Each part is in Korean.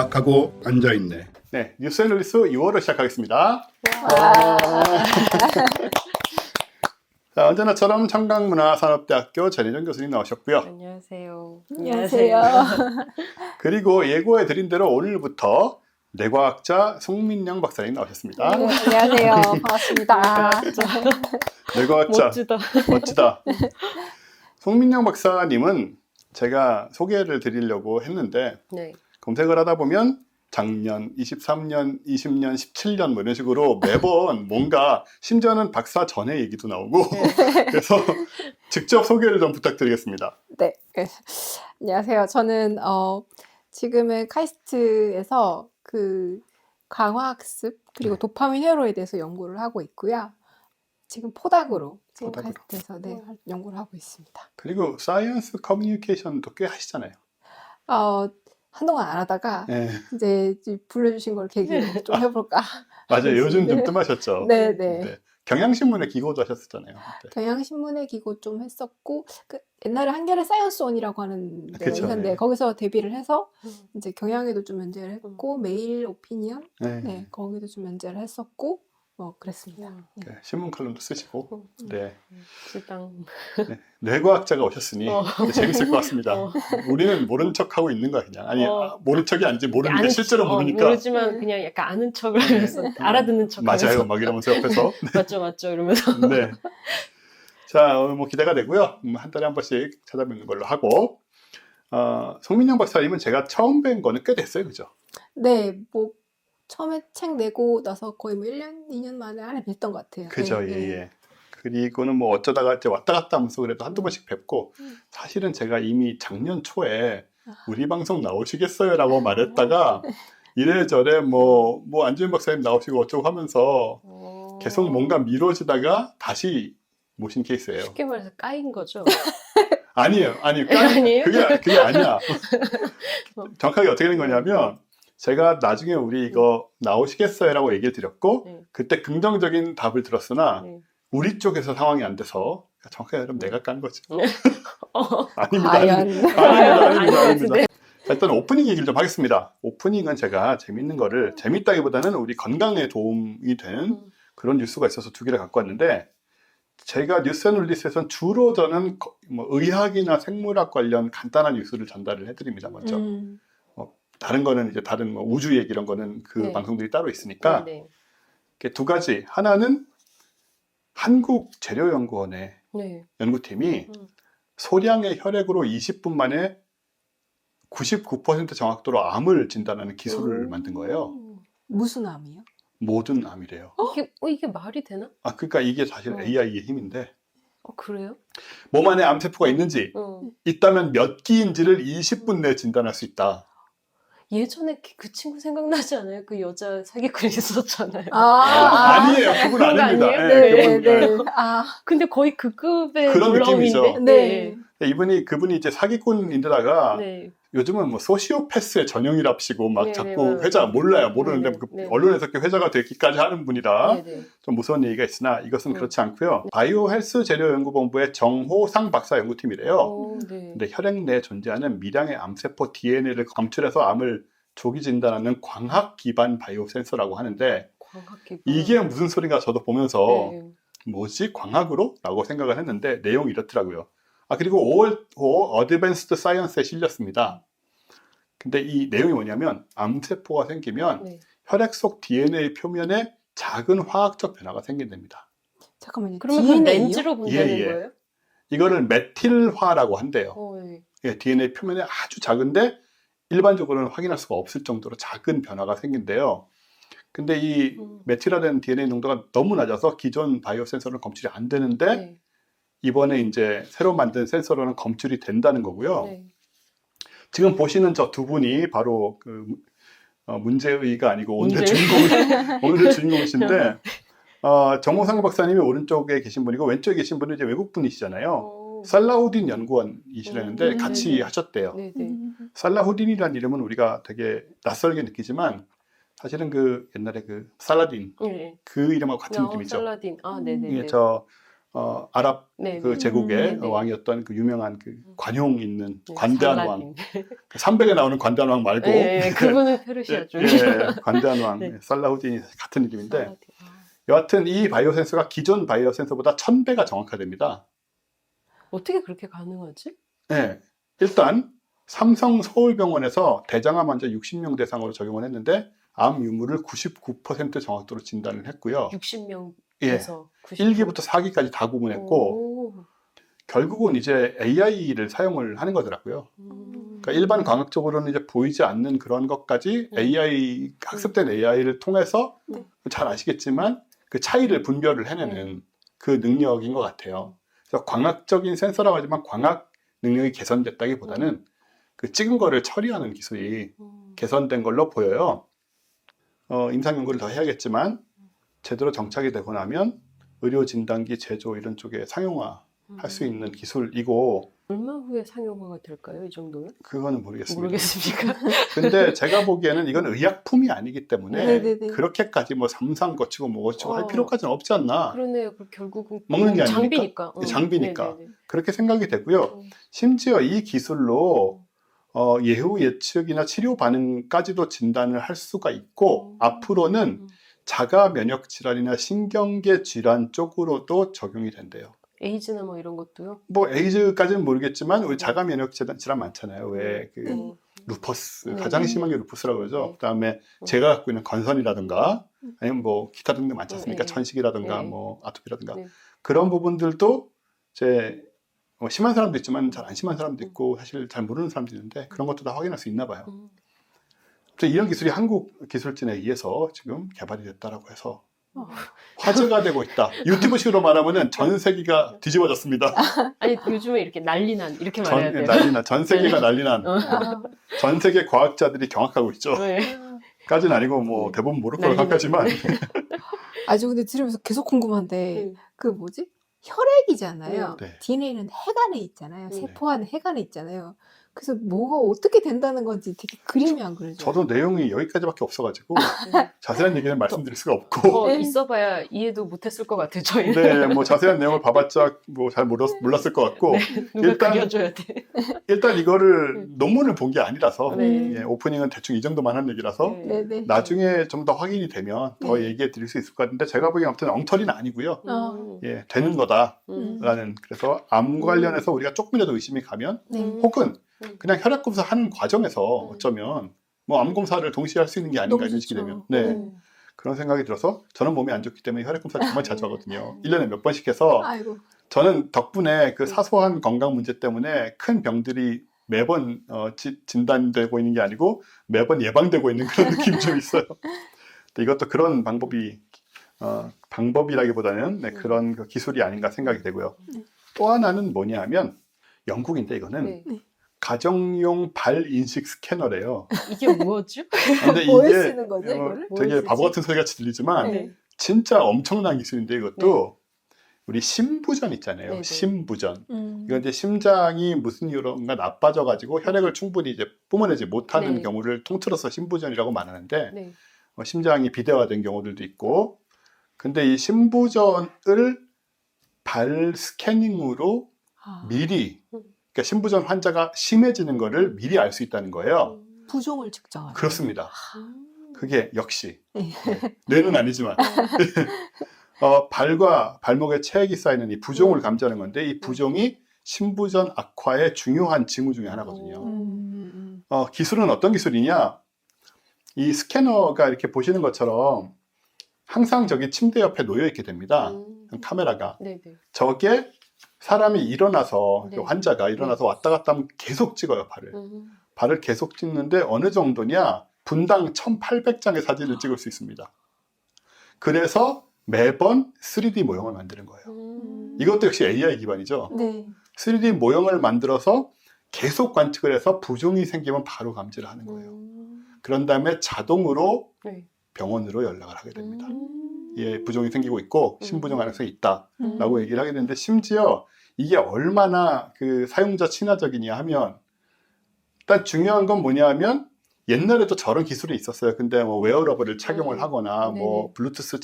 딱 하고 앉아있네. 네, 뉴스 애널리스트 2월을 시작하겠습니다. 자, 언제나처럼 청강문화산업대학교 전혜정 교수님 나오셨고요. 안녕하세요. 안녕하세요. 그리고 예고해드린 대로 오늘부터 뇌과학자 송민영 박사님 나오셨습니다. 네, 안녕하세요. 반갑습니다. 뇌과학자 멋지다. 멋지다. 송민영 박사님은 제가 소개를 드리려고 했는데 네. 검색을 하다 보면 작년, 23년, 20년, 17년 뭐 이런 식으로 매번 뭔가 심지어는 박사 전에 얘기도 나오고 그래서 직접 소개를 좀 부탁드리겠습니다. 네. 안녕하세요. 저는 지금은 카이스트에서 그 강화학습 그리고 도파민 회로에 대해서 연구를 하고 있고요. 지금 포닥으로 카이스트에서 연구를 하고 있습니다. 그리고 사이언스 커뮤니케이션도 꽤 하시잖아요. 한동안 안 하다가 네. 이제 불러주신 걸 계기로 좀 해볼까. 맞아요. 요즘 좀 네. 뜸하셨죠. 네. 네. 경향신문에 기고도 하셨었잖아요. 네. 경향신문에 기고 좀 했었고 옛날에 한겨레 사이언스원이라고 하는 데가 그쵸, 있었는데 네. 거기서 데뷔를 해서 이제 경향에도 좀 연재를 했고 메일 오피니언 네. 거기도 좀 연재를 했었고 그랬습니다. 네. 네, 신문 칼럼도 쓰시고 네. 일단 네. 뇌과학자가 오셨으니 재밌을 것 같습니다. 우리는 모른 척하고 있는 거야 그냥. 아니 모른 척이 아니지 모르는데 실제로 모르니까. 모르지만 그냥 약간 아는 척을 하면서 알아듣는 척하면서 맞아요. 막 이러면서 옆에서. 맞죠 이러면서. 네. 자, 뭐 기대가 되고요. 한 달에 한 번씩 찾아뵙는 걸로 하고 송민영 박사님은 제가 처음 뵌 거는 꽤 됐어요, 그죠? 네, 뭐 처음에 책 내고 나서 거의 뭐 1년, 2년 만에 안에 뵀던 것 같아요. 그죠, 네, 예, 네. 예. 그리고는 뭐 어쩌다가 이제 왔다 갔다 하면서 그래도 한두 번씩 뵙고 사실은 제가 이미 작년 초에 우리 방송 나오시겠어요? 라고 말했다가 이래저래 뭐 안지훈 박사님 나오시고 어쩌고 하면서 계속 뭔가 미뤄지다가 다시 모신 케이스예요. 쉽게 말해서 까인 거죠. 아니에요. 아니에요? 그게 아니야. 정확하게 어떻게 된 거냐면 제가 나중에 우리 이거 나오시겠어요? 라고 얘기를 드렸고 그때 긍정적인 답을 들었으나 우리 쪽에서 상황이 안 돼서 정확하게 말하면 내가 깐 거죠. 아닙니다. 일단 오프닝 얘기를 좀 하겠습니다. 오프닝은 제가 재밌는 거를 재밌다기보다는 우리 건강에 도움이 되는 그런 뉴스가 있어서 두 개를 갖고 왔는데 제가 뉴스 애널리스트에서는 주로 저는 뭐 의학이나 생물학 관련 간단한 뉴스를 전달을 해드립니다. 먼저 다른 거는 이제 다른 뭐 우주 얘기 이런 거는 그 방송들이 따로 있으니까 이렇게 두 가지. 하나는 한국재료연구원의 연구팀이 소량의 혈액으로 20분 만에 99% 정확도로 암을 진단하는 기술을 만든 거예요. 무슨 암이요? 모든 암이래요. 이게 말이 되나? 그러니까 이게 사실 AI의 힘인데 그래요? 몸 안에 암세포가 있는지 있다면 몇 기인지를 20분 내에 진단할 수 있다. 예전에 그 친구 생각나지 않아요? 그 여자 사기꾼이 있었잖아요. 아니에요. 그분 그건 아닙니다. 아니에요? 그분, 근데 거의 그 급의 그런 놀라움인데? 느낌이죠. 그분이 이제 사기꾼인데다가 요즘은 뭐 소시오패스의 전형이랍시고 막 자꾸 회자 모르는데 언론에서 회자가 되기까지 하는 분이라 좀 무서운 얘기가 있으나 이것은 그렇지 않고요. 바이오 헬스 재료 연구본부의 정호상 박사 연구팀이래요. 근데 혈액 내에 존재하는 미량의 암세포 DNA를 검출해서 암을 조기 진단하는 광학 기반 바이오 센서라고 하는데 이게 무슨 소린가 저도 보면서 뭐지 광학으로? 라고 생각을 했는데 내용이 이렇더라고요. 그리고 5월 어드밴스드 사이언스에 실렸습니다. 근데 이 내용이 뭐냐면 암세포가 생기면 혈액 속 DNA 표면에 작은 화학적 변화가 생긴답니다. 잠깐만요. 그러면 그 렌즈로 본다는 거예요? 이거를 메틸화라고 한대요. DNA 표면에 아주 작은데 일반적으로는 확인할 수가 없을 정도로 작은 변화가 생긴대요. 근데 이 메틸화된 DNA 농도가 너무 낮아서 기존 바이오 센서는 검출이 안 되는데 이번에 이제 새로 만든 센서로는 검출이 된다는 거고요. 지금 보시는 저 두 분이 바로 그 문제의가 아니고 오늘의 주인공이신데 정호상 박사님이 오른쪽에 계신 분이고 왼쪽에 계신 분은 이제 외국 분이시잖아요. 살라후딘 연구원이시라는데 같이 하셨대요. 살라후딘이라는 이름은 우리가 되게 낯설게 느끼지만 사실은 그 옛날에 그 살라딘 그 이름하고 같은 느낌이죠. 살라딘. 네네네. 이게 저 아랍 네. 그 제국의 네. 왕이었던 그 유명한 그 관용 있는 네, 관대한 살라딘. 왕. 300에 나오는 관대한 왕 말고. 네, 그분은 페르시아 쪽. 관대한 왕. 네. 살라후딘이 같은 이름인데. 살라딘. 여하튼 이 바이오 센서가 기존 바이오 센서보다 1000배가 정확화됩니다. 어떻게 그렇게 가능하지? 네. 일단 삼성 서울병원에서 대장암 환자 60명 대상으로 적용을 했는데 암 유무를 99% 정확도로 진단을 했고요. 60명에서 예. 1기부터 4기까지 다 구분했고 결국은 이제 AI를 사용을 하는 거더라고요. 그러니까 일반 과학적으로는 이제 보이지 않는 그런 것까지 AI 학습된 AI를 통해서 잘 아시겠지만 그 차이를 분별을 해내는 그 능력인 것 같아요. 그래서 광학적인 센서라고 하지만 광학 능력이 개선됐다기보다는 그 찍은 거를 처리하는 기술이 개선된 걸로 보여요. 임상 연구를 더 해야겠지만 제대로 정착이 되고 나면 의료 진단기 제조 이런 쪽에 상용화할 수 있는 기술이고 얼마 후에 상용화가 될까요? 이 정도면? 그거는 모르겠습니다. 모르겠습니까? 근데 제가 보기에는 이건 의약품이 아니기 때문에 네네네. 그렇게까지 뭐 삼상 거치고 뭐 거치고 할 필요까지는 없지 않나. 그러네요. 결국은 먹는 게 아니니까. 장비니까. 장비니까. 네네네. 그렇게 생각이 되고요. 심지어 이 기술로 예후 예측이나 치료 반응까지도 진단을 할 수가 있고 앞으로는 자가 면역 질환이나 신경계 질환 쪽으로도 적용이 된대요. 에이즈나 뭐 이런 것도요? 뭐 에이즈까지는 모르겠지만 우리 자가 면역 질환 많잖아요. 왜 그 루퍼스 가장 심한 게 루퍼스라고 그러죠. 그다음에 제가 갖고 있는 건선이라든가 아니면 뭐 기타 등등 많지 않습니까? 천식이라든가 뭐 아토피라든가 그런 부분들도 이제 심한 사람도 있지만 잘 안 심한 사람도 있고 사실 잘 모르는 사람도 있는데 그런 것도 다 확인할 수 있나 봐요. 그래서 이런 기술이 한국 기술진에 의해서 지금 개발이 됐다라고 해서 화제가 되고 있다. 유튜브식으로 말하면은 전 세계가 뒤집어졌습니다. 아니 요즘에 이렇게 난리난 이렇게 말해야 돼요. 전 세계가 난리난. 전 세계 과학자들이 경악하고 있죠. 네. 까지는 아니고 뭐 대부분 모를 거라고 생각하지만 아주 근데 들으면서 계속 궁금한데 그 뭐지? 혈액이잖아요. 네. DNA는 핵 안에 있잖아요. 세포 안에 핵 안에 있잖아요. 그래서 뭐가 어떻게 된다는 건지 되게 그림이 안 그려져요. 저도 내용이 여기까지밖에 없어가지고 자세한 얘기는 말씀드릴 수가 없고 있어봐야 이해도 못했을 것 같아요. 저희는. 네, 뭐 자세한 내용을 봐봤자 뭐 잘 몰랐을 것 같고 누가 그려줘야 돼. 일단 이거를 논문을 본 게 아니라서 네. 예, 오프닝은 대충 이 정도만 한 얘기라서 나중에 좀 더 확인이 되면 더 얘기해 드릴 수 있을 것 같은데 제가 보기엔 아무튼 엉터리는 아니고요. 예, 되는 거다라는 그래서 암 관련해서 우리가 조금이라도 의심이 가면 혹은 그냥 혈액 검사 하는 과정에서 어쩌면 뭐 암 검사를 동시에 할 수 있는 게 아닌가 이런 식이 되면 그런 생각이 들어서 저는 몸이 안 좋기 때문에 혈액 검사를 정말 자주 하거든요. 1년에 몇 번씩 해서 저는 덕분에 그 사소한 건강 문제 때문에 큰 병들이 매번 진단되고 있는 게 아니고 매번 예방되고 있는 그런 느낌이 좀 있어요. 이것도 그런 방법이라기보다는 그런 그 기술이 아닌가 생각이 되고요. 또 하나는 뭐냐 하면 영국인데 이거는 가정용 발 인식 스캐너래요. 이게 뭐죠? 근데 뭐에 이게 쓰는 거죠, 이거를? 되게 바보 같은 소리 같이 들리지만 진짜 엄청난 기술인데 이것도 우리 심부전 있잖아요. 심부전. 이건 이제 심장이 무슨 이유론가 나빠져가지고 혈액을 충분히 이제 뿜어내지 못하는 경우를 통틀어서 심부전이라고 말하는데 심장이 비대화된 경우들도 있고 근데 이 심부전을 발 스캐닝으로 미리 그러니까 심부전 환자가 심해지는 거를 미리 알 수 있다는 거예요. 부종을 측정하는. 그렇습니다. 그게 역시 뇌는 아니지만 발과 발목에 체액이 쌓이는 이 부종을 감지하는 건데 이 부종이 심부전 악화의 중요한 징후 중에 하나거든요. 기술은 어떤 기술이냐? 이 스캐너가 이렇게 보시는 것처럼 항상 저기 침대 옆에 놓여 있게 됩니다. 카메라가. 저게 사람이 일어나서 환자가 일어나서 왔다 갔다 하면 계속 찍어요. 발을 계속 찍는데 어느 정도냐? 분당 1800장의 사진을 찍을 수 있습니다. 그래서 매번 3D 모형을 만드는 거예요. 이것도 역시 AI 기반이죠. 3D 모형을 만들어서 계속 관측을 해서 부종이 생기면 바로 감지를 하는 거예요. 그런 다음에 자동으로 병원으로 연락을 하게 됩니다. 예, 부종이 생기고 있고 심부종 가능성이 있다라고 얘기를 하게 되는데 심지어 이게 얼마나 그 사용자 친화적이냐 하면 일단 중요한 건 뭐냐 하면 옛날에도 저런 기술이 있었어요. 근데 뭐 웨어러블을 착용을 하거나 뭐 블루투스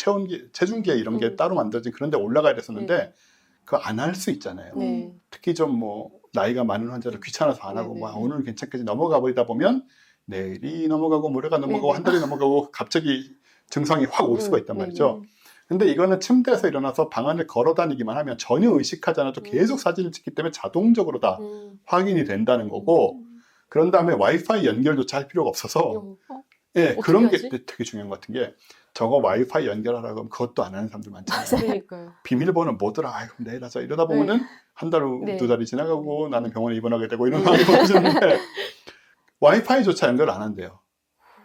체중계 이런 게 따로 만들어진 그런 데 올라가야 됐었는데 그거 안 할 수 있잖아요. 네. 특히 좀 뭐 나이가 많은 환자를 귀찮아서 안 하고 네, 막 네. 오늘 괜찮겠지 넘어가 버리다 보면 내일이 넘어가고 모레가 넘어가고 네, 한 달이 넘어가고 갑자기 증상이 확 올 수가 있단 네, 말이죠. 근데 이거는 침대에서 일어나서 방 안을 걸어 다니기만 하면 전혀 의식하지 않아도 계속 사진을 찍기 때문에 자동적으로 다 확인이 된다는 거고, 그런 다음에 와이파이 연결조차 할 필요가 없어서 예, 그런 게 하지? 되게 중요한 것 같은 게, 저거 와이파이 연결하라고 하면 그것도 안 하는 사람들 많잖아요. 그러니까요. 비밀번호 뭐더라, 아이고 내일 하자 이러다 보면은 한 달 후 네. 2달이 지나가고 나는 병원에 입원하게 되고 이런 상황이 벌어지는데 와이파이조차 연결 안 한대요.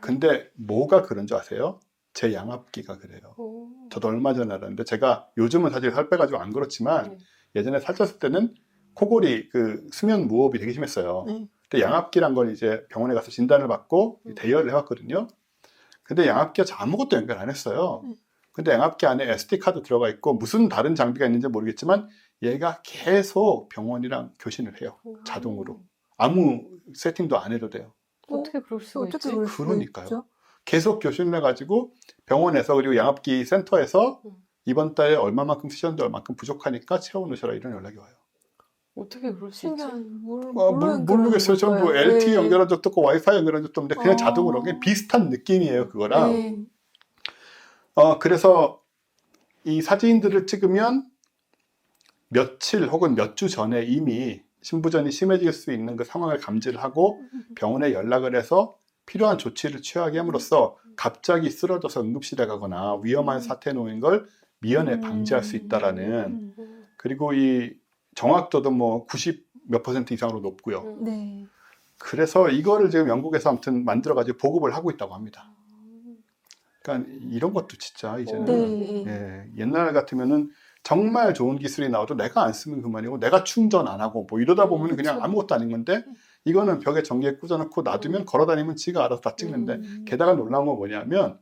근데 뭐가 그런 줄 아세요? 제 양압기가 그래요. 저도 얼마 전에 알았는데, 제가 요즘은 사실 살 빼가지고 안 그렇지만 예전에 살쪘을 때는 코골이 그 수면 무호흡이 되게 심했어요. 근데 양압기란 건 이제 병원에 가서 진단을 받고 대여를 해왔거든요. 근데 양압기가 아무것도 연결 안 했어요. 근데 양압기 안에 SD 카드 들어가 있고 무슨 다른 장비가 있는지 모르겠지만 얘가 계속 병원이랑 교신을 해요. 자동으로. 아무 세팅도 안 해도 돼요. 어떻게 그럴 수가 있지? 어떻게 그럴 수가 그러니까요. 있죠? 계속 교신을 해가지고 병원에서, 그리고 양압기 센터에서 이번 달에 얼마만큼 쓰셨는데 얼마만큼 부족하니까 채워놓으셔라 이런 연락이 와요. 어떻게 그럴 수 있지? 신기한 모르겠어요. 저는 뭐 LTE 연결한 적도 없고 와이파이 연결한 적도 없는데 그냥 어. 자동으로, 그냥 비슷한 느낌이에요 그거랑. 네. 그래서 이 사진들을 찍으면 며칠 혹은 몇 주 전에 이미 신부전이 심해질 수 있는 그 상황을 감지를 하고 병원에 연락을 해서 필요한 조치를 취하게 함으로써 갑자기 쓰러져서 응급실에 가거나 위험한 사태에 놓인 걸 미연에 방지할 수 있다라는, 그리고 이 정확도도 뭐 90 몇 % 이상으로 높고요. 네. 그래서 이거를 지금 영국에서 아무튼 만들어가지고 보급을 하고 있다고 합니다. 그러니까 이런 것도 진짜 이제는 네. 예, 옛날 같으면은 정말 좋은 기술이 나와도 내가 안 쓰면 그만이고 내가 충전 안 하고 뭐 이러다 보면 그냥 그쵸. 아무것도 아닌 건데, 이거는 벽에 전기에 꽂아놓고 놔두면 걸어다니면 지가 알아서 다 찍는데, 게다가 놀라운 건 뭐냐면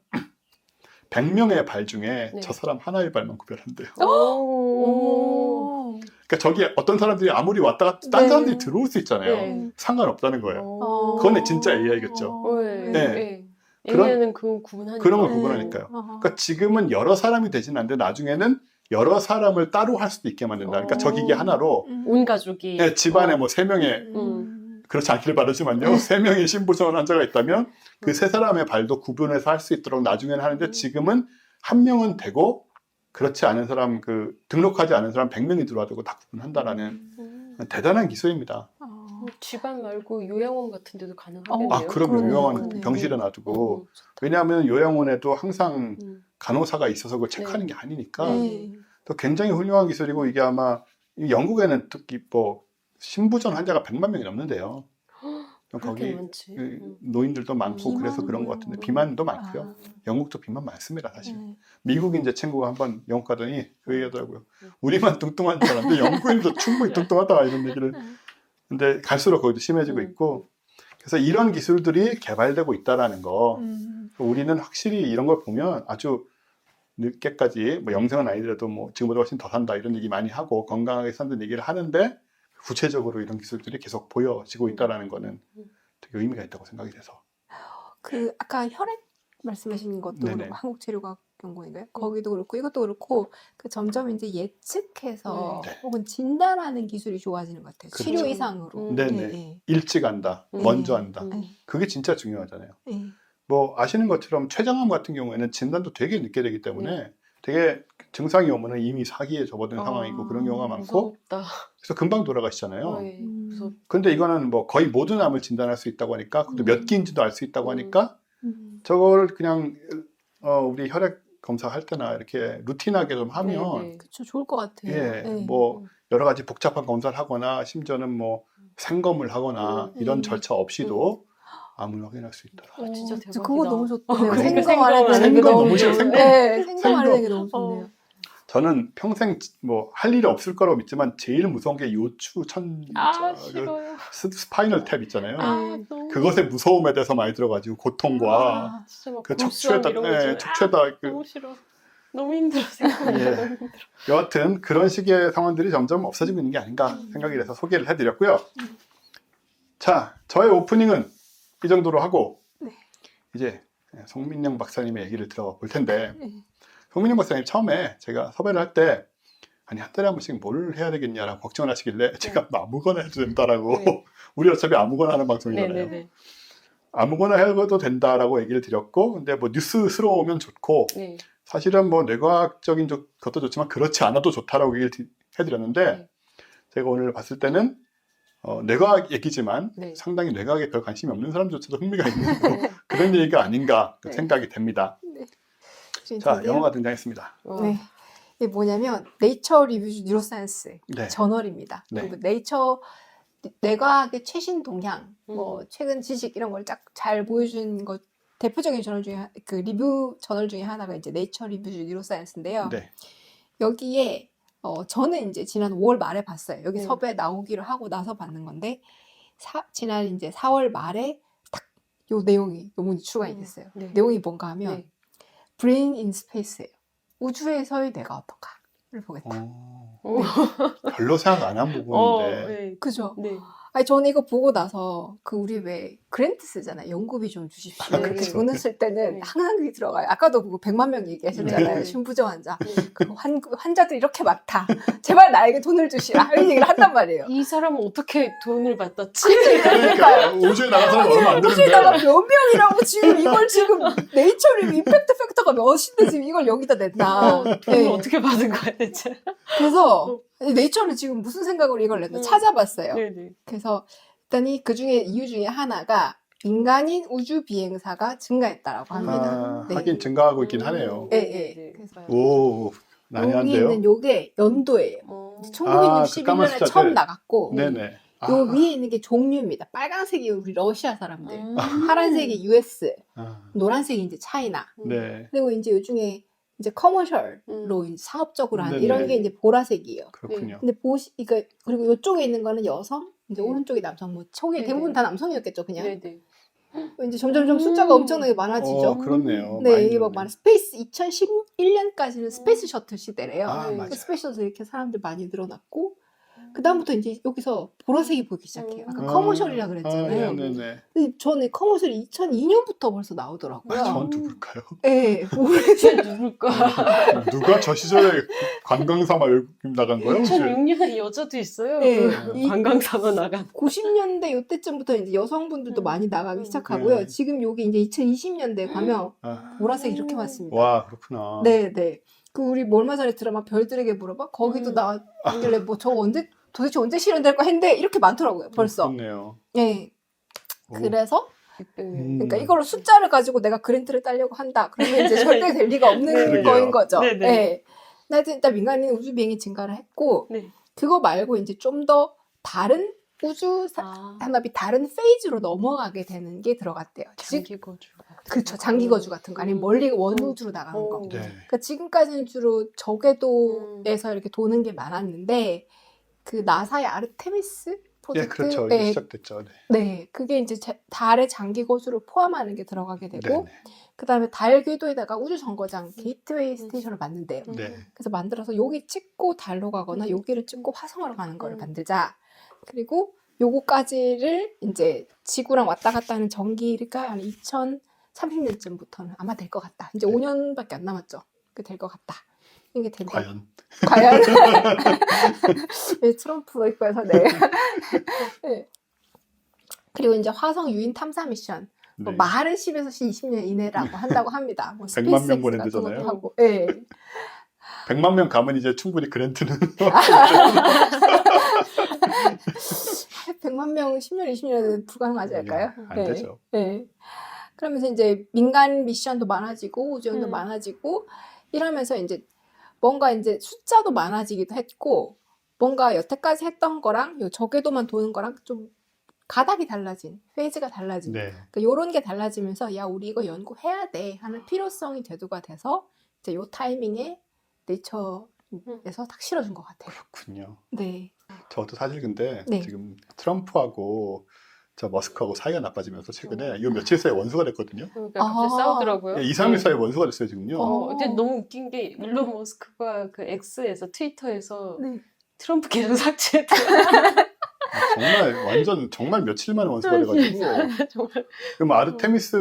100명의 발 중에 네. 저 사람 하나의 발만 구별한대요. 오. 그러니까 저기 어떤 사람들이 아무리 왔다 갔다 딴 네. 사람들이 들어올 수 있잖아요. 네. 상관없다는 거예요. 어. 그거는 진짜 AI겠죠. 네. 네. 네. 그런- 얘네는 그 구분하니까. 그런 걸 네. 구분하니까요. 어허. 그러니까 지금은 여러 사람이 되진 않는데 나중에는 여러 사람을 따로 할 수도 있게 만든다. 그러니까 저 기계 하나로 온 가족이. 예, 집안에 뭐 3명의, 그렇지 않길 바라지만요, 3명의 신부전 환자가 있다면 그 3사람의 발도 구분해서 할 수 있도록 나중에는 하는데, 지금은 한 명은 되고 그렇지 않은 사람, 그 등록하지 않은 사람 100명이 들어와도 다 구분한다라는 대단한 기술입니다. 집안 말고 요양원 같은 데도 가능하겠네요. 아, 그럼 그러네요. 요양원 그러네. 병실에 놔두고, 좋다. 왜냐하면 요양원에도 항상 음. 간호사가 있어서 그걸 체크하는 네. 게 아니니까 네. 또 굉장히 훌륭한 기술이고, 이게 아마 이 영국에는 특히 뭐 신부전 환자가 100만 명이 넘는데요. 그렇게 거기 많지. 노인들도 많고 그래서 비만도 그런 것 같은데, 비만도 많고요. 아. 영국도 비만 많습니다 사실. 네. 미국 이제 친구가 한번 영국 가더니 그 얘기하더라고요. 우리만 뚱뚱한 줄 알았는데 영국인도 충분히 뚱뚱하다 이런 얘기를. 근데 갈수록 거기도 심해지고 있고, 그래서 이런 기술들이 개발되고 있다라는 거. 우리는 확실히 이런 걸 보면 아주 늦게까지, 뭐 영생은 아니더라도 뭐 지금보다 훨씬 더 산다 이런 얘기 많이 하고 건강하게 산다는 얘기를 하는데, 구체적으로 이런 기술들이 계속 보여지고 있다라는 거는 되게 의미가 있다고 생각이 돼서. 그 아까 혈액 말씀하신 것도 네네. 그렇고 한국체류과학연구원인가요? 거기도 그렇고 이것도 그렇고 그 점점 이제 예측해서 네. 혹은 진단하는 기술이 좋아지는 것 같아요. 그렇죠. 치료 이상으로. 네네. 네. 일찍 한다, 먼저 한다. 네. 그게 진짜 중요하잖아요. 네. 뭐 아시는 것처럼 췌장암 같은 경우에는 진단도 되게 늦게 되기 때문에 되게 증상이 오면은 이미 사기에 접어든 상황이고 그런 경우가 많고, 무섭다. 그래서 금방 돌아가시잖아요. 네. 무섭. 근데 이거는 뭐 거의 모든 암을 진단할 수 있다고 하니까, 그것도 몇 기인지도 알 수 있다고 하니까 저걸 그냥 우리 혈액 검사할 때나 이렇게 루틴하게 좀 하면 네, 네. 그쵸, 좋을 것 같아요. 예, 네. 뭐 여러 가지 복잡한 검사를 하거나 심지어는 뭐 생검을 하거나 이런 절차 없이도 암을 확인할 수 있더라. 아, 진짜 대박이다. 그거 너무 좋네요. 그러니까 생검 안 해도 되는 게 생검 너무 너무 싫어, 좋네요. 생검. 네, 생검 안 해도 되는 게 너무 어. 좋네요. 저는 평생 뭐 할 일이 없을 거라고 믿지만 제일 무서운 게 요추 아, 그 싫어요. 스파이널 탭 있잖아요. 아, 너무 그것의 무서움에 대해서 많이 들어가지고 고통과 아, 진짜 막 그 골수암 척추에다, 이런 거 예, 있잖아요. 척추에다 그 너무 싫어. 너무 힘들어 생각하면 예. 너무 힘들어. 여하튼 그런 식의 상황들이 점점 없어지고 있는 게 아닌가 생각이 돼서 소개를 해드렸고요. 자, 저의 오프닝은 이 정도로 하고 이제 송민영 박사님의 얘기를 들어볼 텐데, 송민영 박사님 처음에 제가 섭외를 할 때 아니 한 달에 한 번씩 뭘 해야 되겠냐라고 걱정을 하시길래 제가 뭐 아무거나 해도 된다라고 우리 어차피 아무거나 하는 방송이잖아요. 아무거나 해도 된다라고 얘기를 드렸고 근데 뭐 뉴스스러우면 좋고 사실은 뭐 뇌과학적인 것도 좋지만 그렇지 않아도 좋다라고 얘기를 해드렸는데 제가 오늘 봤을 때는 뇌과학 얘기지만 상당히 뇌과학에 별 관심이 없는 사람조차도 흥미가 있는 그런 얘기가 아닌가 생각이 됩니다. 자, 영어가 등장했습니다. 네. 이게 뭐냐면 네이처 리뷰 뉴로사이언스 저널입니다. 그리고 네이처 뇌과학의 최신 동향, 뭐 최근 지식 이런 걸 딱 잘 보여준 것 대표적인 저널 중에 그 리뷰 저널 중에 하나가 이제 네이처 리뷰 뉴로사이언스인데요. 여기에 저는 이제 지난 5월 말에 봤어요. 여기 섭외 나오기로 하고 나서 봤는 건데 지난 이제 4월 말에 딱 요 내용이 너무 추가가 됐어요. 내용이 뭔가 하면 Brain in Space예요. 우주에서의 뇌가 어떤가를 보겠다. 별로 생각 안 한 부분인데. 그죠? 아니 저는 이거 보고 나서 그 우리 왜 그랜트 쓰잖아요. 연구비 좀 주십시오. 그렇게 돈을 쓸 때는 항상 그게 들어가요. 아까도 그거 100만 명 얘기하셨잖아요. 심부정 환자. 그 환자들 이렇게 많다. 제발 나에게 돈을 주시라. 이런 얘기를 한단 말이에요. 이 사람은 어떻게 돈을 받았지? 그러니까 우주에 나간 사람이 얼마 안 되는데. 우주에 나가 몇 명이라고 지금 이걸 지금 네이처리 임팩트 팩터가 몇인데 지금 이걸 여기다 냈다. 돈을 어떻게 받은 거야 대체? 그래서 네이처는 지금 무슨 생각으로 이걸 냈나 찾아봤어요. 그래서 일단 그 중에 이유 중에 하나가 민간인 우주 비행사가 증가했다라고 합니다. 하긴 증가하고 있긴 하네요. 그래서 오, 난해한데요. 여기는 요게 연도예요. 1961년에 처음 나갔고 요 위에 있는 게 종류입니다. 빨간색이 우리 러시아 사람들, 파란색이 US, 노란색이 이제 차이나. 그리고 이제 요 중에 이제 커머셜로 이제 상업적으로 하는 이런 게 이제 보라색이에요. 그렇군요. 근데 그러니까 그리고 이쪽에 있는 거는 여성, 이제 오른쪽이 남성, 뭐 총에 대부분 다 남성이었겠죠, 그냥. 이제 점점 숫자가 엄청나게 많아지죠. 그렇네요. 이게 막 스페이스 2011년까지는 스페이스 셔틀 시대래요. 그 스페이스 셔틀 이렇게 사람들 많이 늘어났고. 그 다음부터 이제 여기서 보라색이 보이기 시작해요. 아까 커머셜이라 그랬잖아요. 근데 저는 커머셜이 2002년부터 벌써 나오더라고요. 전 누굴까요? 네, 모르겠어요. 누굴까? 누가 저 시절에 관광삼아 나간 거예요? 2006년에 여자도 있어요. 관광삼아 나간. 90년대 이때쯤부터 이제 여성분들도 많이 나가기 시작하고요. 지금 여기 이제 2020년대 가면 보라색 이렇게 왔습니다. 와, 그렇구나. 네. 그 우리 얼마 전에 드라마 별들에게 물어봐 거기도 나왔길래 뭐 저 도대체 언제 실현될 거 했는데 이렇게 많더라고요 벌써. 그렇네요. 네. 그래서 그러니까 이걸로 숫자를 가지고 내가 그랜트를 따려고 한다. 그러면 이제 절대 될 리가 없는 거인 거죠. 네. 하여튼 일단 민간인 우주 비행이 증가를 했고 그거 말고 이제 좀 더 다른 우주 산업이 다른 페이즈로 넘어가게 되는 게 들어갔대요. 장기 거주. 그렇죠. 장기 거주 같은 거 아니면 멀리 원우주로 나가는 거. 그러니까 지금까지는 주로 저궤도에서 이렇게 도는 게 많았는데 그 나사의 아르테미스 프로젝트 그렇죠. 이게 시작됐죠. 네, 그게 이제 달의 장기 거주를 포함하는 게 들어가게 되고 그다음에 달 궤도에다가 우주 정거장 게이트웨이 스테이션을 만든대요. 그래서 만들어서 여기 찍고 달로 가거나 여기를 찍고 화성으로 가는 거를 만들자. 그리고 요거까지를 이제 지구랑 왔다 갔다 하는 전기가 한 2030년쯤부터는 아마 될 것 같다. 이제 5년밖에 안 남았죠. 그 될 것 같다. 이게 된다. 과연? 트럼프 있고서 네. 그리고 이제 화성 유인 탐사 미션. 뭐 말은 10에서 20년 이내라고 한다고 합니다. 뭐 100만 명 보낸다잖아요. 하고. 100만 명 가면 이제 충분히 그랜트는 100만 명 10년, 20년은 불가능하지 않을까요? 안 되죠. 그러면서 이제 민간 미션도 많아지고 우주여행도 많아지고 이러면서 이제 뭔가 이제 숫자도 많아지기도 했고 뭔가 여태까지 했던 거랑 요 저궤도만 도는 거랑 좀 가닥이 달라진, 페이즈가 달라진 그러니까 요런 게 달라지면서 야 우리 이거 연구해야 돼 하는 필요성이 대두가 돼서 이제 요 타이밍에 네이처에서 딱 실어준 것 같아요. 그렇군요. 네. 저도 사실 근데 지금 트럼프하고 저 머스크하고 사이가 나빠지면서 최근에 이 며칠 사이에 원수가 됐거든요. 그러니까 갑자기 싸우더라고요. 2, 3일 사이에 원수가 됐어요 지금요. 근데 너무 웃긴 게 일론 머스크가 그 X에서 트위터에서 트럼프 계정 삭제했더라고요. 정말 완전 정말 며칠 만에 원수가 돼가지고 정말. 그럼 아르테미스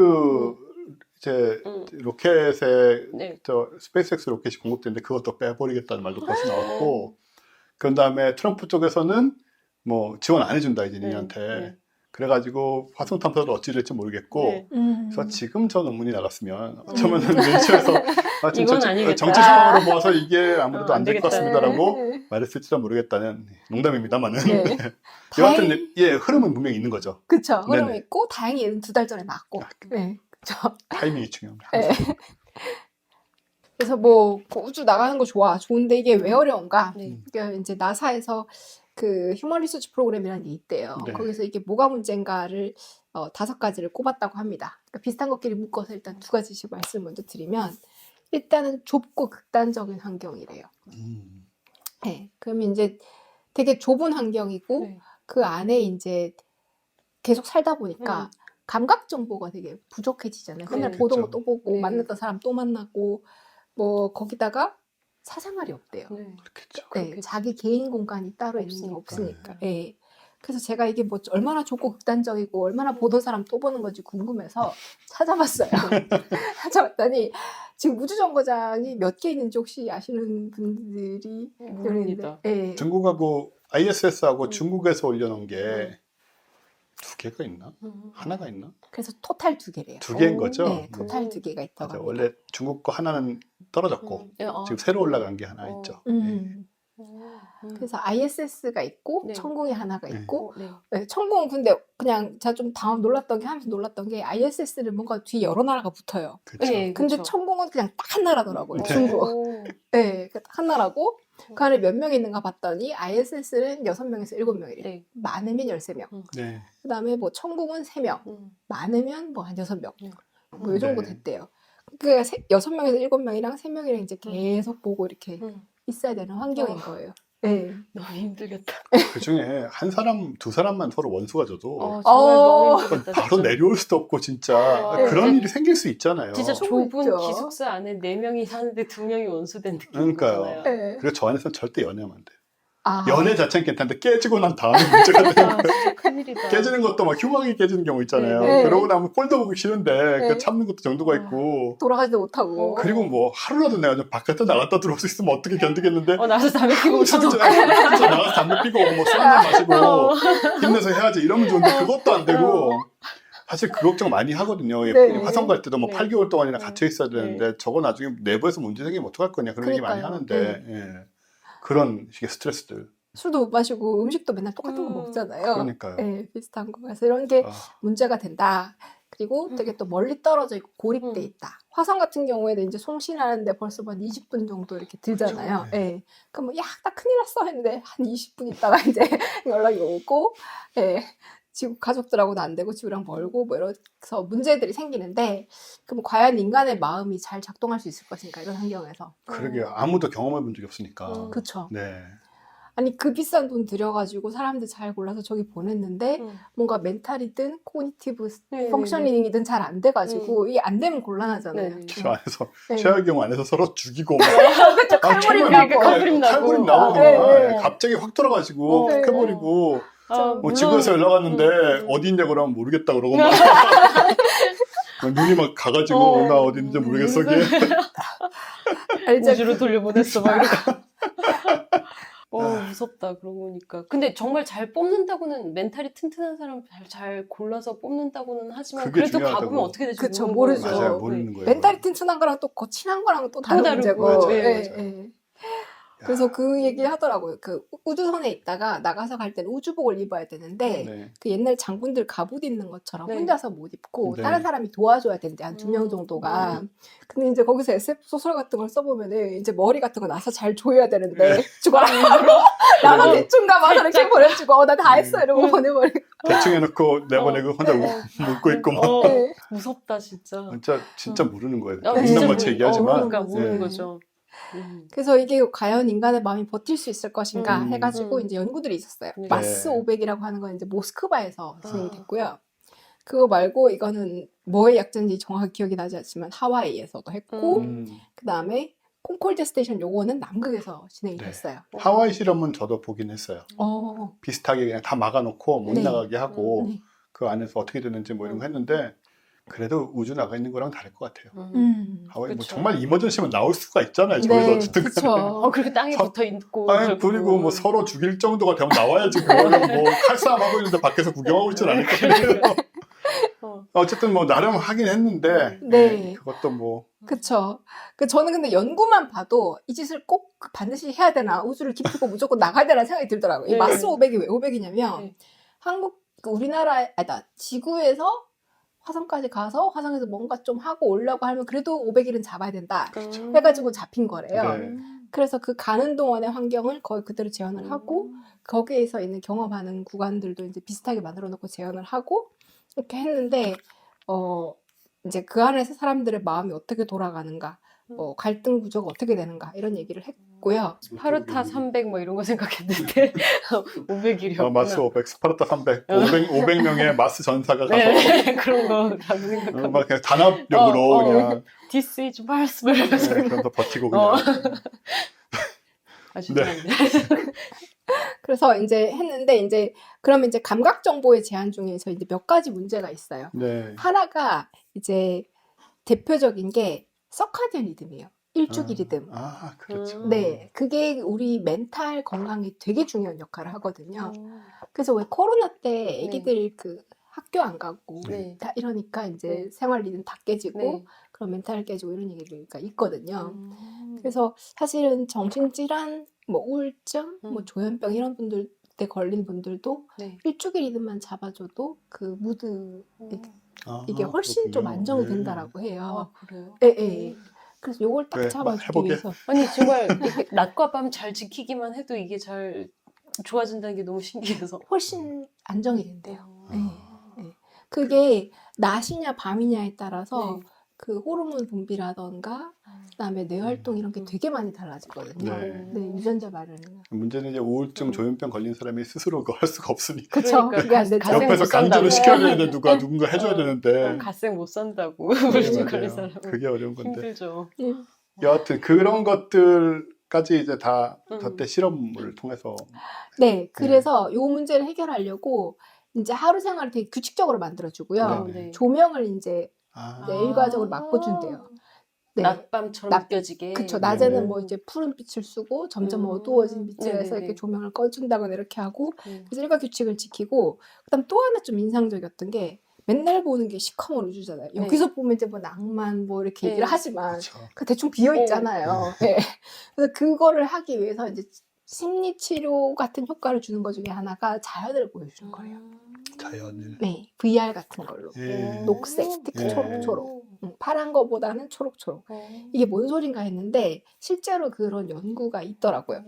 이제 로켓에 저 스페이스X 로켓이 공급되는데 그것도 빼버리겠다는 말도 벌써 나왔고, 그런 다음에 트럼프 쪽에서는 뭐 지원 안 해준다 이제 니네한테. 그래가지고 화성 탐사도 어찌 될지 모르겠고, 그래서 지금 저 논문이 나갔으면 어쩌면은 내처에서 정치 상황으로 모아서 이게 아무래도 안 될 것 같습니다라고 말했을지도 모르겠다는 농담입니다만은. 여하튼 흐름은 분명히 있는 거죠. 그렇죠. 흐름이 있고 다행히 얘는 2달 전에 맞고. 네, 그렇죠. 타이밍이 중요합니다. 그래서 뭐 우주 나가는 거 좋은데 이게 왜 어려운가? 그러니까 이제 나사에서 그 휴먼 리서치 프로그램이라는 게 있대요. 거기서 이게 뭐가 문제인가를 5가지를 꼽았다고 합니다. 그러니까 비슷한 것끼리 묶어서 일단 2가지씩 말씀을 먼저 드리면, 일단은 좁고 극단적인 환경이래요. 네, 그러면 이제 되게 좁은 환경이고 그 안에 이제 계속 살다 보니까 감각 정보가 되게 부족해지잖아요. 맨날 보던 거 또 보고 만났던 사람 또 만나고 뭐 거기다가 사생활이 없대요. 그렇겠죠. 자기 개인 공간이 따로 있는 게 없으니까. 네. 그래서 제가 이게 뭐 얼마나 좁고 극단적이고 얼마나 보던 사람 또 보는 건지 궁금해서 찾아봤어요. 찾아봤더니 지금 우주정거장이 몇 개 있는지 혹시 아시는 분들이 모릅니다. 중국하고 ISS하고 중국에서 올려놓은 게 2개가 있나? 하나가 있나? 그래서 토탈 2개래요. 2개인 거죠? 네, 토탈 2개가 있다고 합니다. 원래 중국 거 하나는 떨어졌고 지금 새로 올라간 게 하나 있죠. 그래서 ISS가 있고 천공이 하나가 있고 천공은 근데 그냥 제가 좀 하면서 놀랐던 게 ISS는 뭔가 뒤에 여러 나라가 붙어요. 근데 천공은 그냥 딱 한 나라더라고요. 중국. 네, 딱 한 나라고 그 안에 몇 명 있는가 봤더니 ISS는 6명에서 7명이래요. 많으면 13명. 그 다음에 뭐 천공은 3명. 많으면 뭐 한 6명. 뭐 이 정도 됐대요. 그러니까 6명에서 7명이랑 3명이랑 이제 계속 보고 이렇게 있어야 되는 환경인 거예요. 너무 힘들겠다. 그 중에 한 사람, 2사람만 서로 원수가 져도 정말 너무 힘들겠다. 바로 내려올 수도 없고 진짜 그런 일이 생길 수 있잖아요. 진짜 좁은 기숙사 안에 4명이 사는데 2명이 원수된 느낌이잖아요. 그리고 저 안에서는 절대 연애하면 안 돼요. 연애 자체는 괜찮은데 깨지고 난 다음에 문제가 되는 거예요. 큰일이다. 깨지는 것도 막 흉하게 깨지는 경우 있잖아요. 그러고 나면 꼴도 보기 싫은데 그 참는 것도 정도가 있고 돌아가지도 못하고 그리고 뭐 하루라도 내가 좀 바깥에 나갔다 들어올 수 있으면 어떻게 견디겠는데 나가서 담배 피고 나가서 담배 피고 뭐 술 한잔 마시고 힘내서 해야지 이러면 좋은데 그것도 안 되고 사실 그 걱정 많이 하거든요. 화성 갈 때도 뭐 8개월 동안이나 갇혀 있어야 되는데 저거 나중에 내부에서 문제 생기면 어떡할 거냐 그런 얘기 많이 하는데 그런 식의 스트레스들. 술도 못 마시고 음식도 맨날 똑같은 거 먹잖아요. 그러니까요. 비슷한 거. 그래서 이런 게 문제가 된다. 그리고 되게 또 멀리 떨어져 있고 고립돼 있다. 화성 같은 경우에는 이제 송신하는데 벌써 한 20분 정도 이렇게 들잖아요. 그럼 뭐, 야, 나 큰일 났어 했는데 한 20분 있다가 이제 연락이 오고, 지구 가족들하고도 안 되고 지구랑 멀고 뭐 이래서 문제들이 생기는데 그럼 과연 인간의 마음이 잘 작동할 수 있을 것인가 이런 환경에서. 그러게요. 아무도 경험해 본 적이 없으니까. 그렇죠. 네. 아니 그 비싼 돈 들여가지고 사람들 잘 골라서 저기 보냈는데 뭔가 멘탈이든 코그니티브 펑셔닝이든 잘 안 돼가지고 이게 안 되면 곤란하잖아요. 저 안에서 최악의 경우 안에서 서로 죽이고 그렇죠. 칼부림 나고 갑자기 확 들어가지고 푹 해버리고 뭐 지구에서 연락 왔는데 어디 있냐 그러면 모르겠다 그러고 막 눈이 막 가가지고 나 어디 있는지 모르겠어 우주로 돌려보냈어 막 이러고 무섭다 그러고 보니까. 근데 정말 잘 뽑는다고는 멘탈이 튼튼한 사람 잘 골라서 뽑는다고는 하지만 그래도 중요하다고. 가보면 어떻게 될지 그쵸, 모르죠. 맞아요. 모르는 거예요. 멘탈이 튼튼한 거랑 또 거친한 거랑 또 다른 문제고. 그래서 그 얘기 하더라고요. 그 우주선에 있다가 나가서 갈 때는 우주복을 입어야 되는데 그 옛날 장군들 갑옷 입는 것처럼 혼자서 못 입고 다른 사람이 도와줘야 된대. 한 2명 정도가. 근데 이제 거기서 SF 소설 같은 걸 써보면은 이제 머리 같은 거 나서 잘 조여야 되는데 죽어라. 나가 대충 가봐서 이렇게 보내주고 나 다 했어 이러고 보내버리고. 대충 해놓고 내보내고 혼자 웃고 있고 막. 무섭다 진짜. 진짜 모르는 거예요. 있는 것처럼 얘기하지만. 그러니까 모르는 거죠. 그래서 이게 과연 인간의 마음이 버틸 수 있을 것인가 해가지고 이제 연구들이 있었어요. 마스 500이라고 하는 건 이제 모스크바에서 진행이 됐고요. 그거 말고 이거는 뭐의 약자인지 정확히 기억이 나지 않지만 하와이에서도 했고 그 다음에 콘콜드 스테이션 요거는 남극에서 진행이 됐어요. 하와이 실험은 저도 보긴 했어요. 비슷하게 그냥 다 막아놓고 못 나가게 하고 그 안에서 어떻게 되는지 뭐 이런 거 했는데 그래도 우주 나가 있는 거랑 다를 것 같아요. 하와이 뭐 그쵸. 정말 이머전시면 나올 수가 있잖아요. 네, 저희도 어쨌든 그쵸. 그렇게 땅에 붙어 있고. 아니, 그리고 뭐 서로 죽일 정도가 되면 나와야지. 그거는 뭐 칼싸움하고 있는데 밖에서 구경하고 있진 않을 거예요. 어쨌든 뭐 나름 하긴 했는데 네. 그것도 뭐 그쵸. 저는 근데 연구만 봐도 이 짓을 꼭 반드시 해야 되나, 우주를 기피고 무조건 나가야 되나 생각이 들더라고요. 이 네. 마스 500이 왜 500이냐면 네. 우리나라, 지구에서 화성까지 가서 화성에서 뭔가 좀 하고 오려고 하면 그래도 500일은 잡아야 된다 해가지고 잡힌 거래요. 네. 그래서 그 가는 동안의 환경을 거의 그대로 재현을 하고 거기에서 있는 경험하는 구간들도 이제 비슷하게 만들어 놓고 재현을 하고 이렇게 했는데 이제 그 안에서 사람들의 마음이 어떻게 돌아가는가, 갈등 구조가 어떻게 되는가 이런 얘기를 했고요. 스파르타 300 뭐 이런 거 생각했는데 500이었구나. 마스 500, 스파르타 300, 500명의 마스 전사가 가서 네, 그런 거라고 생각하고. 막 그냥 단합력으로 그냥 This is Mars 이러면서. 그러면서 버티고 그냥 죄송합니다. 그래서 이제 했는데 이제 그러면 이제 감각 정보의 제한 중에서 이제 몇 가지 문제가 있어요. 네. 하나가 이제 대표적인 게 서카디안 리듬이에요. 일주기 리듬. 그렇죠. 네, 그게 우리 멘탈 건강에 되게 중요한 역할을 하거든요. 그래서 왜 코로나 때 애기들 그 학교 안 가고 네. 다 이러니까 이제 생활 리듬 다 깨지고 네. 그런 멘탈 깨지고 이런 얘기가 있거든요. 그래서 사실은 정신질환, 뭐 우울증, 뭐 조현병 이런 분들 때 걸린 분들도 네. 일주기 리듬만 잡아줘도 그 무드 이게 훨씬 좀 안정이 된다라고 해요. 그래요? 예, 예. 그래서 요걸 딱 네, 잡아주기 해보게. 위해서. 아니 정말 이렇게 낮과 밤 잘 지키기만 해도 이게 잘 좋아진다는 게 너무 신기해서. 훨씬 안정이 된대요. 네. 그게 낮이냐 밤이냐에 따라서 그 호르몬 분비라던가 그다음에 뇌 활동 이런 게 되게 많이 달라지거든요. 네, 유전자 발현은. 문제는 이제 우울증, 조현병 걸린 사람이 스스로 그거 할 수가 없으니까. 그쵸. 그게 안 되죠. 옆에서 강제로 시켜야 되는데 누군가 해줘야 되는데. 갓생 못 산다고. 우울증 걸린 사람. 그게 어려운 건데. 힘들죠. 여하튼 그런 것들까지 이제 다 덧대 실험을 통해서. 네, 그래서 요 문제를 해결하려고 이제 하루 생활을 되게 규칙적으로 만들어주고요. 조명을 이제 일괄적으로 바꿔준대요. 네. 낮밤처럼 느껴지게. 그쵸. 낮에는 뭐 이제 푸른 빛을 쓰고 점점 어두워진 빛을 해서 이렇게 조명을 꺼준다거나 이렇게 하고 그래서 일과 규칙을 지키고 그다음 또 하나 좀 인상적이었던 게 맨날 보는 게 시커먼 우주잖아요. 여기서 보면 이제 뭐 낭만 뭐 이렇게 얘기를 하지만 그 대충 비어 있잖아요. 네. 그래서 그거를 하기 위해서 이제 심리 치료 같은 효과를 주는 것 중에 하나가 자연을 보여주는 거예요. 자연을. 네, VR 같은 걸로. 녹색, 특히 초록. 파란 거보다는 초록. 이게 뭔 소린가 했는데 실제로 그런 연구가 있더라고요.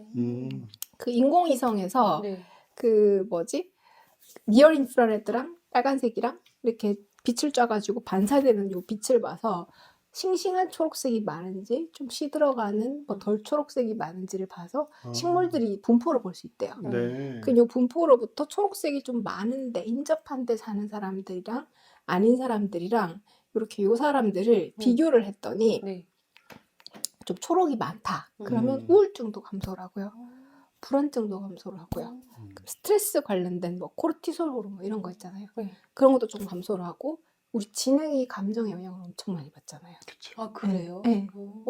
그 인공위성에서 그 니어 인프라레드랑 빨간색이랑 이렇게 빛을 쏴가지고 반사되는 요 빛을 봐서 싱싱한 초록색이 많은지 좀 시들어가는 뭐 덜 초록색이 많은지를 봐서 식물들이 분포를 볼 수 있대요. 그 요 분포로부터 초록색이 좀 많은데 인접한 데 사는 사람들이랑 아닌 사람들이랑 이렇게 요 사람들을 비교를 했더니 좀 초록이 많다. 그러면 우울증도 감소를 하고요. 불안증도 감소를 하고요. 스트레스 관련된 뭐 코르티솔 호르몬 이런 거 있잖아요. 그런 것도 좀 감소를 하고 우리 지능이 감정에 영향을 엄청 많이 받잖아요. 그쵸. 아 그래요? 네.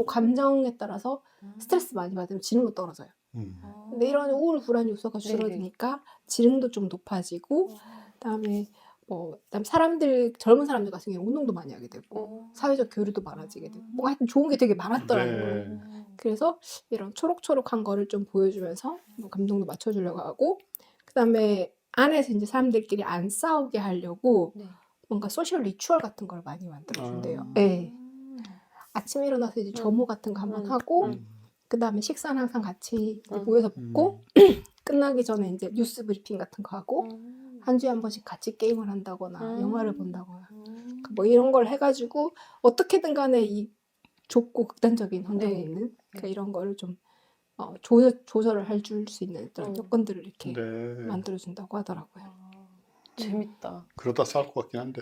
감정에 따라서 스트레스 많이 받으면 지능도 떨어져요. 근데 이런 우울, 불안 요소가 줄어드니까 지능도 좀 높아지고 그다음에 젊은 사람들 같은 경우에 운동도 많이 하게 되고 사회적 교류도 많아지게 되고 뭐 하여튼 좋은 게 되게 많았더라고요. 그래서 이런 초록초록한 거를 좀 보여주면서 감동도 맞춰주려고 하고 그다음에 안에서 이제 사람들끼리 안 싸우게 하려고 뭔가 소셜 리추얼 같은 걸 많이 만들어준대요. 네. 아침에 일어나서 이제 점호 같은 거 한번 하고 그다음에 식사는 항상 같이 모여서 먹고 끝나기 전에 이제 뉴스 브리핑 같은 거 하고 한 주에 한 번씩 같이 게임을 한다거나 영화를 본다거나 뭐 이런 걸 해가지고 어떻게든 간에 이 좁고 극단적인 환경에 있는 그러니까 이런 거를 좀 조절을 해줄 수 있는 그런 요건들을 이렇게 만들어준다고 하더라고요. 재밌다. 그러다 싸울 것 같긴 한데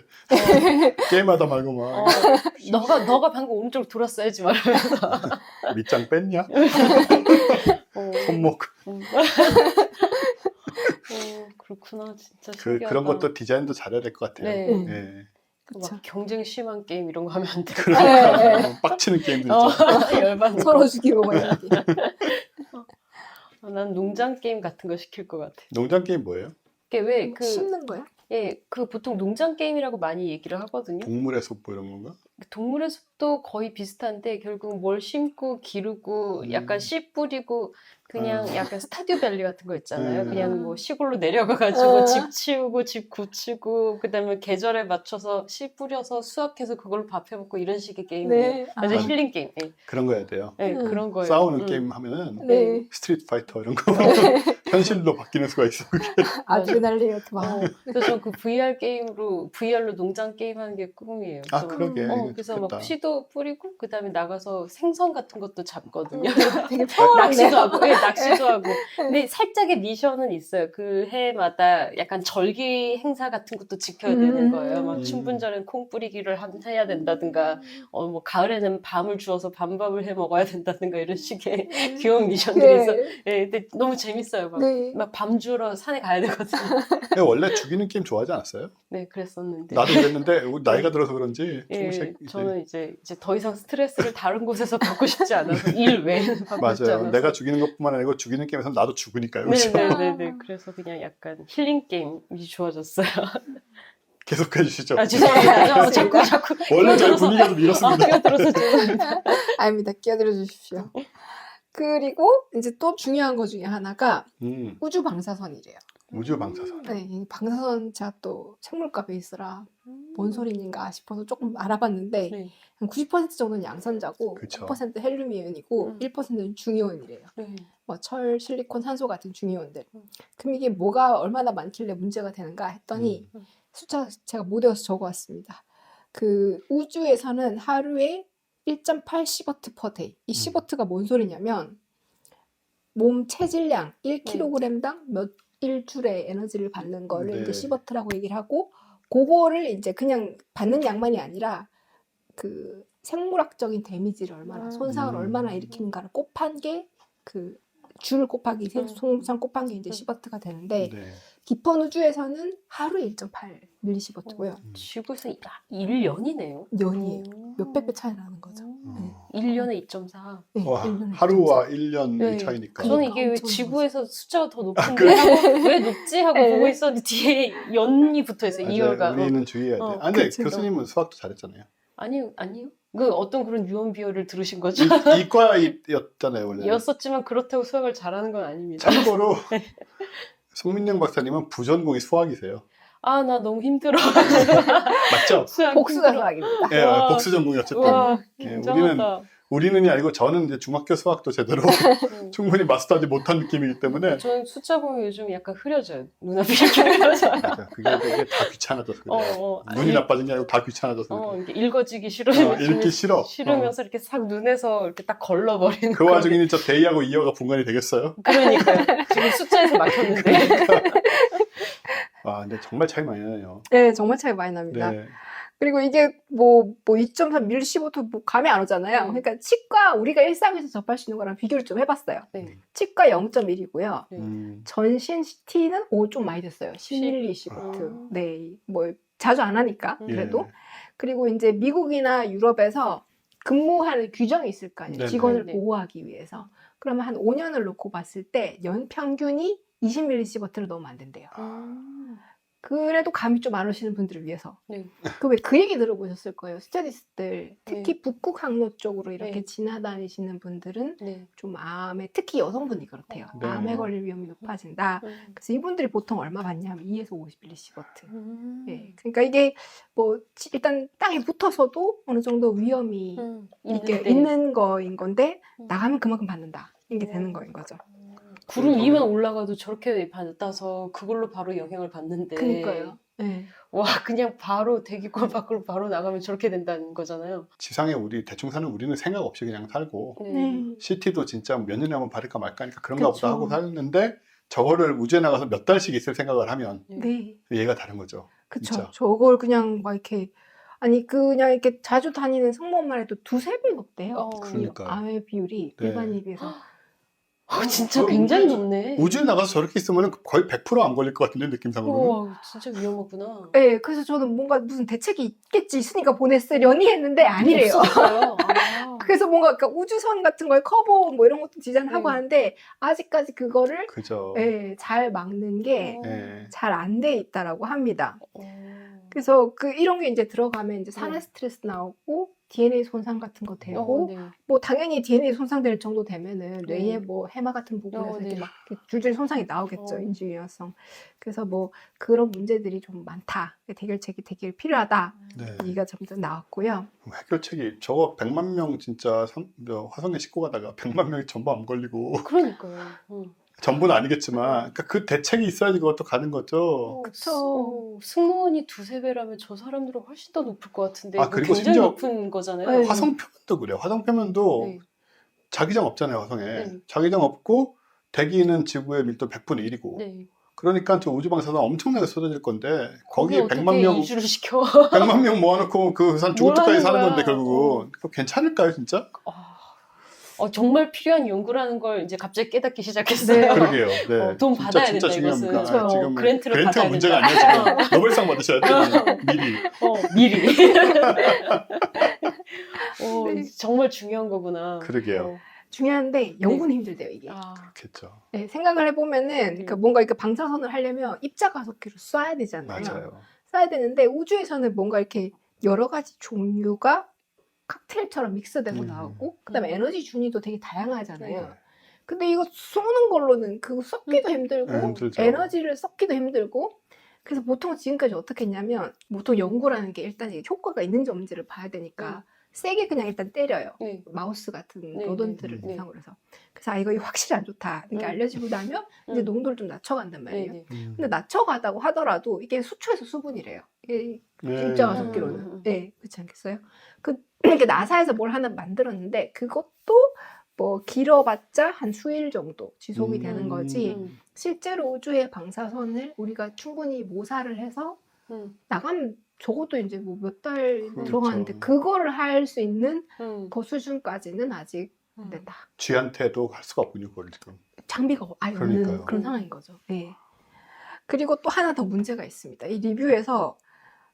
게임하다 말고 막 너가 방금 오른쪽 돌았어야지 말하면서 밑장 뺐냐? 손목 그렇구나. 진짜 신기하다. 그런 것도 디자인도 잘해야 될 것 같아요. 네. 막 경쟁 심한 게임 이런 거 하면 안 돼. 그러니까 빡치는 게임들 있죠. 열받는 서로 죽이고 막 이렇게. 난 농장 게임 같은 거 시킬 것 같아. 농장 게임 뭐예요? 그게 왜 심는 거야? 예, 그 보통 농장 게임이라고 많이 얘기를 하거든요. 동물의 숲 뭐 이런 건가? 동물의 숲도 거의 비슷한데 결국 뭘 심고 기르고 약간 씨 뿌리고 그냥 약간 스타듀 밸리 같은 거 있잖아요. 그냥 뭐 시골로 내려가가지고 집 치우고 집 굳히고 그다음에 계절에 맞춰서 씨 뿌려서 수확해서 그걸로 밥 해먹고 이런 식의 게임이에요. 네. 아주 힐링 게임. 예. 그런 거 해야 돼요. 네, 그런 거예요. 싸우는 게임 하면은 네. 스트리트 파이터 이런 거 현실로 바뀌는 수가 있어. 아드레날린 이렇게 막. 그래서 전 그 VR로 농장 게임 하는 게 꿈이에요. 아, 그러게. 그래서 좋겠다. 막 씨도 뿌리고 그다음에 나가서 생선 같은 것도 잡거든요. 되게 평온하네요. 낚시도 하고, 네, 낚시도 하고. 근데 살짝의 미션은 있어요. 그 해마다 약간 절기 행사 같은 것도 지켜야 되는 거예요. 막 춘분절엔 콩 뿌리기를 해야 된다든가, 뭐 가을에는 밤을 주어서 밤밥을 해 먹어야 된다든가 이런 식의 귀여운 미션들이 있어. 네, 근데 너무 재밌어요. 막 밤 주러 산에 가야 되거든요. 원래 죽이는 게임 좋아하지 않았어요? 네, 그랬었는데. 나도 그랬는데 나이가 들어서 그런지 조금씩 저는 이제 더 이상 스트레스를 다른 곳에서 받고 싶지 않아서 일 외에는 받고 싶지 맞아요. 않아서. 내가 죽이는 것뿐만 아니고 죽이는 게임에서 나도 죽으니까요. 그렇죠? 네네네. 그래서 그냥 약간 힐링 게임이 좋아졌어요. 계속해 주시죠. 아, 죄송합니다. 자꾸 원래 저희 분위기가 좀 이렇습니다. 끼어들어서 죄송합니다. 아닙니다. 끼어들어 주십시오. 그리고 이제 또 중요한 것 중에 하나가 우주 방사선이래요. 우주 방사선. 네, 이 방사선 제가 또 생물과 베이스라 뭔 소리인가 싶어서 조금 알아봤는데 네. 한 90% 정도는 양선자고 그쵸. 10% 헬륨이온이고 1%는 중이온이래요. 네. 뭐 철, 실리콘, 산소 같은 중이온들. 그럼 이게 뭐가 얼마나 많길래 문제가 되는가 했더니 숫자 제가 못 외워서 적어왔습니다. 그 우주에서는 하루에 1.8 시버트 per day. 이 시버트가 뭔 소리냐면 몸 체질량 1kg당 몇 일줄의 에너지를 받는 거를 이제 시버트라고 얘기를 하고 그거를 이제 그냥 받는 양만이 아니라 그 생물학적인 데미지를 얼마나 손상을 얼마나 일으키는가를 곱한 게 그 줄 곱하기 손상 곱한 게 이제 시버트가 되는데 깊은 우주에서는 하루에 1.8 밀리시버트고요. 지구에서 1년이네요. 년이에요. 몇백 배 차이 나는 거죠. 네. 1년에 2.4. 네, 와, 1년에 하루와 2.4. 1년의 차이니까. 저는 이게 왜 엄청 지구에서 숫자가 더 높은데 하고 왜 높지 하고 보고 있었는데 뒤에 연이 붙어 있어요. 이열가. 우리는 주의해야 돼. 근데 교수님은 수학도 잘했잖아요. 아니요. 그 어떤 그런 유언 비어를 들으신 거죠? 이과였잖아요 원래. 였었지만 그렇다고 수학을 잘하는 건 아닙니다. 참고로 송민영 박사님은 부전공이 수학이세요. 아, 나 너무 힘들어. 맞죠? 복수가 수학입니다. 네, 복수 전공이 어쨌든. 와, 굉장하다. 우리는이 아니고 저는 이제 중학교 수학도 제대로 충분히 마스터하지 못한 느낌이기 때문에. 저는 숫자 보면 요즘 약간 흐려져요. 눈앞이 이렇게 흐려져요. 그게 다 귀찮아져서 그래요. 눈이 나빠진 게 아니고 다 귀찮아져서 그래요. 이게 읽어지기 싫어요. 읽기 싫어. 싫으면서 이렇게 싹 눈에서 이렇게 딱 걸러버리는 그 와중에 저 데이하고 이어가 분간이 되겠어요? 그러니까요. 지금 숫자에서 막혔는데. 와, 근데 정말 차이 많이 나요. 네, 정말 차이 많이 납니다. 네. 그리고 이게 뭐 2.3 밀리시버트 뭐 감이 안 오잖아요. 그러니까 치과 우리가 일상에서 접할 수 있는 거랑 비교를 좀 해봤어요. 네. 치과 0.1이고요. 전신 CT는 좀 많이 됐어요. 10밀리시버트. 네, 뭐 자주 안 하니까 그래도. 그리고 이제 미국이나 유럽에서 근무하는 규정이 있을 거 아니에요. 직원을 보호하기 위해서. 그러면 한 5년을 놓고 봤을 때 연평균이 20밀리시버트를 넘으면 안 된대요. 그래도 감이 좀 안 오시는 분들을 위해서. 그 얘기 들어보셨을 거예요. 스튜디스들 특히 북극 항로 쪽으로 이렇게 지나다니시는 분들은 좀 암에 특히 여성분이 그렇대요. 암에 걸릴 위험이 높아진다. 그래서 이분들이 보통 얼마 받냐면 2에서 50밀리시버트. 네. 그러니까 이게 뭐 일단 땅에 붙어서도 어느 정도 위험이 있는 거인 건데 나가면 그만큼 받는다. 이게 되는 거인 거죠. 구름 위만 올라가도 저렇게 받아서 그걸로 바로 영향을 받는데. 그러니까요. 네. 와, 그냥 바로 대기권 밖으로 바로 나가면 저렇게 된다는 거잖아요. 지상에 우리 대충 사는 우리는 생각 없이 그냥 살고 CT도 진짜 몇 년에 한번 받을까 말까 하니까 그런가 보다 하고 살는데 저거를 우주에 나가서 몇 달씩 있을 생각을 하면 얘가 다른 거죠. 그쵸. 저걸 그냥 막 이렇게 그냥 이렇게 자주 다니는 승무원만 해도 2-3배 높대요. 그러니까요. 암의 비율이 일반인에 비해서. 진짜 굉장히 높네. 우주에 나가서 저렇게 있으면 거의 100%안 걸릴 것 같은데, 느낌상으로는. 진짜 위험하구나. 네, 그래서 저는 뭔가 무슨 대책이 있겠지, 있으니까 보냈으려니 했는데 아니래요. 없었어요. 그래서 뭔가 그러니까 우주선 같은 거에 커버 뭐 이런 것도 디자인하고 하는데 아직까지 그거를 그죠. 잘 막는 게 잘 안 돼 있다라고 합니다. 그래서 이런 게 이제 들어가면 이제 산화 스트레스 나오고 DNA 손상 같은 거 되고 뭐 당연히 DNA 손상될 정도 되면은 뇌에 뭐 해마 같은 부분에서 이렇게 막 줄줄이 손상이 나오겠죠. 인지유연성. 그래서 뭐 그런 문제들이 좀 많다. 해결책이 되게 필요하다. 얘기가 점점 나왔고요. 해결책이 저거 100만 명 진짜 화성에 싣고 가다가 100만 명이 전부 안 걸리고. 그러니까요. 전부는 아니겠지만 그러니까 그 대책이 있어야지 그것도 가는 거죠. 그렇죠. 승무원이 2-3배라면 저 사람들은 훨씬 더 높을 것 같은데 그리고 굉장히 높은 거잖아요. 화성 표면도 그래요. 화성 표면도 자기장 없잖아요. 화성에. 자기장 없고 대기는 지구의 밀도 100분의 1이고 그러니까 저 우주방사선 엄청나게 쏟아질 건데 거기에 100만 명 이주를 시켜? 100만 명 모아놓고 그 산 죽을 때까지 사는 건데 결국은 그거 괜찮을까요 진짜? 정말 필요한 연구라는 걸 이제 갑자기 깨닫기 시작했어요. 그러게요. 네. 돈 받아야 진짜 된다 이것은. 지금 그랜트를 그랜트가 받아야 문제가 된다. 아니에요. 지금 노벨상 받으셔야 돼요. 미리. 정말 중요한 거구나. 그러게요. 중요한데 연구는 힘들대요 이게. 그렇겠죠. 네, 생각을 해보면은 그러니까 뭔가 이렇게 방사선을 하려면 입자가속기로 쏴야 되잖아요. 맞아요. 쏴야 되는데 우주에서는 뭔가 이렇게 여러 가지 종류가 칵테일처럼 믹스돼서 나오고 그다음에 에너지 준위도 되게 다양하잖아요. 근데 이거 쏘는 걸로는 그거 썩기도 힘들고 에너지를 썩기도 힘들고 그래서 보통 지금까지 어떻게 했냐면 보통 연구라는 게 일단 효과가 있는지 없는지를 봐야 되니까 세게 그냥 일단 때려요. 마우스 같은 로던트를 대상으로 해서. 그래서 이거 확실히 안 좋다. 이렇게 알려지고 나면 이제 농도를 좀 낮춰간단 말이에요. 근데 낮춰가다고 하더라도 이게 수초에서 수분이래요. 이게 입자가속기로는. 그렇지 않겠어요? 이렇게 나사에서 뭘 하나 만들었는데 그것도 뭐 길어봤자 한 수일 정도 지속이 되는 거지 실제로 우주의 방사선을 우리가 충분히 모사를 해서 나가면 적어도 이제 뭐 몇 달 들어가는데 그거를 할 수 있는 그 수준까지는 아직 안 된다. 쥐한테도 할 수가 없군요, 그걸 지금. 장비가 아예 없는 그런 상황인 거죠. 그리고 또 하나 더 문제가 있습니다. 이 리뷰에서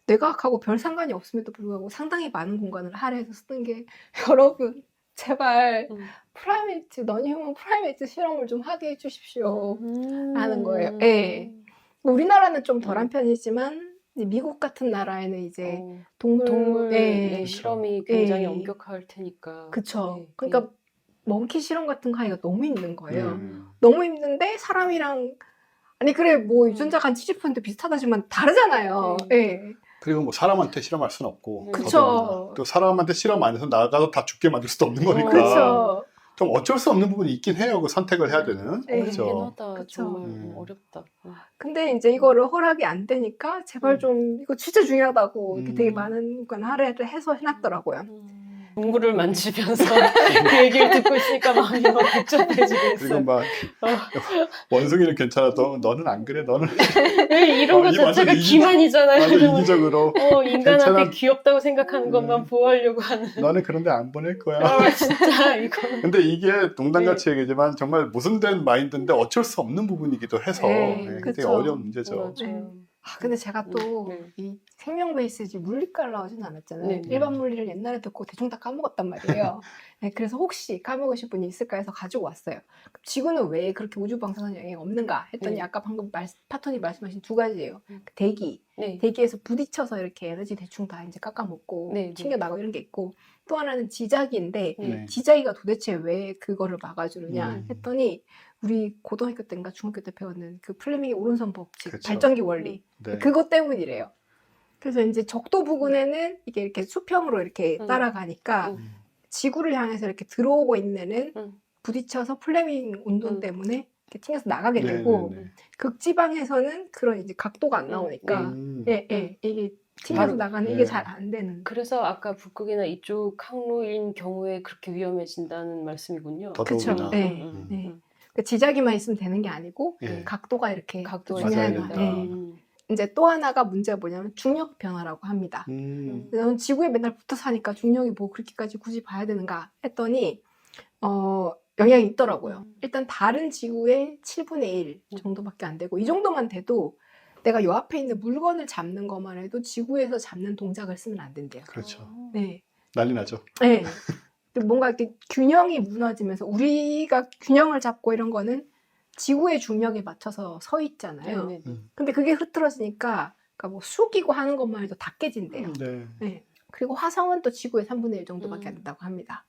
뇌과학하고 별 상관이 없음에도 불구하고 상당히 많은 공간을 할애해서 쓰는 게 여러분 제발 프라이메이트 너니휴먼 프라이메이트 실험을 좀 하게 해주십시오 라는 거예요. 우리나라는 좀 덜한 편이지만 미국 같은 나라에는 이제 동물 실험이 굉장히 엄격할 테니까. 그쵸. 그러니까 몽키 실험 같은 거 하기가 너무 힘든 거예요. 너무 힘든데 사람이랑 아니 그래 뭐 유전자가 한 70% 비슷하다지만 다르잖아요. 그리고 뭐 사람한테 실험할 수는 없고 그쵸. 또 사람한테 실험 안 해서 나가서 다 죽게 만들 수도 없는 거니까 그쵸. 좀 어쩔 수 없는 부분이 있긴 해요. 그 선택을 해야 되는. 어렵긴 하다. 정말 어렵다. 근데 이제 이거를 허락이 안 되니까 제발 좀 이거 진짜 중요하다고 이렇게 되게 많은 건 할애를 해서 해놨더라고요. 동물을 만지면서 그 얘기를 듣고 있으니까 마음이 막 복잡해지고 있어요. 그리고 막 원숭이는 괜찮아도 너는 안 그래. 너는 이런 것 자체가 기만이잖아요. 완전 이기적으로 인간한테 괜찮아. 귀엽다고 생각하는 것만 보호하려고 하는. 너는 그런데 안 보낼 거야. 진짜 이거. 근데 이게 농담같이 얘기지만 정말 모순된 마인드인데 어쩔 수 없는 부분이기도 해서 굉장히 어려운 문제죠. 근데 제가 또 이 생명 베이스지 물리과를 나오진 않았잖아요. 일반 물리를 옛날에 듣고 대충 다 까먹었단 말이에요. 그래서 혹시 까먹으실 분이 있을까 해서 가지고 왔어요. 지구는 왜 그렇게 우주 방사선 영향이 없는가 했더니 아까 방금 파토니 말씀하신 두 가지예요. 대기, 대기에서 부딪혀서 이렇게 에너지 대충 다 이제 깎아먹고 튕겨나가고 이런 게 있고 또 하나는 지자기인데 지자기가 도대체 왜 그거를 막아주느냐 했더니 우리 고등학교 때인가 중학교 때 배웠는 그 플레밍의 오른손 법칙, 그쵸. 발전기 원리 그것 때문이래요. 그래서 이제 적도 부근에는 이게 이렇게 수평으로 이렇게 따라가니까 지구를 향해서 이렇게 들어오고 있는 애는 부딪혀서 플레밍 운동 때문에 이렇게 튕겨서 나가게 되고 극지방에서는 그런 이제 각도가 안 나오니까 이게 튕겨서 나가는 이게 잘 안 되는. 그래서 아까 북극이나 이쪽 항로인 경우에 그렇게 위험해진다는 말씀이군요. 그렇죠. 지자기만 있으면 되는 게 아니고 각도가 이렇게 중요한. 이제 또 하나가 문제가 뭐냐면 중력 변화라고 합니다. 넌 지구에 맨날 붙어 사니까 중력이 뭐 그렇게까지 굳이 봐야 되는가 했더니 영향이 있더라고요. 일단 다른 지구의 7분의 1 정도밖에 안 되고 이 정도만 돼도 내가 요 앞에 있는 물건을 잡는 것만 해도 지구에서 잡는 동작을 쓰면 안 된대요. 그렇죠. 네. 난리 나죠. 네. 뭔가 이렇게 균형이 무너지면서 우리가 균형을 잡고 이런 거는 지구의 중력에 맞춰서 서 있잖아요. 근데 그게 흐트러지니까 그러니까 뭐 숙이고 하는 것만 해도 다 깨진대요. 네. 네. 그리고 화성은 또 지구의 3분의 1 정도밖에 안 된다고 합니다.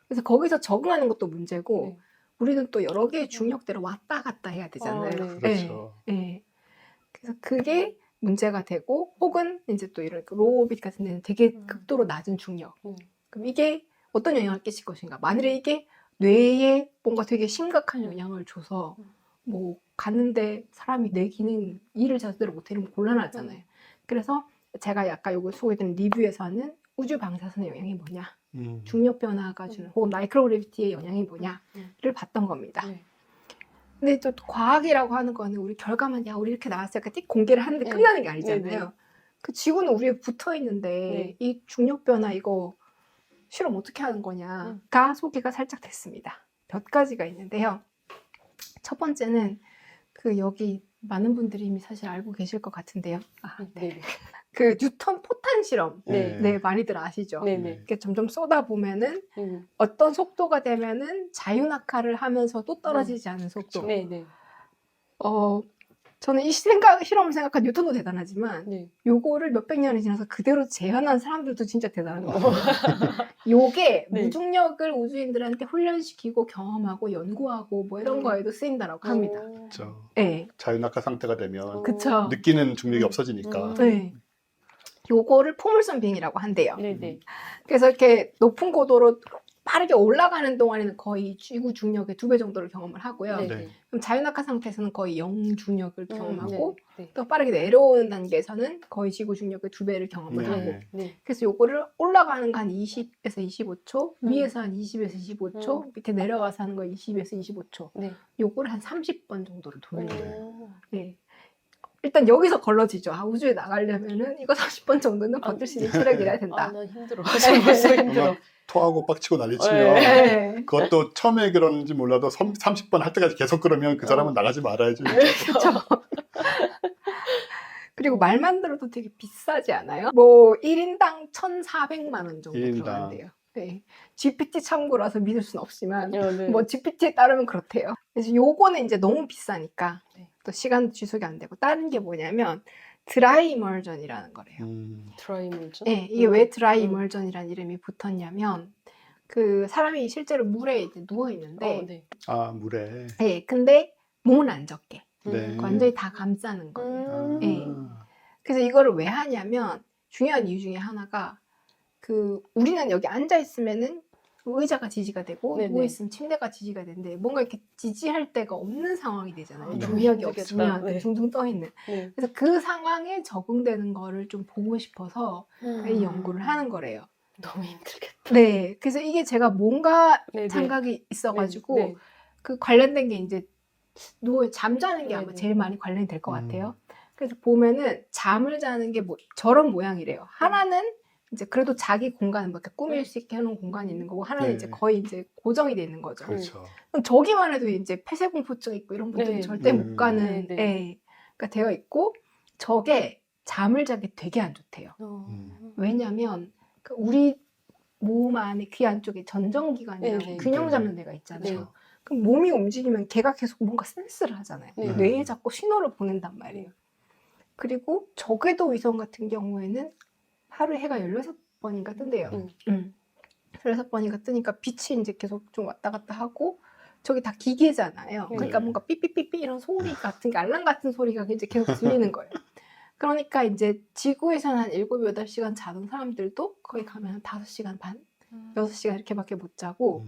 그래서 거기서 적응하는 것도 문제고 우리는 또 여러 개의 중력대로 왔다 갔다 해야 되잖아요. 그렇죠. 네. 그래서 그게 문제가 되고 혹은 이제 또 이런 로우오빗 같은 데는 되게 극도로 낮은 중력. 그럼 이게 어떤 영향을 끼칠 것인가? 만일에 이게 뇌에 뭔가 되게 심각한 영향을 줘서 뭐 갔는데 사람이 내 기능 일을 제대로 못해 이러면 곤란하잖아요. 그래서 제가 아까 요거 소개해드린 리뷰에서 하는 우주 방사선의 영향이 뭐냐, 중력 변화가 주는 혹은 마이크로그래비티의 영향이 뭐냐를 봤던 겁니다. 근데 또 과학이라고 하는 거는 우리 결과만 야 우리 이렇게 나왔어요. 이렇게 공개를 하는데 끝나는 게 아니잖아요. 그 지구는 우리에 붙어 있는데 이 중력 변화 이거 실험 어떻게 하는 거냐가 소개가 살짝 됐습니다. 몇 가지가 있는데요. 첫 번째는 그 여기 많은 분들이 이미 사실 알고 계실 것 같은데요. 그 뉴턴 포탄 실험, 네 많이들 아시죠? 이렇게 점점 쏟아 보면은 어떤 속도가 되면은 자유낙하를 하면서도 떨어지지 않은 속도. 저는 이 실험을 생각한 뉴턴도 대단하지만 요거를 몇백 년이 지나서 그대로 재현한 사람들도 진짜 대단한 거예요. 요게 무중력을 우주인들한테 훈련시키고 경험하고 연구하고 뭐 이런 거에도 쓰인다라고 합니다. 그렇죠. 네. 자유낙하 상태가 되면 그쵸. 느끼는 중력이 없어지니까. 네. 요거를 포물선 비행이라고 한대요. 그래서 이렇게 높은 고도로 빠르게 올라가는 동안에는 거의 지구 중력의 2배 정도를 경험을 하고요. 그럼 자유낙하 상태에서는 거의 0 중력을 경험하고 또 빠르게 내려오는 단계에서는 거의 지구 중력의 2배를 경험을 하고 그래서 요거를 올라가는 거 한 20에서 25초, 위에서 한 20에서 25초, 밑에 내려와서 하는 거 20에서 25초. 요거를 한 30번 정도를 도는 거예요. 일단 여기서 걸러지죠. 아, 우주에 나가려면은 이거 30번 정도는 버틸 수 있는 체력이라 된다. 나 힘들어. 벌써 힘들어. 토하고 빡치고 난리치면 네. 그것도 처음에 그런지 몰라도 30번 할 때까지 계속 그러면 그 사람은 나가지 말아야지. 그렇죠. 그리고 말만 들어도 되게 비싸지 않아요? 뭐 1인당 1,400만 원 정도 들어간대요. 네. GPT 참고라서 믿을 수는 없지만 뭐 GPT에 따르면 그렇대요. 그래서 요거는 이제 너무 비싸니까 또 시간 지속이 안 되고 다른 게 뭐냐면 드라이 이멀전이라는 거래요. 드라이 이멀전? 네, 이게 왜 드라이 이멀전이라는 이름이 붙었냐면 그 사람이 실제로 물에 이제 누워 있는데 물에. 네, 근데 몸은 안 젖게 네. 완전히 다 감싸는 거예요. 네. 그래서 이거를 왜 하냐면 중요한 이유 중에 하나가 그 우리는 여기 앉아 있으면은 의자가 지지가 되고 누워 있으면 침대가 지지가 되는데 뭔가 이렇게 지지할 데가 없는 상황이 되잖아요. 중력이 없으면 둥둥 떠 있는. 그래서 그 상황에 적응되는 거를 좀 보고 싶어서 이 연구를 하는 거래요. 너무 힘들겠다. 네, 그래서 이게 제가 뭔가 생각이 있어가지고 그 관련된 게 이제 잠자는 게 아마 제일 많이 관련이 될 것 같아요. 그래서 보면은 잠을 자는 게 뭐 저런 모양이래요. 하나는 이제 그래도 자기 공간은 뭐 이렇게 꾸밀 수 있게 해놓은 공간이 있는 거고 하나는 이제 거의 이제 고정이 돼 있는 거죠. 그렇죠. 그럼 저기만 해도 이제 폐쇄공포증 있고 이런 분들이 절대 못 가는 그러니까 되어 있고 저게 잠을 자기 되게 안 좋대요. 왜냐면 그 우리 몸 안에 귀 안쪽에 전정기관이라고 균형 잡는 데가 있잖아요. 그럼 몸이 움직이면 걔가 계속 뭔가 센스를 하잖아요. 뇌에 자꾸 신호를 보낸단 말이에요. 그리고 저궤도 위성 같은 경우에는 하루에 해가 16번인가 뜬대요. 16번인가 뜨니까 빛이 이제 계속 좀 왔다 갔다 하고 저기 다 기계잖아요. 그러니까 뭔가 삐삐삐삐 이런 소리 같은 게 알람 같은 소리가 이제 계속 들리는 거예요. 그러니까 이제 지구에서는 한 7, 8시간 자던 사람들도 거기 가면 한 5시간 반, 6시간 이렇게밖에 못 자고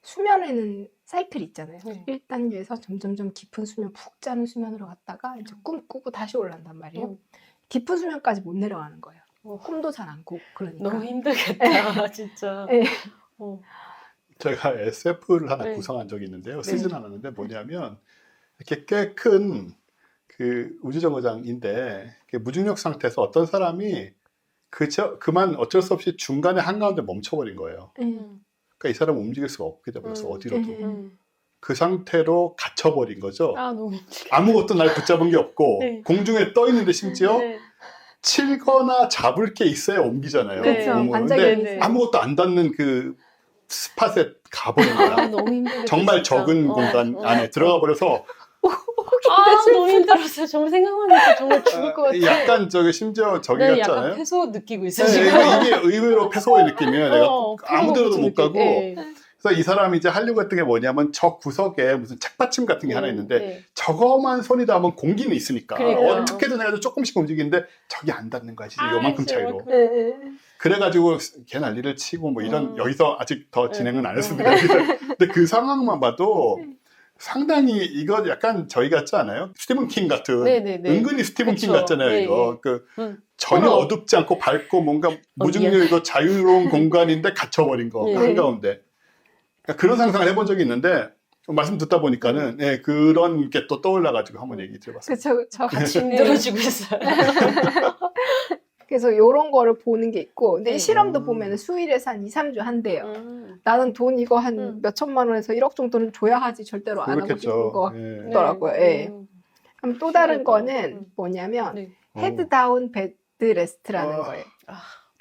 수면에는 사이클이 있잖아요. 1단계에서 점점점 깊은 수면, 푹 자는 수면으로 갔다가 이제 꿈 꾸고 다시 올라간단 말이에요. 깊은 수면까지 못 내려가는 거예요. 꿈도 잘 안 꾸고 그러니까. 너무 힘들겠다, 진짜. 제가 SF를 하나 구성한 적이 있는데요. 쓰진 않았는데 뭐냐면 이렇게 꽤 큰 그 우주정거장인데 무중력 상태에서 어떤 사람이 그만 어쩔 수 없이 중간에 한가운데 멈춰버린 거예요. 그러니까 이 사람은 움직일 수가 없게 돼버렸어. 어디로도. 그 상태로 갇혀버린 거죠. 아, 너무 힘들어. 아무것도 날 붙잡은 게 없고 네. 공중에 떠 있는데 심지어 네. 칠거나 잡을 게 있어야 옮기잖아요. 그렇죠. 몸은. 반짝이는 근데 네. 아무것도 안 닿는 그 스팟에 가버린 거야. 아, 너무 힘들겠다. 정말 진짜. 적은 공간 안에 들어가 버려서 아, 너무 힘들었어요. 정말 생각만 해도 정말 죽을 것 같아요. 약간 저기 심지어 저기 네, 같잖아요. 약간 패소 느끼고 있어요, 네, 지금. 이게 의외로 패소의 느낌이에요. 내가 아무 데로도 못 가고. 네. 그래서 이 사람이 이제 하려고 했던 게 뭐냐면 저 구석에 무슨 책받침 같은 게 하나 있는데 네. 저거만 손이 닿으면 공기는 있으니까 그러니까요. 어떻게든 해가지고 조금씩 움직이는데 저기 안 닿는 거야. 진짜 요만큼 차이로. 네. 그래가지고 걔 난리를 치고 뭐 이런 여기서 아직 더 진행은 안 했습니다. 근데 그 상황만 봐도 상당히 이거 약간 저희 같지 않아요? 스티븐 킹 같은 네네네. 은근히 스티븐 킹 그쵸. 같잖아요. 네, 이거 그 전혀 서로. 어둡지 않고 밝고 뭔가 무중력이고 자유로운 공간인데 갇혀버린 거 네. 한가운데 그러니까 그런 상상을 해본 적이 있는데 말씀 듣다 보니까는 예, 그런 게 또 떠올라가지고 한번 얘기 드려봤습니다. 그렇죠. 같이 힘들어지고 있어요. 그래서 이런 거를 보는 게 있고 근데 네. 이 실험도 보면 수일에서 한 2, 3주 한대요. 나는 돈 이거 한 몇 천만 원에서 1억 정도는 줘야 하지 절대로 안 하고 싶은 것 예. 같더라고요. 예. 그럼 또 다른 그러니까. 거는 뭐냐면 네. 헤드 다운 베드 레스트라는 거예요.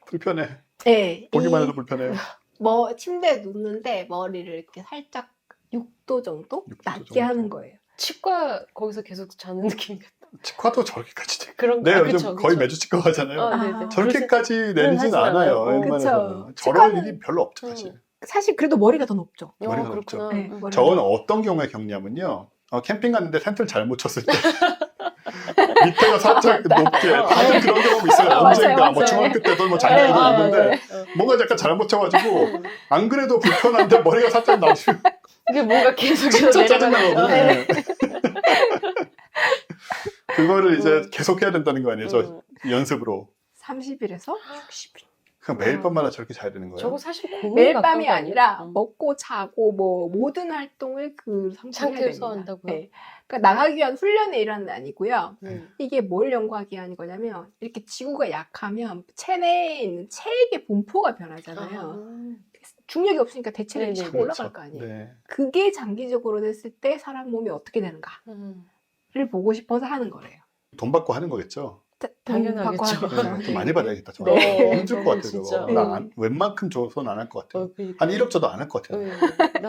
불편해. 네, 보기만 해도 불편해요. 뭐 침대에 눕는데 머리를 이렇게 살짝 6도 정도 6도 낮게 정도. 하는 거예요. 치과 거기서 계속 자는 느낌 같다. 치과도 저렇게까지 돼. 그런 네, 아, 요즘 그쵸, 거의 그쵸. 매주 치과 가잖아요. 아, 네네. 저렇게까지 내리진 하진 않아요. 않아요. 웬만해서는. 그쵸. 저럴 치과는- 일이 별로 없죠, 사실. 사실 그래도 머리가 더 높죠. 머리가 그렇구나. 네, 머리가 저건 어떤 경우에 겪냐면요. 캠핑 갔는데 텐트를 잘못 쳤을 때 밑에가 살짝 높게 다들 그런 경험 있어요. 맞아요, 언젠가 뭐 맞아요. 중학교 때도 뭐 작년에도 아, 있는데 뭔가 약간 잘못 쳐가지고 안 그래도 불편한데 머리가 살짝 나오시고 이게 뭔가 계속 진짜 내려가는 짜증나고 네. 그거를 이제 계속 해야 된다는 거 아니에요. 저 연습으로. 30일에서 60일. 그냥 매일 밤마다 저렇게 자야 되는 거예요. 저거 사실 고민 매일 가까운 밤이 거 아니라 아니에요? 먹고 자고 뭐 모든 활동을 그 상태에서 해야 상태에서 됩니다. 한다고요? 네. 그러니까 나가기 위한 훈련의 일환은 아니고요. 네. 이게 뭘 연구하기 위한 거냐면 이렇게 지구가 약하면 체내에 있는 체액의 분포가 변하잖아요. 중력이 없으니까 대체력이 네네. 자꾸 올라갈 거 아니에요. 네. 그게 장기적으로 됐을 때 사람 몸이 어떻게 되는가를 보고 싶어서 하는 거래요. 돈 받고 하는 거겠죠. 당연하겠죠. 하겠죠. 좀 많이 받아야겠다. 저 네. 힘들 것 같아요. 진짜. 저거. 나 웬만큼 줘서는 안 할 것 같아요. 한 1억 줘도 안 할 것 같아요.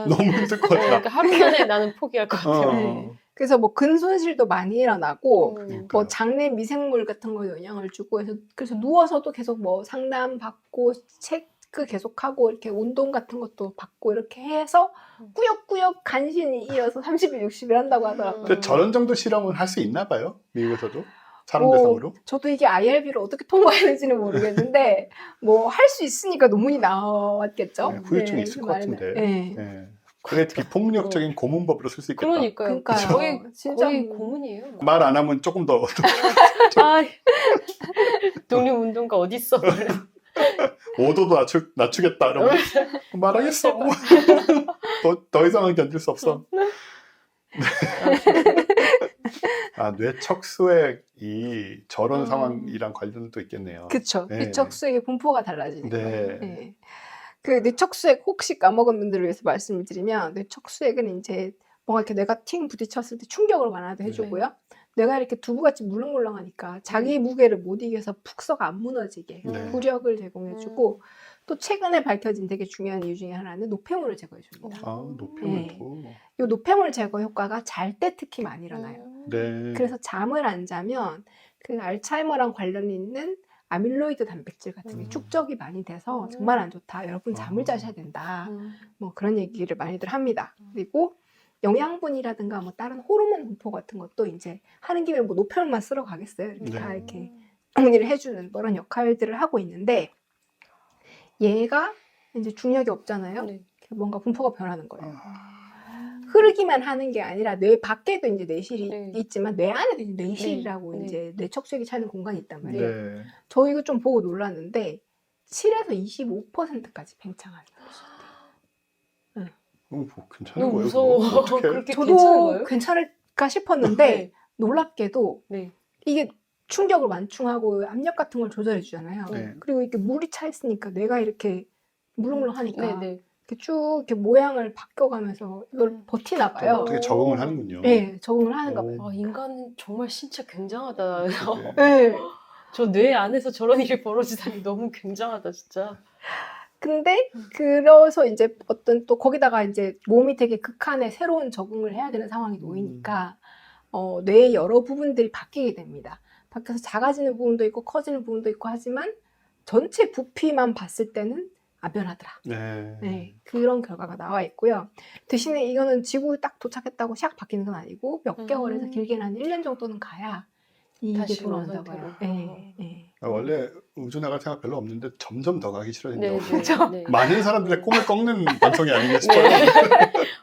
너무 힘들 것 같아요. 그러니까 하루 만에 나는 포기할 것 같아요. 네. 그래서 뭐 근손실도 많이 일어나고 그러니까요. 뭐 장내 미생물 같은 거 영향을 주고 그래서 누워서도 계속 뭐 상담 받고 체크 계속하고 이렇게 운동 같은 것도 받고 이렇게 해서 꾸역꾸역 간신히 이어서 30일, 60일 한다고 하더라고요. 근데 저런 정도 실험은 할 수 있나 봐요? 미국에서도? 사람 대상으로? 저도 이게 IRB를 어떻게 통과했는지는 모르겠는데 뭐 할 수 있으니까 논문이 나왔겠죠. 네, 후유증이 있을 것 말하면. 같은데. 네. 네. 그게 비폭력적인 고문법으로 쓸 수 있겠다. 그러니까요. 그러니까요. 거의, 진짜 거의 뭐. 고문이에요. 말 안 하면 조금 더 아, 독립운동가 어딨어? 5도도 낮추겠다. 이러면 말하겠어. 더 이상은 견딜 수 없어. 뇌척수액이 저런 상황이랑 관련도 있겠네요. 그쵸. 네. 뇌척수액의 분포가 달라지니까. 네. 네. 그 뇌척수액 혹시 까먹은 분들을 위해서 말씀을 드리면 뇌척수액은 이제 뭔가 이렇게 뇌가 팅 부딪혔을 때 충격을 완화도 해주고요. 뇌가 이렇게 두부같이 물렁물렁하니까 자기 무게를 못 이겨서 푹서가 안 무너지게 네. 부력을 제공해주고 또 최근에 밝혀진 되게 중요한 이유 중에 하나는 노폐물을 제거해줍니다. 노폐물도. 이 노폐물 제거 효과가 잘 때 특히 많이 일어나요. 네. 그래서 잠을 안 자면 그 알츠하이머랑 관련이 있는 아밀로이드 단백질 같은 게 축적이 많이 돼서 정말 안 좋다. 여러분 잠을 자셔야 된다. 뭐 그런 얘기를 많이들 합니다. 그리고 영양분이라든가 뭐 다른 호르몬 분포 같은 것도 이제 하는 김에 뭐 노폐물만 쓸어 가겠어요. 이렇게 네. 다 이렇게 정리를 해주는 그런 역할들을 하고 있는데 얘가 이제 중력이 없잖아요. 네. 뭔가 분포가 변하는 거예요. 흐르기만 하는 게 아니라 뇌 밖에도 이제 뇌실이 네. 있지만 뇌 안에도 이제 뇌실이라고 네. 이제 뇌척수액이 차는 공간이 있단 말이에요. 네. 저 이거 좀 보고 놀랐는데 7에서 25%까지 팽창하는 거예요. 괜찮은 너무 거예요? 무서워. 그거? 어떡해? 그렇게 괜찮은 저도 거예요? 괜찮을까 싶었는데 네. 놀랍게도 네. 이게 충격을 완충하고 압력 같은 걸 조절해 주잖아요. 네. 그리고 이렇게 물이 차 있으니까 뇌가 이렇게 물렁물렁하니까 네. 쭉 이렇게 모양을 바뀌어가면서 이걸 버티나 봐요. 어떻게 적응을 하는군요. 네, 적응을 하는가 봐요. 인간은 정말 신체 굉장하다. 네. 저 뇌 안에서 저런 일이 벌어지다니 너무 굉장하다, 진짜. 근데 그래서 이제 어떤 또 거기다가 이제 몸이 되게 극한의 새로운 적응을 해야 되는 상황이 놓이니까 뇌의 여러 부분들이 바뀌게 됩니다. 바뀌어서 작아지는 부분도 있고 커지는 부분도 있고 하지만 전체 부피만 봤을 때는 안 변하더라. 네, 그런 결과가 나와 있고요. 대신에 이거는 지구 딱 도착했다고 샥 바뀌는 건 아니고 몇 개월에서 길게는 한 1년 정도는 가야 이게 다시 돌아온다고요. 네, 네. 원래 우주 나갈 생각 별로 없는데 점점 더 가기 싫어진다고. 네. 많은 사람들의 꿈을 꺾는 방송이 아닌가 싶어요.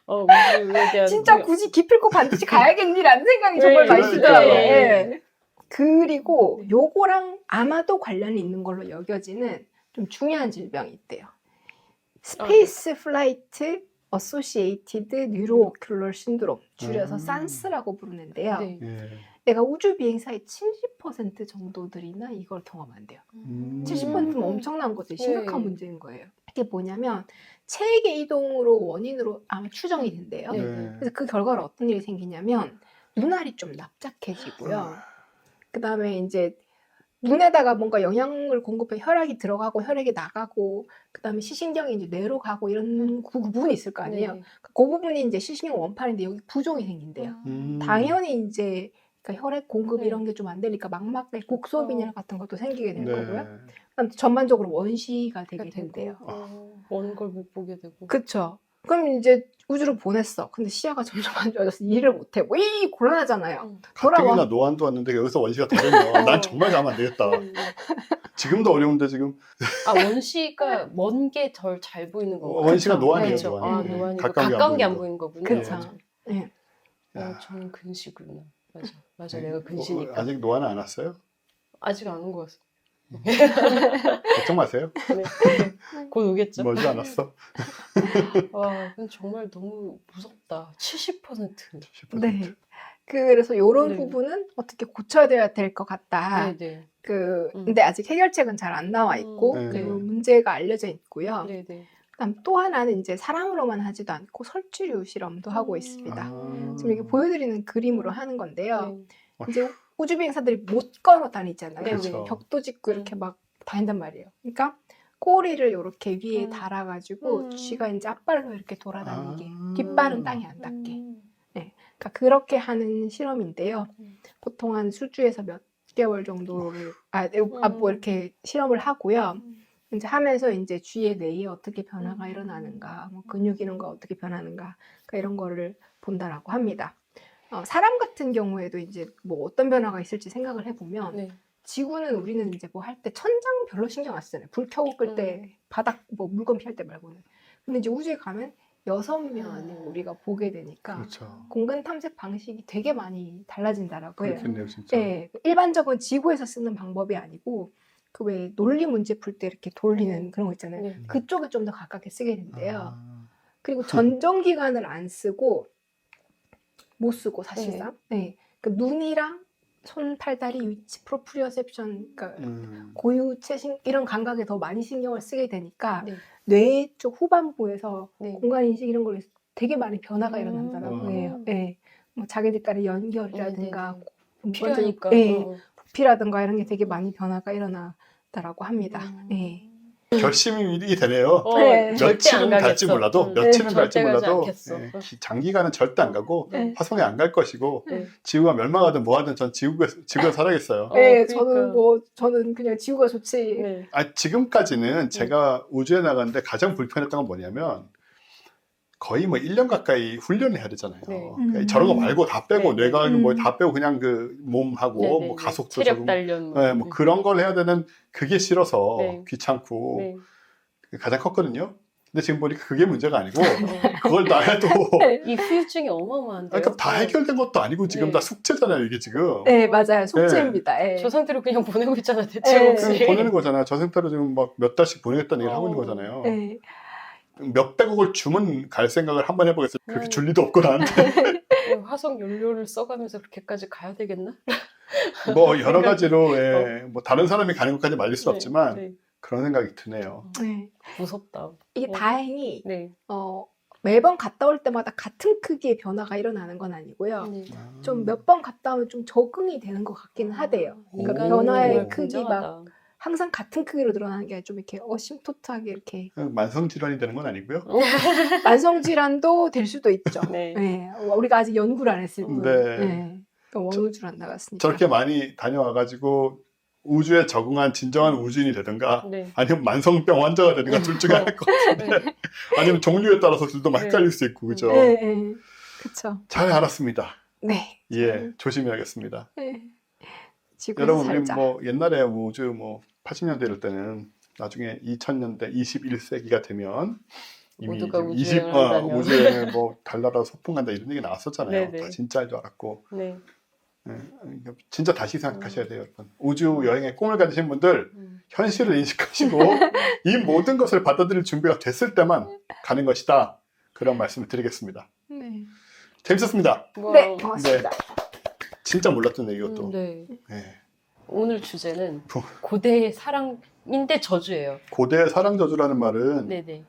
우주에 대한 진짜 굳이 기필코 반드시 가야겠니라는 생각이 정말 많이 들더라고요. 네. 그리고 요거랑 아마도 관련이 있는 걸로 여겨지는 좀 중요한 질병이 있대요. 스페이스 플라이트 어소시에이티드 뉴로오큘러 신드롬, 줄여서 산스라고 부르는데요. 내가 우주 비행사의 70% 정도들이나 이걸 경험한대요. 70%면 엄청난 거죠. 심각한 문제인 거예요. 이게 뭐냐면 체계 이동으로 원인으로 아마 추정이 된대요. 그래서 그 결과로 어떤 일이 생기냐면 눈알이 좀 납작해지고요. 그 다음에 이제 눈에다가 뭔가 영양을 공급해 혈액이 들어가고 혈액이 나가고 그 다음에 시신경이 이제 뇌로 가고 이런 부분이 있을 거 아니에요. 그 부분이 이제 시신경 원판인데 여기 부종이 생긴대요. 당연히 이제 그러니까 혈액 공급 이런 게 좀 안 되니까 막막하게 곡소빈혈 같은 것도 생기게 될 거고요. 그다음 전반적으로 원시가 되게 된대요. 먼 걸 못 보게 되고. 그렇죠. 그럼 이제 우주로 보냈어. 근데 시야가 점점 안 좋아져서 일을 못해. 이 곤란하잖아요. 가뜩이나 노안도 왔는데 여기서 원시가 더 되면 난 정말 가면 안 되겠다. 지금도 어려운데 지금. 원시가 먼 게 덜 잘 보이는 거고. 원시가 노안이에요. 그렇죠. 노안이. 가까운 게 안 보이는 거군요. 그렇죠. 네. 저는 근시구나. 맞아. 내가 근시니까. 아직 노안은 안 왔어요? 아직 안 온 것 같습니다. 걱정 마세요. 곧 오겠죠. 멀지 않았어. 그건 정말 너무 무섭다. 70%. 네. 그래서 이런 부분은 어떻게 고쳐야 될 것 같다. 근데 아직 해결책은 잘 안 나와 있고 그리고 문제가 알려져 있고요. 그다음 또 하나는 이제 sa람으로만 하지도 않고 설치류 실험도 하고 있습니다. 지금 이게 보여드리는 그림으로 하는 건데요. 이제 우주 비행사들이 못 걸어 다니잖아요. 그렇죠. 벽도 짚고 이렇게 막 다닌단 말이에요. 그러니까 꼬리를 이렇게 위에 달아가지고 쥐가 이제 앞발로 이렇게 돌아다니게, 뒷발은 땅에 안 닿게. 네, 그러니까 그렇게 하는 실험인데요. 보통 한 수주에서 몇 개월 정도를 뭐 이렇게 실험을 하고요. 이제 하면서 이제 쥐의 뇌에 어떻게 변화가 일어나는가, 뭐 근육 이런가 어떻게 변하는가, 그러니까 이런 거를 본다라고 합니다. 사람 같은 경우에도 이제 뭐 어떤 변화가 있을지 생각을 해보면 지구는 우리는 이제 뭐 할 때 천장 별로 신경 안 쓰잖아요. 불 켜고 끌 때 바닥 뭐 물건 피할 때 말고는. 근데 이제 우주에 가면 6면을 우리가 보게 되니까 그렇죠. 공간 탐색 방식이 되게 많이 달라진다라고 해요. 그렇겠네요, 진짜. 네, 일반적인 지구에서 쓰는 방법이 아니고 그 왜 논리 문제 풀 때 이렇게 돌리는 그런 거 있잖아요. 그쪽에 좀 더 가깝게 쓰게 된대요. 그리고 전정기관을 안 쓰고 못 쓰고 사실상 그 눈이랑 손, 팔다리 위치, 프로프리오셉션, 그러니까 고유 체신 이런 감각에 더 많이 신경을 쓰게 되니까 뇌 쪽 후반부에서 공간 인식 이런 걸로 되게 많이 변화가 일어난다라고 해요. 뭐 자기들끼리 연결이라든가 필요하니까 부피라든가 이런 게 되게 많이 변화가 일어나다라고 합니다. 결심이 되네요. 며칠은 갈지 몰라도 장기간은 절대 안 가고 화성에 안 갈 것이고 지구가 멸망하든 뭐하든 전 지구가 살아야겠어요. 저는 그냥 지구가 좋지. 지금까지는 제가 우주에 나갔는데 가장 불편했던 건 뭐냐면 거의 뭐 1년 가까이 훈련을 해야 되잖아요. 그러니까 저런 거 말고 다 빼고 뇌가 뭐 다 빼고 그냥 그 몸하고 뭐 가속도 체력 단련 뭐 그런 걸 해야 되는 그게 싫어서 귀찮고 가장 컸거든요. 근데 지금 보니까 그게 문제가 아니고 그걸 다 해도 이 후유증이 어마어마한데요. 그러니까 다 해결된 것도 아니고 지금 다 숙제잖아요, 이게 지금. 네, 맞아요. 숙제입니다. 저 상태로 그냥 보내고 있잖아, 대체 없이. 보내는 거잖아요. 저 상태로 지금 막 몇 달씩 보내겠다는 얘기를 하고 있는 거잖아요. 몇백억을 주면 갈 생각을 한번 해보겠어요. 그렇게 줄 리도 없고 나한테. 화성 연료를 써가면서 그렇게까지 가야 되겠나? 뭐 여러 가지로 뭐 다른 사람이 가는 것까지 말릴 수 없지만 그런 생각이 드네요. 네. 무섭다. 이게 다행히 네. 매번 갔다 올 때마다 같은 크기의 변화가 일어나는 건 아니고요. 네. 좀 몇 번 갔다 오면 좀 적응이 되는 것 같긴 하대요. 그러니까 오. 변화의 오. 크기 막 항상 같은 크기로 늘어나는 게 아니라 좀 이렇게 어심토트하게 이렇게 만성 질환이 되는 건 아니고요. 만성 질환도 될 수도 있죠. 네. 네. 우리가 아직 연구를 안 했을 뿐. 네. 네. 원우주 안 나갔으니까. 저렇게 많이 다녀와가지고 우주에 적응한 진정한 우주인이 되든가 네. 아니면 만성병 환자가 되든가 둘 중에 하나일 것 같은데 네. 아니면 종류에 따라서 둘도 막 네. 헷갈릴 수 있고 그죠? 네, 네. 그렇죠. 잘 알았습니다. 네. 예, 조심해야겠습니다. 네. 지구에서 여러분 우리 살자. 뭐 옛날에 우주 80년대 이럴 때는 나중에 2000년대 21세기가 되면 이미 모두가 지금 우주여행을 한다면. 우주여행을 뭐 달나라 소풍 간다 이런 얘기 나왔었잖아요. 네네. 다 진짜인 줄 알았고 네. 진짜 다시 생각하셔야 돼요, 여러분. 우주 여행의 꿈을 가지신 분들 현실을 인식하시고 이 모든 것을 받아들일 준비가 됐을 때만 가는 것이다. 그런 말씀을 드리겠습니다. 네. 재밌었습니다. 네, 고맙습니다. 진짜 몰랐던 이것도. 네. 네. 오늘 주제는 고대의 사랑인데 저주예요. 고대 사랑 저주라는 말은 네네.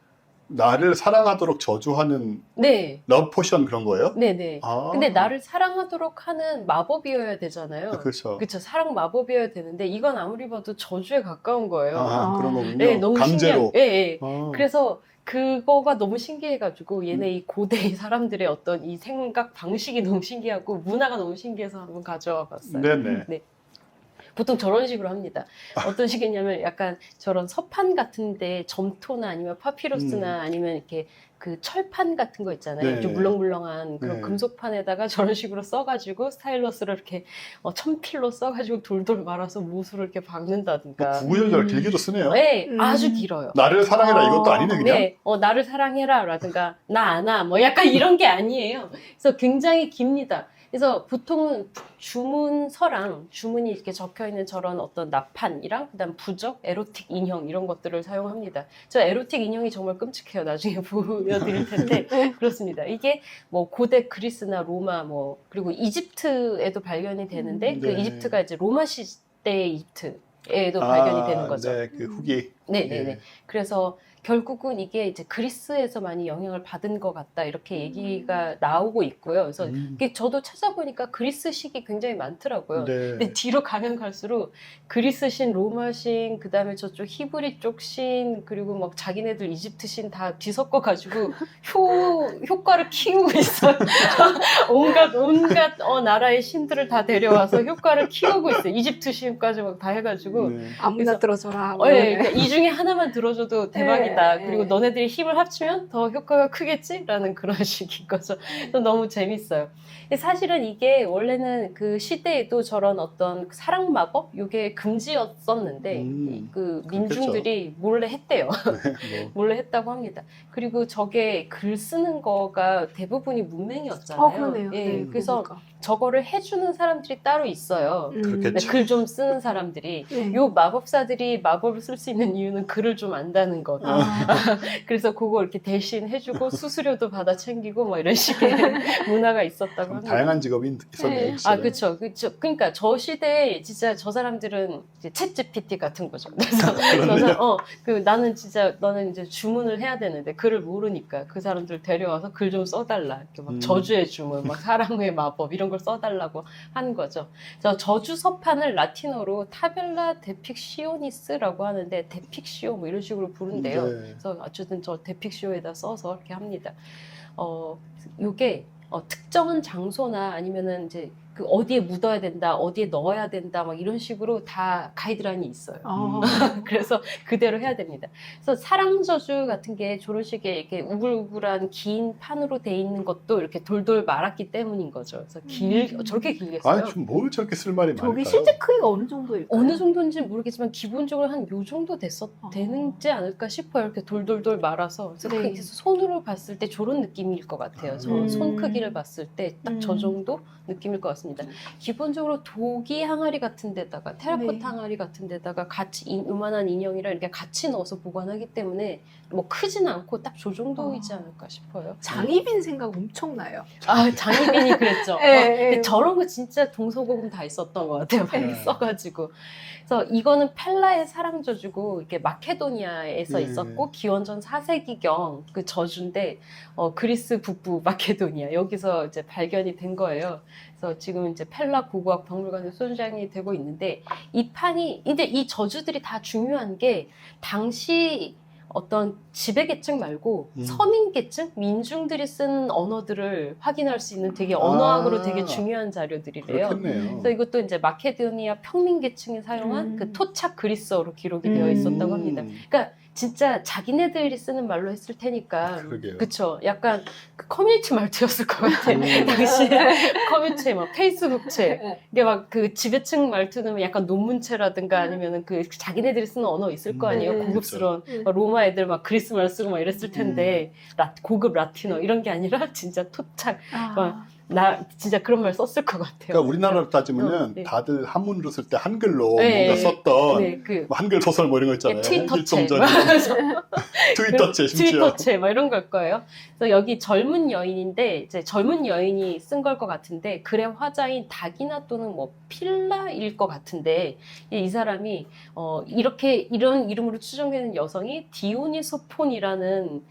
나를 사랑하도록 저주하는 네. 러브 포션 그런 거예요? 네네. 아. 근데 나를 사랑하도록 하는 마법이어야 되잖아요. 그렇죠. 그쵸. 사랑 마법이어야 되는데 이건 아무리 봐도 저주에 가까운 거예요. 아, 그런 거군요. 네, 너무 강제로. 신기한. 예, 예. 아. 그래서 그거가 너무 신기해가지고 얘네 이 고대의 사람들의 어떤 이 생각 방식이 너무 신기하고 문화가 너무 신기해서 한번 가져와 봤어요. 네네. 네. 보통 저런 식으로 합니다. 어떤 식이냐면 약간 저런 서판 같은데 점토나 아니면 파피루스나 아니면 이렇게 그 철판 같은 거 있잖아요. 네. 좀 물렁물렁한 그런 네. 금속판에다가 저런 식으로 써가지고 스타일러스를 이렇게 천필로 써가지고 돌돌 말아서 못으로 이렇게 박는다든가. 구구절절 길게도 쓰네요. 네, 아주 길어요. 나를 사랑해라 이것도 아니네 그냥. 네, 나를 사랑해라 라든가 나 안아 뭐 약간 이런 게 아니에요. 그래서 굉장히 깁니다. 그래서 보통은 주문서랑 주문이 이렇게 적혀 있는 저런 어떤 나판이랑 그다음 부적, 에로틱 인형 이런 것들을 사용합니다. 저 에로틱 인형이 정말 끔찍해요. 나중에 보여드릴 텐데 그렇습니다. 이게 뭐 고대 그리스나 로마 뭐 그리고 이집트에도 발견이 되는데 그 네. 이집트가 이제 로마 시대의 이집트에도 발견이 되는 거죠. 네, 그 후기. 네네네. 예. 그래서 결국은 이게 이제 그리스에서 많이 영향을 받은 것 같다 이렇게 얘기가 나오고 있고요. 그래서 이게 저도 찾아보니까 그리스식이 굉장히 많더라고요. 네. 근데 뒤로 가면 갈수록 그리스신, 로마신, 그 다음에 저쪽 히브리 쪽신, 그리고 막 자기네들 이집트신 다 뒤섞어 가지고 효과를 키우고 있어요. 온갖 나라의 신들을 다 데려와서 효과를 키우고 있어요. 이집트신까지 막 다 해가지고. 네. 아무나 들어줘라. 네, 그러니까 이 중에 하나만 들어줘도 대박이다. 네, 그리고 네. 너네들이 힘을 합치면 더 효과가 크겠지라는 그런 식인 거죠. 그래서 너무 재밌어요. 근데 사실은 이게 원래는 그 시대에도 저런 어떤 사랑 마법 이게 금지였었는데 그 민중들이 몰래 했대요. 뭐. 몰래 했다고 합니다. 그리고 저게 글 쓰는 거가 대부분이 문맹이었잖아요. 그러네요. 예, 네, 그래서 그러니까. 저거를 해주는 사람들이 따로 있어요. 그렇겠죠. 글 좀 쓰는 사람들이. 네. 요 마법사들이 마법을 쓸 수 있는 이유는 글을 좀 안다는 것. 그래서 그거 이렇게 대신 해주고 수수료도 받아 챙기고 뭐 이런 식의 문화가 있었다고 합니다. 다양한 직업이 있었네요. 네. 그렇죠. 그러니까 저 시대에 진짜 저 사람들은 이제 챗 GPT 같은 거죠. 그래서 나는 진짜 너는 이제 주문을 해야 되는데 글을 모르니까 그 사람들 데려와서 글 좀 써달라. 이렇게 막 저주의 주문, 막 사랑의 마법 이런 걸 써달라고 하는 거죠. 저 저주 서판을 라틴어로 타벨라 데픽시오니스라고 하는데 데픽시오 뭐 이런 식으로 부른대요. 네. 그래서 어쨌든 저 데픽시오에다 써서 이렇게 합니다. 요게 특정한 장소나 아니면은 이제 그 어디에 묻어야 된다, 어디에 넣어야 된다, 막 이런 식으로 다 가이드라인이 있어요. 그래서 그대로 해야 됩니다. 그래서 사랑 저주 같은 게 저런 식의 이렇게 우글우글한 긴 판으로 돼 있는 것도 이렇게 돌돌 말았기 때문인 거죠. 그래서 저렇게 길게 써요. 아니, 좀 뭘 저렇게 쓸 말이 많을까요? 저게 실제 크기가 어느 정도일까요? 어느 정도인지 모르겠지만 기본적으로 한 요 정도 되는지 않을까 싶어요. 이렇게 돌돌돌 말아서. 그래서 네. 그래서 손으로 봤을 때 저런 느낌일 것 같아요. 손 크기를 봤을 때 딱 저 정도 느낌일 것 같습니다. 있습니다. 기본적으로 도기 항아리 같은 데다가 테라코타 네. 항아리 같은 데다가 같이 요만한 인형이랑 이렇게 같이 넣어서 보관하기 때문에 뭐 크진 않고 딱 저 정도이지 않을까 싶어요. 장희빈 생각 엄청나요. 아, 장희빈이 그랬죠. 네. 저런 거 진짜 동서고금 다 있었던 것 같아요. 많이 네. 써가지고. 그래서 이거는 펠라의 사랑저주고 이게 마케도니아에서 있었고 기원전 4세기경 그 저주인데 그리스 북부 마케도니아 여기서 이제 발견이 된 거예요. 그래서 지금 이제 펠라 고고학 박물관에 소장이 되고 있는데 이 판이 근데 이 저주들이 다 중요한 게 당시 어떤 지배계층 말고 서민계층, 민중들이 쓴 언어들을 확인할 수 있는 되게 언어학으로 되게 중요한 자료들이래요. 그렇겠네요. 그래서 이것도 이제 마케도니아 평민계층이 사용한 그 토착 그리스어로 기록이 되어 있었다고 합니다. 그러니까 진짜 자기네들이 쓰는 말로 했을 테니까. 그러게요. 그쵸. 약간 그 커뮤니티 말투였을 것 같아. 당시에 커뮤니티, 막 페이스북체. 이게 막 그 지배층 말투는 약간 논문체라든가 아니면은 그 자기네들이 쓰는 언어 있을 거 아니에요. 고급스러운. 막 로마 애들 막 그리스 말 쓰고 막 이랬을 텐데. 고급 라틴어 이런 게 아니라 진짜 토착. 나 진짜 그런 말 썼을 것 같아요. 그러니까 우리나라로 따지면은 네. 다들 한문으로 쓸 때 한글로 네. 뭔가 썼던 네, 그 뭐 한글 소설 뭐 이런 거 있잖아요. 트위터체, 트위터체 심지어. 트위터체 막 이런 걸 거예요. 그래서 여기 젊은 여인인데 이제 젊은 여인이 쓴 걸 것 같은데 글의 화자인 다기나 또는 뭐 필라일 것 같은데 이 사람이 이렇게 이런 이름으로 추정되는 여성이 디오니소폰이라는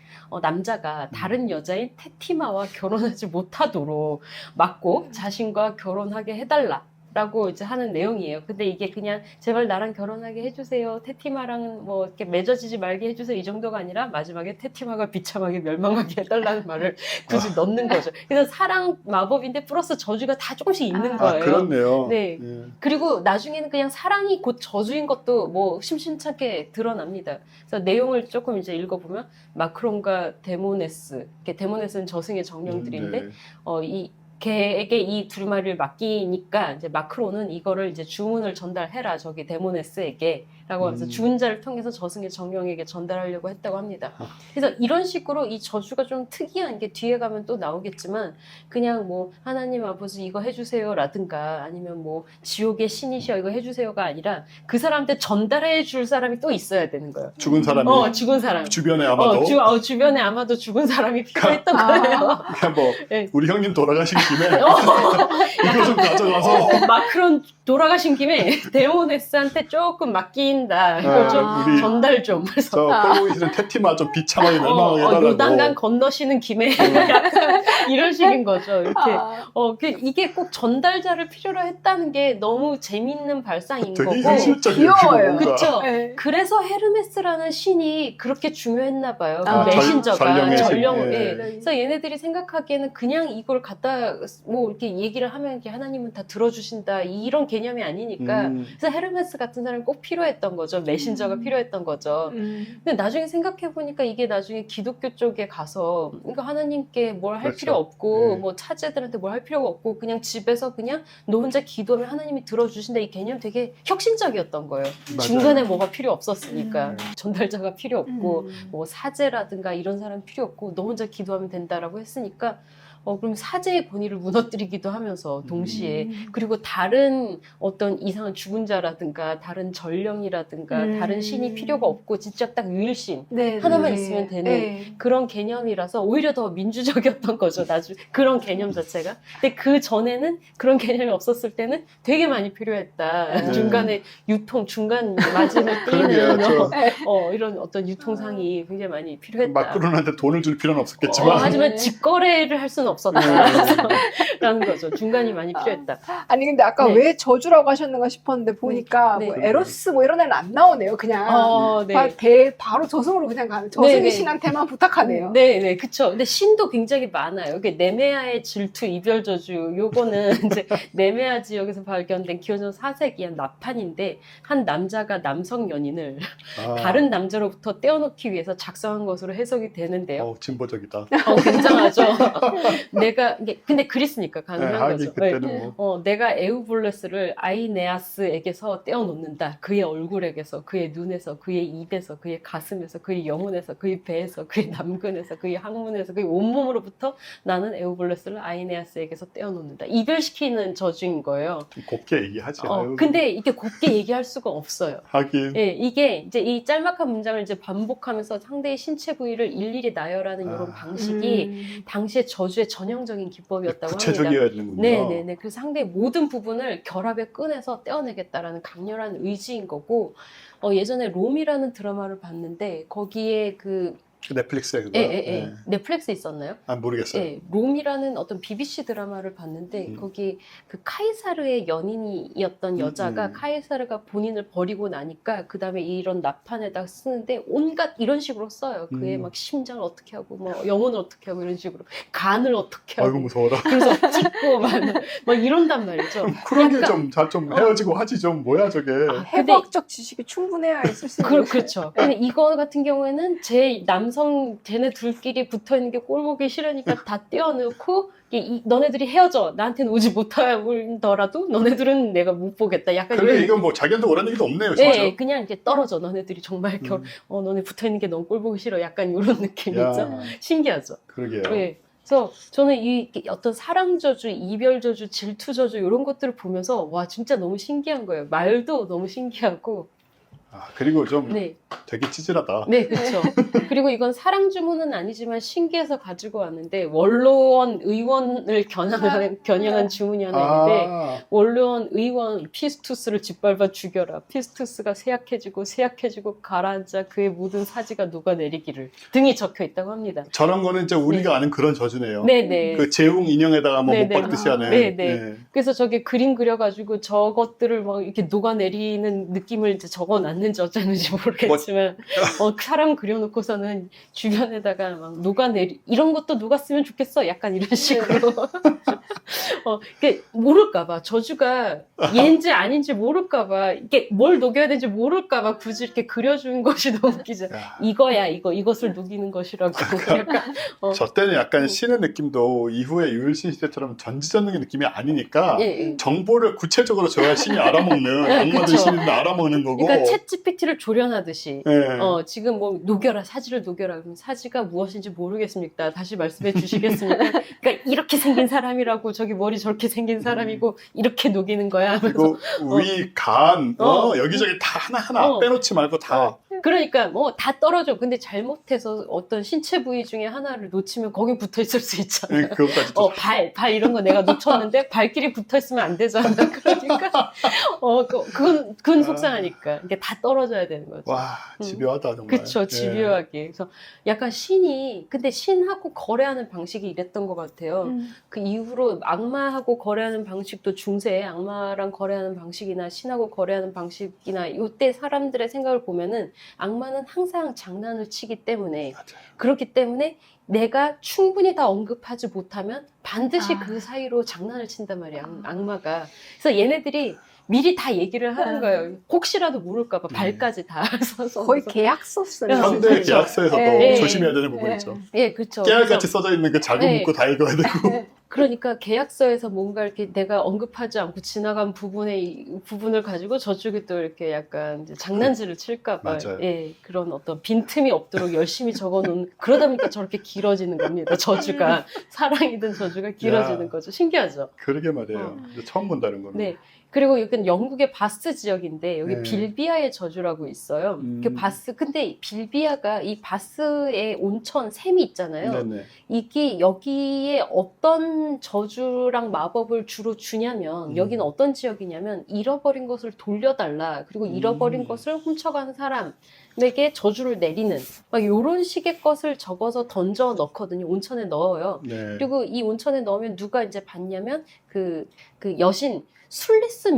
남자가 다른 여자인 테티마와 결혼하지 못하도록 막고 자신과 결혼하게 해달라라고 이제 하는 내용이에요. 근데 이게 그냥 제발 나랑 결혼하게 해주세요. 테티마랑은 뭐 이렇게 맺어지지 말게 해주세요. 이 정도가 아니라 마지막에 테티마가 비참하게 멸망하게 해달라는 말을 굳이 넣는 거죠. 그래서 사랑 마법인데 플러스 저주가 다 조금씩 있는 거예요. 그렇네요. 네. 예. 그리고 나중에는 그냥 사랑이 곧 저주인 것도 뭐 심심찮게 드러납니다. 그래서 내용을 조금 이제 읽어보면 마크론과 데모네스, 데모네스는 저승의 정령들인데 네. 이 걔에게 이 두루마리를 맡기니까 이제 마크론은 이거를 이제 주문을 전달해라 저기 데모네스에게 라고 하면서 주문자를 통해서 저승의 정령에게 전달하려고 했다고 합니다. 그래서 이런 식으로 이 저주가 좀 특이한 게 뒤에 가면 또 나오겠지만 그냥 뭐 하나님 아버지 이거 해주세요 라든가 아니면 뭐 지옥의 신이시여 이거 해주세요가 아니라 그 사람한테 전달해 줄 사람이 또 있어야 되는 거예요. 죽은 사람이 죽은 사람. 주변에 아마도 주변에 아마도 죽은 사람이 필요했던 거예요. 그냥 뭐 네. 우리 형님 돌아가신 김에 이거 좀 가져가서 마크론 돌아가신 김에 데모네스한테 조금 맡긴다. 이걸 좀 우리 전달 좀. 그래서 저 끌고 계시는 테티마 좀 비참하게 멸망하게 해달라고. 요단강 건너시는 김에 약간 이런 식인 거죠. 이렇게 이게 꼭 전달자를 필요로 했다는 게 너무 재밌는 발상인 되게 거고. 현실적이에요. 귀여워요. 그쵸? 네. 그래서 헤르메스라는 신이 그렇게 중요했나 봐요. 그 아, 메신저가. 전령의 신. 전령을. 예. 예. 그래서 얘네들이 생각하기에는 그냥 이걸 갖다 뭐 이렇게 얘기를 하면 이렇게 하나님은 다 들어주신다 이런 개념이 아니니까 그래서 헤르메스 같은 사람이 꼭 필요했던 거죠. 메신저가 필요했던 거죠. 근데 나중에 생각해 보니까 이게 나중에 기독교 쪽에 가서 그러니까 하나님께 뭘 할 그렇죠. 필요 없고 네. 뭐 차제들한테 뭘 할 필요가 없고 그냥 집에서 그냥 너 혼자 기도하면 하나님이 들어주신다 이 개념 되게 혁신적이었던 거예요. 맞아요. 중간에 뭐가 필요 없었으니까 전달자가 필요 없고 음. 뭐 사제라든가 이런 사람 필요 없고 너 혼자 기도하면 된다라고 했으니까 그럼 사제의 권위를 무너뜨리기도 하면서 동시에 그리고 다른 어떤 이상한 죽은 자라든가 다른 전령이라든가 다른 신이 필요가 없고 진짜 딱 유일신 네, 하나만 네. 있으면 되는 네. 그런 개념이라서 오히려 더 민주적이었던 거죠. 나중에 그런 개념 자체가. 근데 그 전에는 그런 개념이 없었을 때는 되게 많이 필요했다. 네. 중간에 유통 중간 마진을 그러게요. 띄는 저 이런 어떤 유통상이 굉장히 많이 필요했다. 마크론한테 돈을 줄 필요는 없었겠지만 하지만 직거래를 할 수는 없었다라는 거죠. 중간이 많이 필요했다. 아니 근데 아까 네. 왜 저주라고 하셨는가 싶었는데 보니까 네. 뭐 에로스 뭐 이런 애는 안 나오네요. 그냥 네. 바로 저승으로 그냥 가는 저승의 네. 신한테만 부탁하네요. 네, 그쵸. 근데 신도 굉장히 많아요. 이게 네메아의 질투, 이별 저주, 요거는 이제 네메아 지역에서 발견된 기원전 4세기의 나판인데 한 남자가 남성 연인을 다른 남자로부터 떼어놓기 위해서 작성한 것으로 해석이 되는데요. 진보적이다. 굉장하죠. 근데 그리스니까 가능한 거죠. 그때는 뭐. 내가 에우볼레스를 아이네아스에게서 떼어놓는다. 그의 얼굴에게서, 그의 눈에서, 그의 입에서, 그의 가슴에서, 그의 영혼에서, 그의 배에서, 그의 남근에서, 그의 항문에서, 그의 온몸으로부터 나는 에우볼레스를 아이네아스에게서 떼어놓는다. 이별시키는 저주인 거예요. 곱게 얘기하지. 근데 이게 곱게 얘기할 수가 없어요. 하긴. 예, 이게 이제 이 짤막한 문장을 이제 반복하면서 상대의 신체 부위를 일일이 나열하는 이런 방식이 당시의 저주의 전형적인 기법이었다고 구체적이어야 합니다. 되는군요. 네네네. 그래서 상대의 모든 부분을 결합에 꺼내서 떼어내겠다라는 강렬한 의지인 거고, 예전에 롬이라는 드라마를 봤는데 거기에 넷플릭스에 그거? 네. 넷플릭스 있었나요? 모르겠어요. 네, 롬이라는 어떤 BBC 드라마를 봤는데 거기 그 카이사르의 연인이었던 여자가 카이사르가 본인을 버리고 나니까 그 다음에 이런 나판에다 쓰는데 온갖 이런 식으로 써요. 그의 막 심장을 어떻게 하고 뭐 영혼을 어떻게 하고 이런 식으로 간을 어떻게 하고. 아이고 무서워라. 그래서 찍고 막 이런단 말이죠. 그러게 좀 헤어지고 하지 좀 뭐야 저게. 해부학적 지식이 충분해야 있을 수 있는. 그렇죠. 근데 이거 같은 경우에는 쟤네 둘끼리 붙어있는 게 꼴보기 싫으니까 다 떼어놓고 너네들이 헤어져. 나한테는 오지 못하더라도 너네들은 내가 못 보겠다. 약간 그래 이건 뭐 자기한테 오라는 얘기도 없네요. 진짜. 네, 그냥 이제 떨어져. 너네들이 정말 너네 붙어있는 게 너무 꼴보기 싫어. 약간 이런 느낌이죠. 신기하죠. 그러게요. 네. 그래서 저는 이 어떤 사랑 저주, 이별 저주, 질투 저주 이런 것들을 보면서 와 진짜 너무 신기한 거예요. 말도 너무 신기하고. 그리고 좀 되게 찌질하다. 네, 그렇죠. 그리고 이건 사랑 주문은 아니지만 신기해서 가지고 왔는데 원로원 의원을 겨냥한 주문이 하나 있는데 원로원 의원 피스투스를 짓밟아 죽여라. 피스투스가 쇠약해지고 가라앉아 그의 모든 사지가 녹아내리기를 등이 적혀 있다고 합니다. 저런 거는 이제 우리가 아는 그런 저주네요. 네네. 그 재웅 인형에다가 못 박듯이 하네. 네네. 그래서 저게 그림 그려가지고 저것들을 막 이렇게 녹아내리는 느낌을 이제 적어놨는지 어쩌는지 모르겠지만 사람 그려놓고서는 주변에다가 막 이런 것도 녹았으면 좋겠어. 약간 이런 식으로. 모를까봐 저주가 얘인지 아닌지 모를까봐 이게 뭘 녹여야 되는지 모를까봐 굳이 이렇게 그려준 것이 너무 웃기죠. 이거야 이것을 녹이는 것이라고. 약간, 저 때는 약간 신의 느낌도 이후에 유일신 시대처럼 전지전능의 느낌이 아니니까 정보를 구체적으로 줘야 신이 알아먹는 악마들 신이 알아먹는 거고. 그러니까 챗GPT를 조련하듯이 지금 뭐 사지를 녹여라. 그럼 사지가 무엇인지 모르겠습니까? 다시 말씀해 주시겠습니까? 그러니까 이렇게 생긴 사람이라고 저기 머리 저렇게 생긴 사람이고 이렇게 녹이는 거야. 그리고 위, 간, 여기저기 다 하나하나 빼놓지 말고 다. 그러니까 뭐 다 떨어져. 근데 잘못해서 어떤 신체 부위 중에 하나를 놓치면 거기 붙어 있을 수 있잖아요. 그것까지 발 이런 거 내가 놓쳤는데 발길이 붙어 있으면 안 되잖아. 그러니까 그건 속상하니까 이게 다 떨어져야 되는 거죠. 와, 집요하다 정말. 그렇죠, 집요하게. 그래서 약간 근데 신하고 거래하는 방식이 이랬던 것 같아요. 그 이후로 악마하고 거래하는 방식도 중세 악마랑 거래하는 방식이나 신하고 거래하는 방식이나 이때 사람들의 생각을 보면은 악마는 항상 장난을 치기 때문에 그렇기 때문에 내가 충분히 다 언급하지 못하면 반드시 그 사이로 장난을 친단 말이야, 악마가. 그래서 얘네들이 미리 다 얘기를 하는 거예요. 혹시라도 모를까봐 발까지 다 써서. 거의 계약서 쓰는 현대 계약서에서도 조심해야 되는 부분이죠. 예, 그렇죠. 깨알같이 써져 있는 그 작은 문구 다 읽어야 되고. 그러니까 계약서에서 뭔가 이렇게 내가 언급하지 않고 지나간 부분을 가지고 저쪽이 또 이렇게 약간 이제 장난질을 칠까봐 그런 어떤 빈틈이 없도록 열심히 적어놓은 그러다 보니까 저렇게 길어지는 겁니다. 저주가 사랑이든 저주가 길어지는 거죠. 신기하죠? 그러게 말이에요. 처음 본다는 거는. 네. 그리고 여기는 영국의 바스 지역인데 여기 빌비아의 저주라고 있어요. 근데 빌비아가 이 바스의 온천 샘이 있잖아요. 이게 여기에 어떤 저주랑 마법을 주로 주냐면 여기는 어떤 지역이냐면 잃어버린 것을 돌려달라. 그리고 잃어버린 것을 훔쳐간 사람에게 저주를 내리는 막 이런 식의 것을 적어서 던져 넣거든요. 온천에 넣어요. 그리고 이 온천에 넣으면 누가 이제 봤냐면 그 여신 술리스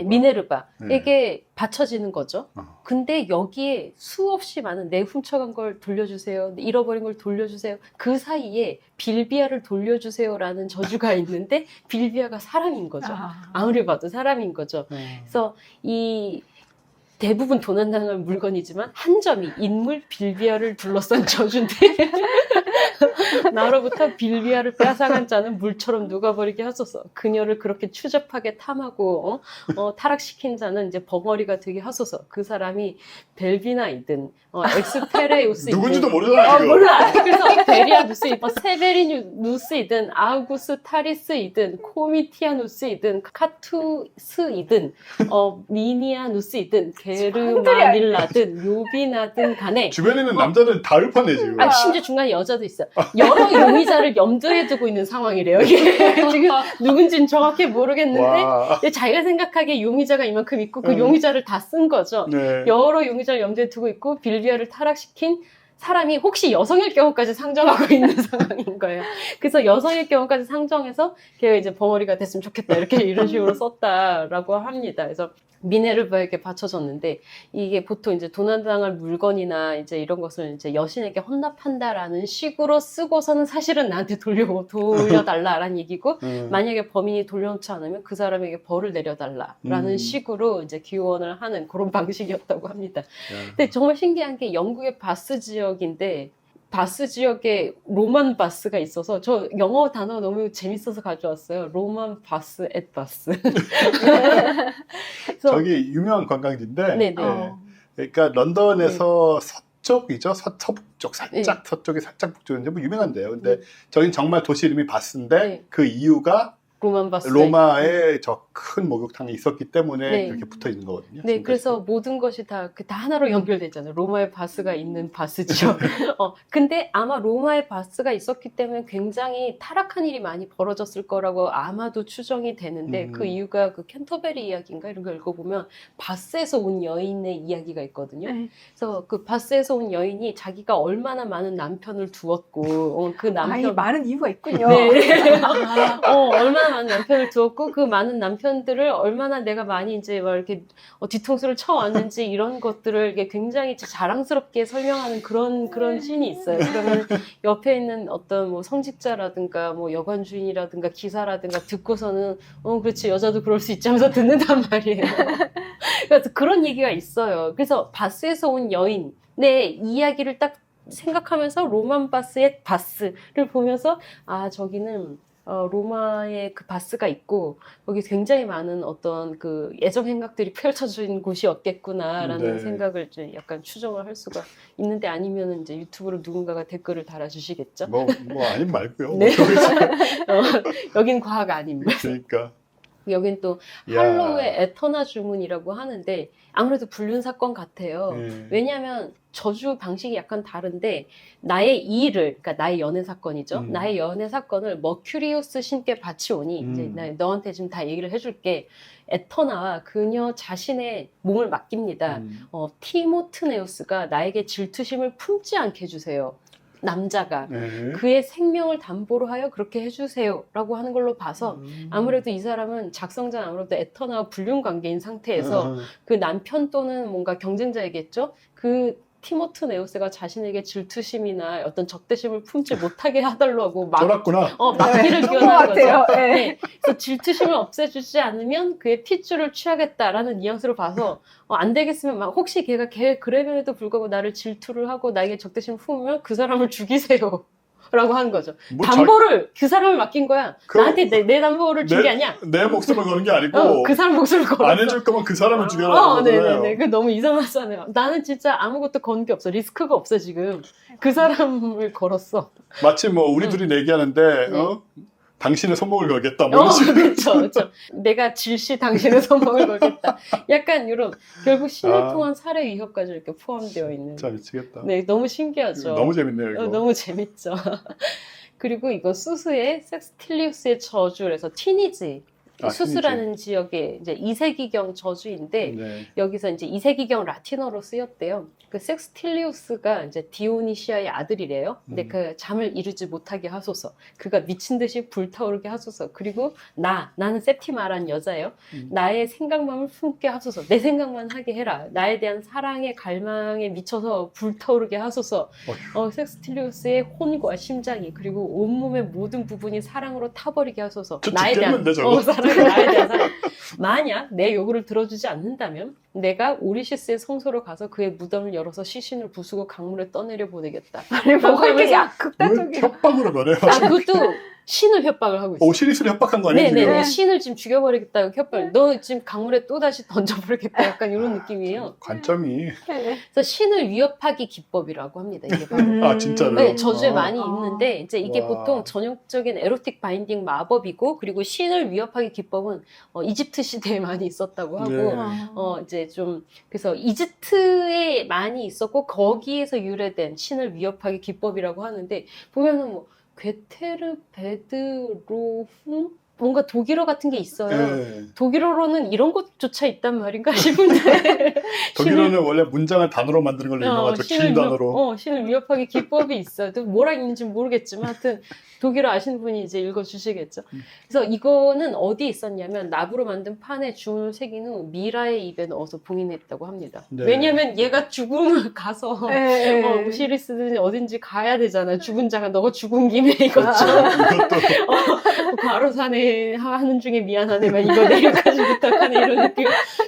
미네르바에게 바쳐지는 거죠. 근데 여기에 수없이 많은 내 훔쳐간 걸 돌려주세요. 잃어버린 걸 돌려주세요. 그 사이에 빌비아를 돌려주세요라는 저주가 있는데 빌비아가 사람인 거죠. 아무리 봐도 사람인 거죠. 그래서 이 대부분 도난당할 물건이지만 한 점이 인물 빌비아를 둘러싼 저주인데 나로부터 빌비아를 빼앗아간 자는 물처럼 녹아버리게 하소서. 그녀를 그렇게 추접하게 탐하고 타락시킨 자는 이제 벙어리가 되게 하소서. 그 사람이 벨비나이든 엑스페레우스이든 누군지도 모르잖아 지금. 몰라. 그래서 베리아누스이든 세베리누스이든 아우구스타리스이든 코미티아누스이든 카투스이든 니니아누스이든 게르마닐라든 요비나든 간에 주변에는 남자들 다 읊어내 지금. 심지어 중간에 여자도 있어. 여러 용의자를 염두에 두고 있는 상황이래요. 이게 지금 누군지는 정확히 모르겠는데 자기가 생각하기에 용의자가 이만큼 있고 그 용의자를 다 쓴 거죠. 네. 여러 용의자를 염두에 두고 있고 빌비아를 타락시킨 사람이 혹시 여성일 경우까지 상정하고 있는 상황인 거예요. 그래서 여성일 경우까지 상정해서 걔가 이제 벙어리가 됐으면 좋겠다 이렇게 이런 식으로 썼다라고 합니다. 그래서 미네르바에게 바쳐졌는데 이게 보통 이제 도난당할 물건이나 이제 이런 것을 이제 여신에게 헌납한다라는 식으로 쓰고서는 사실은 나한테 돌려달라라는 얘기고 만약에 범인이 돌려놓지 않으면 그 사람에게 벌을 내려달라라는 식으로 이제 기원을 하는 그런 방식이었다고 합니다. 근데 정말 신기한 게 영국의 바스 지역인데 바스 지역에 로만 바스가 있어서 저 영어 단어 너무 재밌어서 가져왔어요. 로만 바스 앳 바스. 저기 유명한 관광지인데 네네. 그러니까 런던에서 서쪽이죠. 서북쪽 살짝 서쪽이 살짝 북쪽인데 뭐 유명한데요. 근데 저긴 정말 도시 이름이 바스인데 그 이유가 로만 바스. 로마에 저 큰 목욕탕이 있었기 때문에 이렇게 붙어 있는 거거든요. 네, 그래서 모든 것이 다 하나로 연결되잖아요. 로마의 바스가 있는 바스죠. 근데 아마 로마의 바스가 있었기 때문에 굉장히 타락한 일이 많이 벌어졌을 거라고 아마도 추정이 되는데 그 이유가 그 캔터베리 이야기인가 이런 걸 읽어보면 바스에서 온 여인의 이야기가 있거든요. 그래서 그 바스에서 온 여인이 자기가 얼마나 많은 남편을 두었고 그 남편 많은 이유가 있군요. 네. 얼마나 많은 남편을 두었고 그 많은 남편들을 얼마나 내가 많이 이제 막 이렇게 뒤통수를 쳐왔는지 이런 것들을 이게 굉장히 자랑스럽게 설명하는 그런 씬이 있어요. 그러면 옆에 있는 어떤 뭐 성직자라든가 뭐 여관 주인이라든가 기사라든가 듣고서는 그렇지 여자도 그럴 수 있지 하면서 듣는단 말이에요. 그래서 그런 얘기가 있어요. 그래서 바스에서 온 여인의 이야기를 딱 생각하면서 로만 바스의 바스를 보면서 저기는 로마의 그 바스가 있고 거기 굉장히 많은 어떤 그 애정 행각들이 펼쳐진 곳이었겠구나라는 생각을 이제 약간 추정을 할 수가 있는데 아니면은 이제 유튜브로 누군가가 댓글을 달아주시겠죠. 뭐 아님 말고요. 네. 여긴 과학 아닙니다. 그러니까. 여긴 또 할로우의 에터나 주문이라고 하는데 아무래도 불륜 사건 같아요. 왜냐하면 저주 방식이 약간 다른데 나의 일을 그러니까 나의 연애 사건이죠. 나의 연애 사건을 머큐리우스 신께 바치오니 이제 너한테 지금 다 얘기를 해줄게. 에터나와 그녀 자신의 몸을 맡깁니다. 티모트네우스가 나에게 질투심을 품지 않게 해주세요. 남자가 그의 생명을 담보로 하여 그렇게 해주세요 라고 하는 걸로 봐서 아무래도 이 사람은 작성자는 아무래도 에터나와 불륜 관계인 상태에서 그 남편 또는 뭔가 경쟁자이겠죠. 그 티모트네우스가 자신에게 질투심이나 어떤 적대심을 품지 못하게 하달라고 쫄았구나. 막기를 기원하는 거죠. 네. 그래서 질투심을 없애주지 않으면 그의 핏줄을 취하겠다라는 뉘앙스로 봐서 안 되겠으면 막 혹시 걔가 그래봬도 불구하고 나를 질투를 하고 나에게 적대심을 품으면 그 사람을 죽이세요. 라고 하는 거죠. 담보를 그 사람을 맡긴 거야. 나한테 내 담보를 준 게 아니야. 내 목숨을 거는 게 아니고 그 사람 목숨을 걸었어. 안 해줄 거면 그 사람을 죽여라. 네네네. 그 너무 이상하잖아요. 나는 진짜 아무것도 건 게 없어. 리스크가 없어 지금. 그 사람을 걸었어. 마치 뭐 우리 둘이 얘기하는데 당신의 손목을 걸겠다. 뭐 그렇죠. 내가 질시 당신의 손목을 걸겠다. 약간 이런 결국 신을 통한 살해 위협까지 이렇게 포함되어 있는. 진짜 미치겠다. 네, 너무 신기하죠. 너무 재밌네요. 이거. 너무 재밌죠. 그리고 이거 수수의 섹스틸리우스의 저주에서 티니지. 수수라는 지역의 이제 2세기경 저주인데 여기서 이제 2세기경 라틴어로 쓰였대요. 그 섹스틸리우스가 이제 디오니시아의 아들이래요. 근데 그 잠을 이루지 못하게 하소서. 그가 미친 듯이 불타오르게 하소서. 그리고 나는 세프티마라는 여자예요. 나의 생각만을 품게 하소서. 내 생각만 하게 해라. 나에 대한 사랑의 갈망에 미쳐서 불타오르게 하소서. 섹스틸리우스의 혼과 심장이 그리고 온몸의 모든 부분이 사랑으로 타버리게 하소서. 나에 대한 사람이 나에 대한 사람. 만약 내 요구를 들어주지 않는다면 내가 오리시스의 성소로 가서 그의 무덤을 열어서 시신을 부수고 강물에 떠내려 보내겠다. 아니 뭐가 이렇게 극단적이야. 협박으로 변해요. 그것도 신을 협박을 하고 있어요. 오시리스를 협박한 거 아니에요? 네네. 지금? 신을 지금 죽여버리겠다. 협박. 너 지금 강물에 또 다시 던져버리겠다. 약간 이런 느낌이에요. 관점이. 그래서 신을 위협하기 기법이라고 합니다. 이게 바로. 아 진짜로. 네, 저주에 많이 있는데 이제 이게 보통 전형적인 에로틱 바인딩 마법이고 그리고 신을 위협하기 기법은 이집트 시대에 많이 있었다고 하고 네. 이제 좀 그래서 이집트에 많이 있었고 거기에서 유래된 신을 위협하기 기법이라고 하는데 보면은 뭐 괴테르 베드로훔 뭔가 독일어 같은 게 있어요. 네. 독일어로는 이런 것조차 있단 말인가 싶은데 독일어는 원래 문장을 단어로 만드는 걸로 유명하죠. 긴 단어로. 신을 위협하기 기법이 있어요. 또 뭐라 있는지 모르겠지만 하여튼 독일어 아시는 분이 이제 읽어주시겠죠. 그래서 이거는 어디에 있었냐면 나부로 만든 판에 주문을 새긴 후 미라의 입에 넣어서 봉인했다고 합니다. 네. 왜냐면 얘가 죽음을 가서 오시리스는 어딘지 가야 되잖아요. 죽은 자가 너가 죽은 김에 이것 좀 과로사네 하는 중에 미안하네만 이거 내일까지 부탁하네 이런 느낌.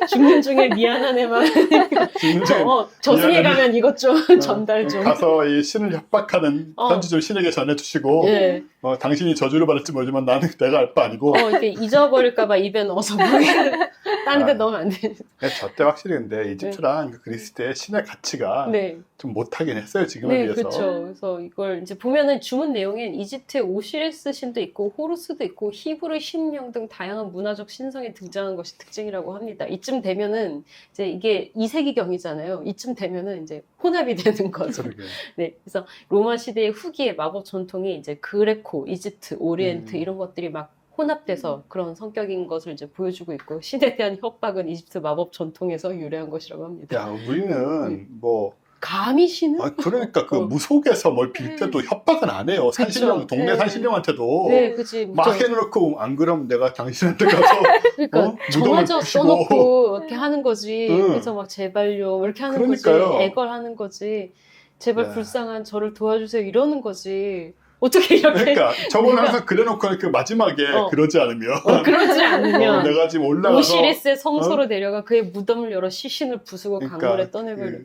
죽는 중에 미안하네만 저승에 가면 이것 좀 전달 좀. 가서 이 신을 협박하는 편지 좀 신에게 전해주시고 네. 당신이 저주를 받을지 모르지만 나는 내가 알 바 아니고 이렇게 잊어버릴까봐 입에 넣어서 딴 데 넣으면 안 돼. 저때 확실히 근데 이집트랑 그리스 때 신의 가치가 좀 못하긴 했어요 지금에 비해서. 그렇죠. 그래서 이걸 이제 보면은 주문 내용엔 이집트의 오시리스 신도 있고 호루스도 있고 히브리 신명 등 다양한 문화적 신성이 등장한 것이 특징이라고 합니다. 이쯤 되면은 이제 이게 2세기경이잖아요. 이쯤 되면은 이제 혼합이 되는 거죠. 네, 그래서 로마 시대의 후기에 마법 전통이 이제 그레코, 이집트, 오리엔트 이런 것들이 막 혼합돼서 그런 성격인 것을 이제 보여주고 있고 신에 대한 협박은 이집트 마법 전통에서 유래한 것이라고 합니다. 야, 우리는 뭐 감히 신은? 그러니까 그 무속에서 뭘 빌 때도 협박은 안 해요. 산신령, 동네 산신령한테도 그치. 막 해놓고 안 그러면 내가 당신한테 가서 그러니까 정화저 써놓고 이렇게 하는 거지. 그래서 막 제발요 이렇게 하는 그러니까요. 거지. 애걸하는 거지. 제발 불쌍한 저를 도와주세요 이러는 거지. 어떻게 이렇게? 그러니까 저번에 항상 그래놓고 그 마지막에 그러지 않으면 그러지 않으면 내가 지금 올라가서 오시리스의 성소로 내려가 그의 무덤을 열어 시신을 부수고 강물에 떠내버려.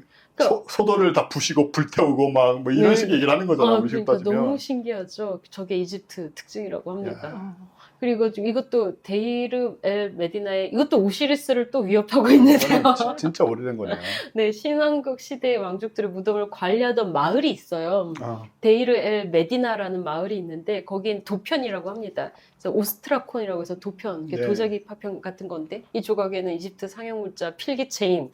소도를 다 부시고 불태우고 막 뭐 이런 식의 얘기를 하는 거잖아. 그러니까 너무 신기하죠. 저게 이집트 특징이라고 합니다. 그리고 이것도 데이르 엘 메디나의 이것도 오시리스를 또 위협하고 있는데요. 진짜 오래된 거네요. 네, 신왕국 시대의 왕족들의 무덤을 관리하던 마을이 있어요. 데이르 엘 메디나라는 마을이 있는데 거긴 도편이라고 합니다. 그래서 오스트라콘이라고 해서 도편, 도자기 파편 같은 건데 이 조각에는 이집트 상형물자 필기체인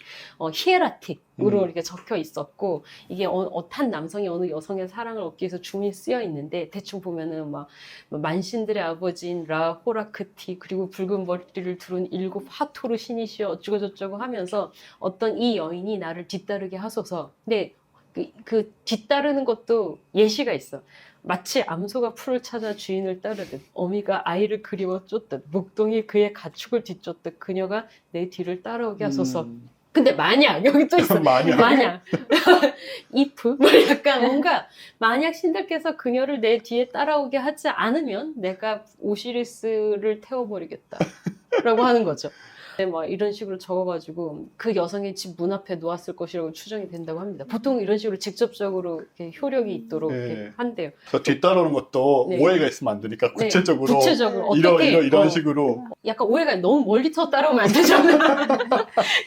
히에라틱으로 이렇게 적혀 있었고 이게 한 남성이 어느 여성의 사랑을 얻기 위해서 줌이 쓰여 있는데 대충 보면은 막 만신들의 아버지인 라 호라크티 그리고 붉은 머리를 두른 7 하토르 신이시여 어쩌고 저쩌고 하면서 어떤 이 여인이 나를 뒤따르게 하소서. 근데 그 뒤따르는 것도 예시가 있어. 마치 암소가 풀을 찾아 주인을 따르듯 어미가 아이를 그리워 쫓듯 목동이 그의 가축을 뒤쫓듯 그녀가 내 뒤를 따라오게 하소서. 근데 만약 여기 또 있어. 만약 if 뭐 약간 뭔가 만약 신들께서 그녀를 내 뒤에 따라오게 하지 않으면 내가 오시리스를 태워버리겠다 라고 하는 거죠. 막 이런 식으로 적어가지고 그 여성의 집 문 앞에 놓았을 것이라고 추정이 된다고 합니다. 보통 이런 식으로 직접적으로 이렇게 효력이 있도록 이렇게 한대요. 그래서 뒤따르는 것도 오해가 있으면 안 되니까 구체적으로 이런 식으로 약간 오해가 너무 멀리서 따라오면 안 되죠.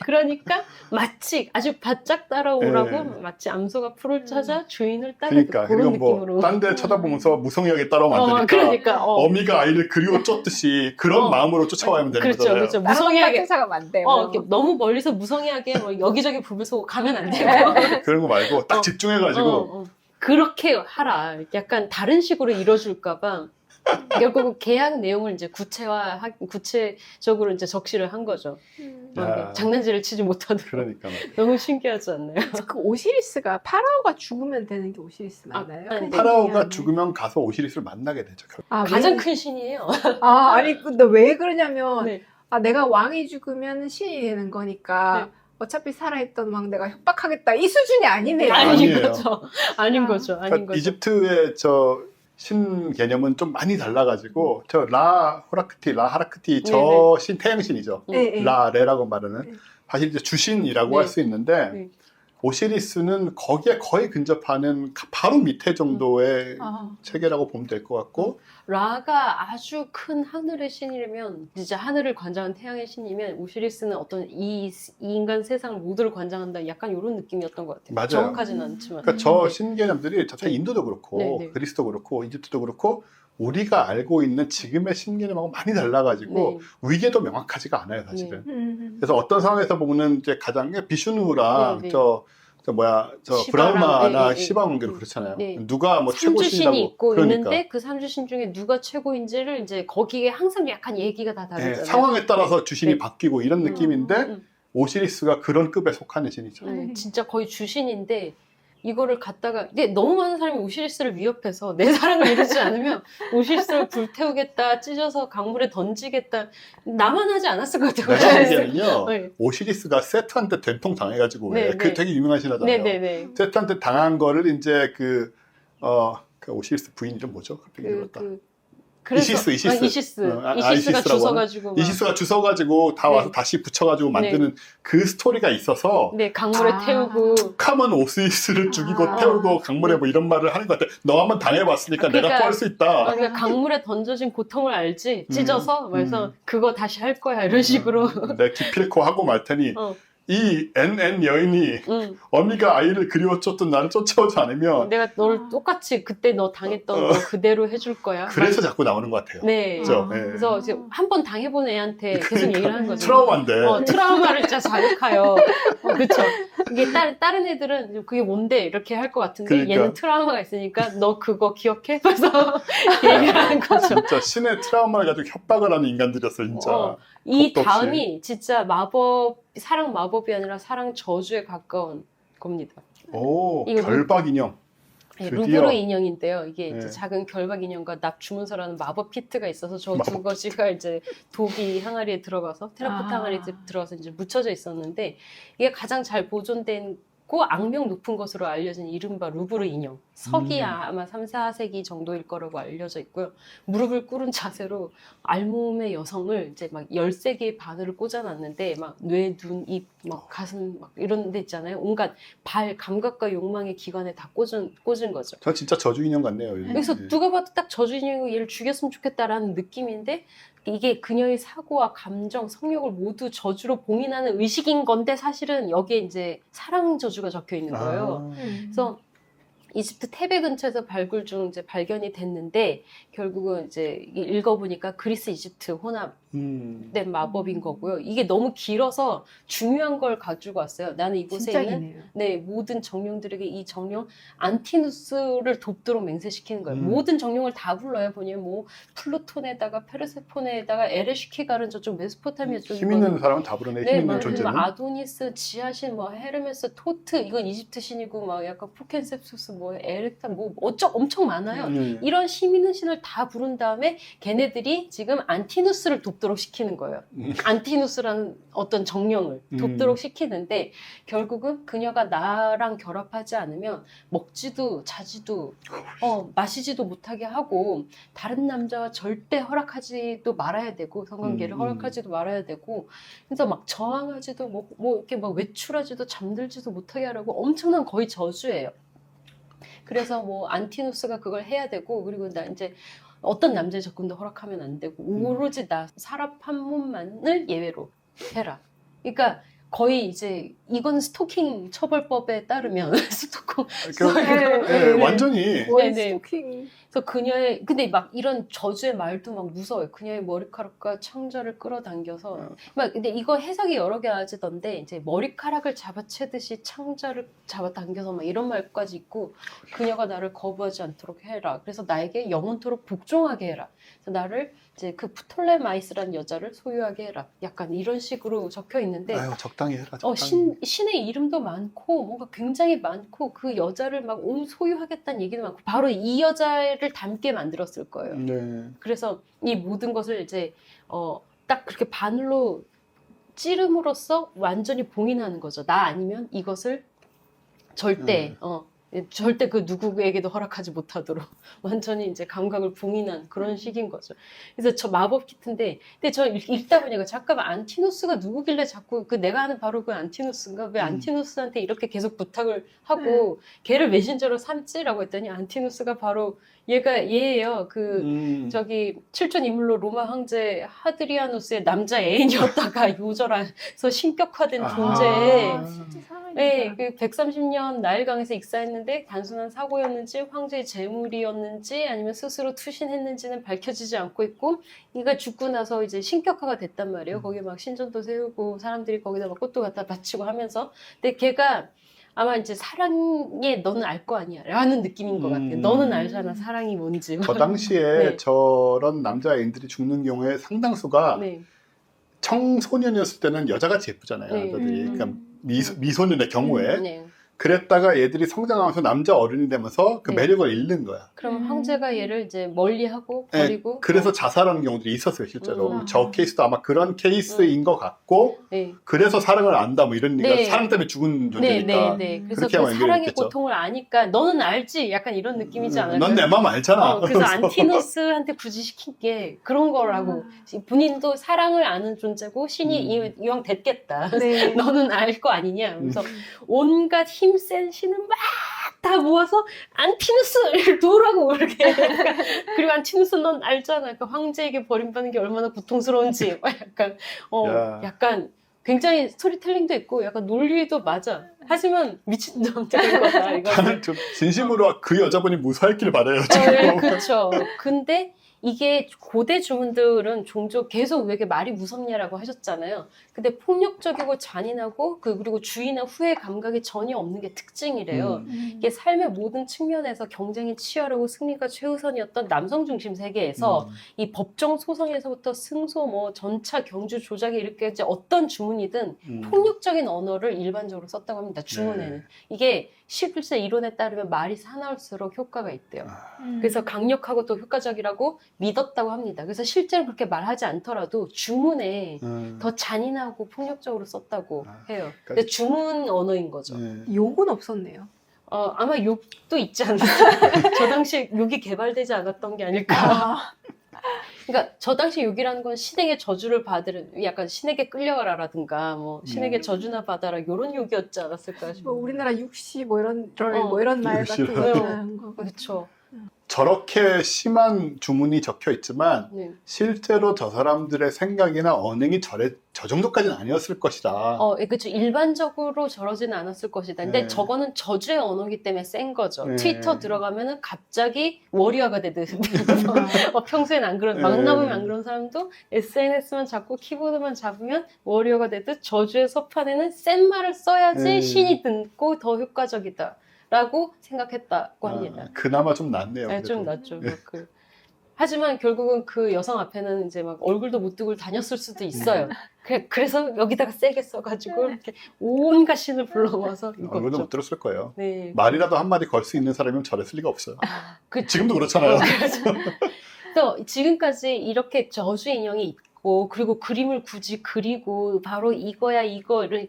그러니까 마치 아주 바짝 따라오라고 마치 암소가 풀을 찾아 주인을 따르듯 그런 느낌으로. 딴 데 쳐다보면서 무성의하게 따라오면 안 되니까 그러니까 어미가 아이를 그리워 쫓듯이 그런 마음으로 쫓아와야 되는 거잖아요. 그렇죠. 무성의하게 이렇게 너무 멀리서 무성의하게 여기저기 부면서 가면 안 되고 그런 거 말고 딱 집중해가지고 그렇게 하라. 약간 다른 식으로 이뤄줄까봐 결국 계약 내용을 이제 구체적으로 이제 적시를 한 거죠. 장난질을 치지 못하도록. 그러니까 너무 신기하지 않나요? 그 오시리스가 파라오가 죽으면 되는 게 오시리스 맞나요? 파라오가 죽으면 가서 오시리스를 만나게 되죠. 가장 큰 신이에요. 아니 근데 왜 그러냐면 내가 왕이 죽으면 신이 되는 거니까 어차피 살아있던 왕 내가 협박하겠다 이 수준이 아니네요. 아닌 거죠. 아닌 거죠. 이집트의 신 개념은 좀 많이 달라가지고 저 라 하라크티 저 신 태양신이죠. 라 레라고 말하는 사실 이제 주신이라고 할 수 있는데 오시리스는 거기에 거의 근접하는 바로 밑에 정도의 체계라고 보면 될 것 같고 라가 아주 큰 하늘의 신이라면 진짜 하늘을 관장한 태양의 신이면 오시리스는 어떤 이 인간 세상 모두를 관장한다 약간 이런 느낌이었던 것 같아요. 맞아요. 정확하지는 않지만 그러니까 저 신개념들이 자체 인도도 그렇고 그리스도 그렇고 이집트도 그렇고 우리가 알고 있는 지금의 신개념하고 많이 달라가지고 위계도 명확하지가 않아요 사실은. 그래서 어떤 상황에서 보면은 이제 가장 비슈누랑 저 브라흐마나 시바 관계로 그렇잖아요. 누가 뭐 최고 신이라고. 삼주신이 있고 그러니까. 있는데 그 삼주신 중에 누가 최고인지를 이제 거기에 항상 약간 얘기가 다 다르잖아요. 상황에 따라서 주신이 바뀌고 이런 느낌인데 오시리스가 그런 급에 속하는 신이죠. 진짜 거의 주신인데 이거를 갖다가 이게 너무 많은 사람이 오시리스를 위협해서 내 사랑을 이루지 않으면 오시리스를 불태우겠다, 찢어서 강물에 던지겠다. 나만 하지 않았을 것 같아요. 내가 보기에는요. 오시리스가 세트한테 된통 당해가지고 그게 되게 유명한 신화잖아요. 세트한테 당한 거를 이제 그 오시리스 부인 이름 뭐죠? 갑자기 기억났다. 이시스가 주워가지고 이시스가 주워가지고 다 와서 다시 붙여가지고 만드는 그 스토리가 있어서 강물에 태우고 툭하면 오시리스를 죽이고 태우고 강물에 뭐 이런 말을 하는 것 같아. 너 한번 당해봤으니까 내가 또 할 수 있다. 그러니까 강물에 던져진 고통을 알지 찢어서 그래서 그거 다시 할 거야 이런 식으로 내 기필코 하고 말 테니 이 NN 여인이 어미가 아이를 그리워줬던 나를 쫓아오지 않으면 내가 너를 똑같이 그때 너 당했던 거 그대로 해줄 거야. 그래서 자꾸 나오는 것 같아요. 그렇죠? 그래서 이제 한 번 당해본 애한테 계속 얘기를 하는 거죠. 트라우마인데. 트라우마를 진짜 자극하여. 그렇죠. 이게 다른 애들은 그게 뭔데 이렇게 할 것 같은데 그러니까. 얘는 트라우마가 있으니까 너 그거 기억해? 그래서 얘기를 하는 거죠. 진짜 신의 트라우마를 가지고 협박을 하는 인간들이었어 진짜. 이 다음이 진짜 사랑 마법이 아니라 사랑 저주에 가까운 겁니다. 오, 결박 인형. 루브르 인형인데요. 이게 이제 작은 결박 인형과 납 주문서라는 마법 키트가 있어서 저 두 가지가 이제 독이 항아리에 들어가서 테라코타 항아리에 들어가서 이제 묻혀져 있었는데 이게 가장 잘 보존된 악명 높은 것으로 알려진 이른바 루브르 인형. 서기 아마 3, 4세기 정도일 거라고 알려져 있고요. 무릎을 꿇은 자세로 알몸의 여성을 이제 막 13개의 바늘을 꽂아놨는데 막 뇌, 눈, 입, 막 가슴 막 이런 데 있잖아요. 온갖 감각과 욕망의 기관에 다 꽂은 거죠. 저 진짜 저주 인형 같네요. 그래서 누가 봐도 딱 저주 인형이고 얘를 죽였으면 좋겠다라는 느낌인데 이게 그녀의 사고와 감정, 성욕을 모두 저주로 봉인하는 의식인 건데 사실은 여기에 이제 사랑 저주가 적혀 있는 거예요. 그래서 이집트 테베 근처에서 발굴 중 이제 발견이 됐는데 결국은 이제 읽어보니까 그리스 이집트 혼합된 마법인 거고요. 이게 너무 길어서 중요한 걸 가지고 왔어요. 나는 이곳에 있는 모든 정령들에게 이 정령 안티누스를 돕도록 맹세시키는 거예요. 모든 정령을 다 불러요. 보면 뭐 플루톤에다가 페르세포네에다가 에레시키가는 저쪽 메소포타미아 쪽 힘 있는 사람은 다 부르네. 힘 있는 존재는. 아도니스, 지아신, 뭐 헤르메스, 토트 이건 이집트 신이고 막 약간 포켄셉수스, 뭐 에렉타, 뭐 엄청 많아요. 이런 힘 있는 신을 다 부른 다음에 걔네들이 지금 안티누스를 돕도록 시키는 거예요. 안티누스라는 어떤 정령을 돕도록 시키는데 결국은 그녀가 나랑 결합하지 않으면 먹지도 자지도 마시지도 못하게 하고 다른 남자와 절대 허락하지도 말아야 되고 성관계를 허락하지도 말아야 되고 그래서 막 저항하지도 뭐 이렇게 막 외출하지도 잠들지도 못하게 하라고 엄청난 거의 저주예요. 그래서 뭐 안티누스가 그걸 해야 되고 그리고 나 이제 어떤 남자의 접근도 허락하면 안 되고 오로지 나 사람 한 몸만을 예외로 해라. 그러니까 거의 이제 이건 스토킹 처벌법에 따르면 완전히 스토킹. 그래서 그녀의 근데 막 이런 저주의 말도 막 무서워요. 그녀의 머리카락과 창자를 끌어당겨서 막 근데 이거 해석이 여러 개 나지던데 이제 머리카락을 잡아채듯이 창자를 잡아당겨서 막 이런 말까지 있고 그녀가 나를 거부하지 않도록 해라. 그래서 나에게 영원토록 복종하게 해라. 그래서 나를 이제 그 프톨레마이스라는 여자를 소유하게 해라. 약간 이런 식으로 적혀 있는데 아유, 적당히 해라. 적당히. 신의 이름도 많고 뭔가 굉장히 많고 그 여자를 막 소유하겠다는 얘기도 많고 바로 이 여자를 닮게 만들었을 거예요. 그래서 이 모든 것을 이제 딱 그렇게 바늘로 찌름으로써 완전히 봉인하는 거죠. 나 아니면 이것을 절대 절대 그 누구에게도 허락하지 못하도록 완전히 이제 감각을 봉인한 그런 식인 거죠. 그래서 저 마법 키트인데, 근데 저 읽다 보니까 잠깐만 안티노스가 누구길래 자꾸 그 내가 하는 바로 그 안티노스인가? 왜 안티노스한테 이렇게 계속 부탁을 하고 걔를 메신저로 삼지라고 했더니 안티노스가 바로 얘예요. 저기 칠전 인물로 로마 황제 하드리아누스의 남자 애인이었다가 요절해서 신격화된 존재에 네, 그 130년 나일강에서 익사했는데 단순한 사고였는지 황제의 재물이었는지 아니면 스스로 투신했는지는 밝혀지지 않고 있고 이가 죽고 나서 이제 신격화가 됐단 말이에요. 거기 막 신전도 세우고 사람들이 거기다 막 꽃도 갖다 바치고 하면서 근데 걔가 아마 이제 사랑에 너는 알 거 아니야 라는 느낌인 것 같아요. 너는 알잖아 사랑이 뭔지. 저 당시에 네. 저런 남자애인들이 죽는 경우에 상당수가 네. 청소년이었을 때는 여자같이 예쁘잖아요. 네. 그러니까 미소년의 경우에 네. 그랬다가 얘들이 성장하면서 남자 어른이 되면서 그 네. 매력을 잃는 거야. 그럼 황제가 얘를 이제 멀리하고 버리고 네, 그래서 자살하는 경우들이 있었어요, 실제로. 음. 저 케이스도 아마 그런 케이스인 것 같고, 네. 그래서 사랑을 안다, 뭐 이런 얘기가 네. 사랑 때문에 죽은 존재니까. 그래서 그 아마 사랑의 연결했겠죠. 고통을 아니까 너는 알지? 약간 이런 느낌이지 않을까요? 넌 내 맘 알잖아. 그래서 안티노스한테 굳이 시킨 게 그런 거라고. 본인도 사랑을 아는 존재고 신이 이왕 됐겠다. 네. 너는 알 거 아니냐. 그래서 온갖 힘센 신은 막 다 모아서 안티누스를 도우라고 이렇게. 그리고 안티누스 넌 알잖아. 그러니까 황제에게 버림받는 게 얼마나 고통스러운지. 약간 약간 굉장히 스토리텔링도 있고 약간 논리도 맞아. 하지만 미친 남자인 거다. 저는 좀 진심으로 그 여자분이 무사했길 바라요, 지금. 네, 그렇죠. 근데 이게 고대 주문들은 종종 계속 왜 이렇게 말이 무섭냐라고 하셨잖아요. 근데 폭력적이고 잔인하고 그리고 주의나 후회 감각이 전혀 없는 게 특징이래요. 이게 삶의 모든 측면에서 경쟁이 치열하고 승리가 최우선이었던 남성 중심 세계에서 이 법정 소송에서부터 승소, 뭐 전차 경주 조작에 이렇게 이제 어떤 주문이든 폭력적인 언어를 일반적으로 썼다고 합니다. 주문에는. 네. 이게 실제 이론에 따르면 말이 사나울수록 효과가 있대요. 그래서 강력하고 또 효과적이라고 믿었다고 합니다. 그래서 실제로 그렇게 말하지 않더라도 주문에 더 잔인하고 폭력적으로 썼다고 해요. 근데 주문 언어인 거죠. 욕은 없었네요. 아마 욕도 있지 않을까. 저 당시에 욕이 개발되지 않았던 게 아닐까. 그러니까 저 당시 욕이라는 건 신에게 저주를 받으는 약간 신에게 끌려가라라든가 뭐 신에게 저주나 받아라 이런 욕이었지 않았을까 싶어요. 뭐 우리나라 육시 뭐 이런 뭐 이런 말 같은 거. 그렇죠. 저렇게 심한 주문이 적혀 있지만 실제로 저 사람들의 생각이나 언행이 저 정도까지는 아니었을 것이다. 그렇죠. 일반적으로 저러지는 않았을 것이다. 근데 저거는 저주의 언어기 때문에 센 거죠. 트위터 들어가면은 갑자기 워리어가 되듯. 평소엔 안 그런, 만나보면 안 그런 사람도 SNS만 잡고 키보드만 잡으면 워리어가 되듯 저주의 서판에는 센 말을 써야지 신이 듣고 더 효과적이다. 라고 생각했다고 합니다. 그나마 좀 낫네요. 네, 좀 낫죠. 하지만 결국은 그 여성 앞에는 이제 막 얼굴도 못 두고 다녔을 수도 있어요. 그래서 여기다가 세게 써가지고 이렇게 온갖 신을 불러모아서 얼굴도 못 들었을 거예요. 네. 말이라도 한마디 걸 수 있는 사람이면 저랬을 리가 없어요. 지금도 그렇잖아요. 또 지금까지 이렇게 저주 인형이 있고 그리고 그림을 굳이 그리고 바로 이거야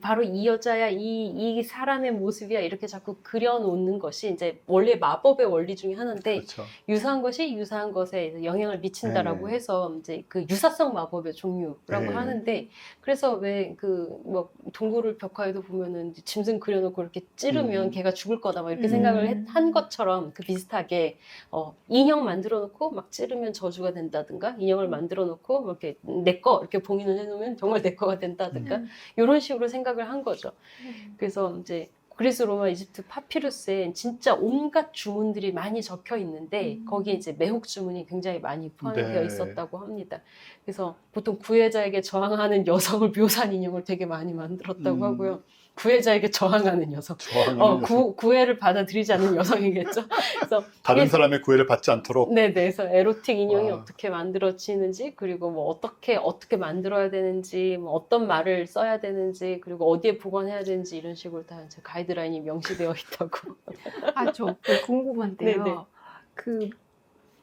바로 이 여자야 이 사람의 모습이야 이렇게 자꾸 그려놓는 것이 이제 원래 마법의 원리 중에 하나인데 그렇죠. 유사한 것이 유사한 것에 영향을 미친다라고 해서 이제 그 유사성 마법의 종류라고 하는데 그래서 왜 뭐 동굴을 벽화에도 보면은 짐승 그려놓고 이렇게 찌르면 걔가 죽을 거다 막 이렇게 생각을 한 것처럼 그 비슷하게 인형 만들어놓고 막 찌르면 저주가 된다든가 인형을 만들어놓고 이렇게 내 거 이렇게 봉인을 해놓으면 정말 내 거가 된다든가 이런 식으로 생각을 한 거죠. 그래서 이제 그리스, 로마, 이집트 파피루스에 진짜 온갖 주문들이 많이 적혀 있는데 거기에 이제 매혹 주문이 굉장히 많이 포함되어 있었다고 합니다. 그래서 보통 구애자에게 저항하는 여성을 묘사한 인형을 되게 많이 만들었다고 하고요. 구애자에게 저항하는 여성. 구애를 받아들이지 않는 여성이겠죠. 그래서 다른 사람의 구애를 받지 않도록. 네, 그래서 에로틱 인형이 어떻게 만들어지는지, 그리고 뭐 어떻게 만들어야 되는지, 뭐 어떤 말을 써야 되는지, 그리고 어디에 보관해야 되는지 이런 식으로 다 이제 가이드라인이 명시되어 있다고. 저 궁금한데요. 네네. 그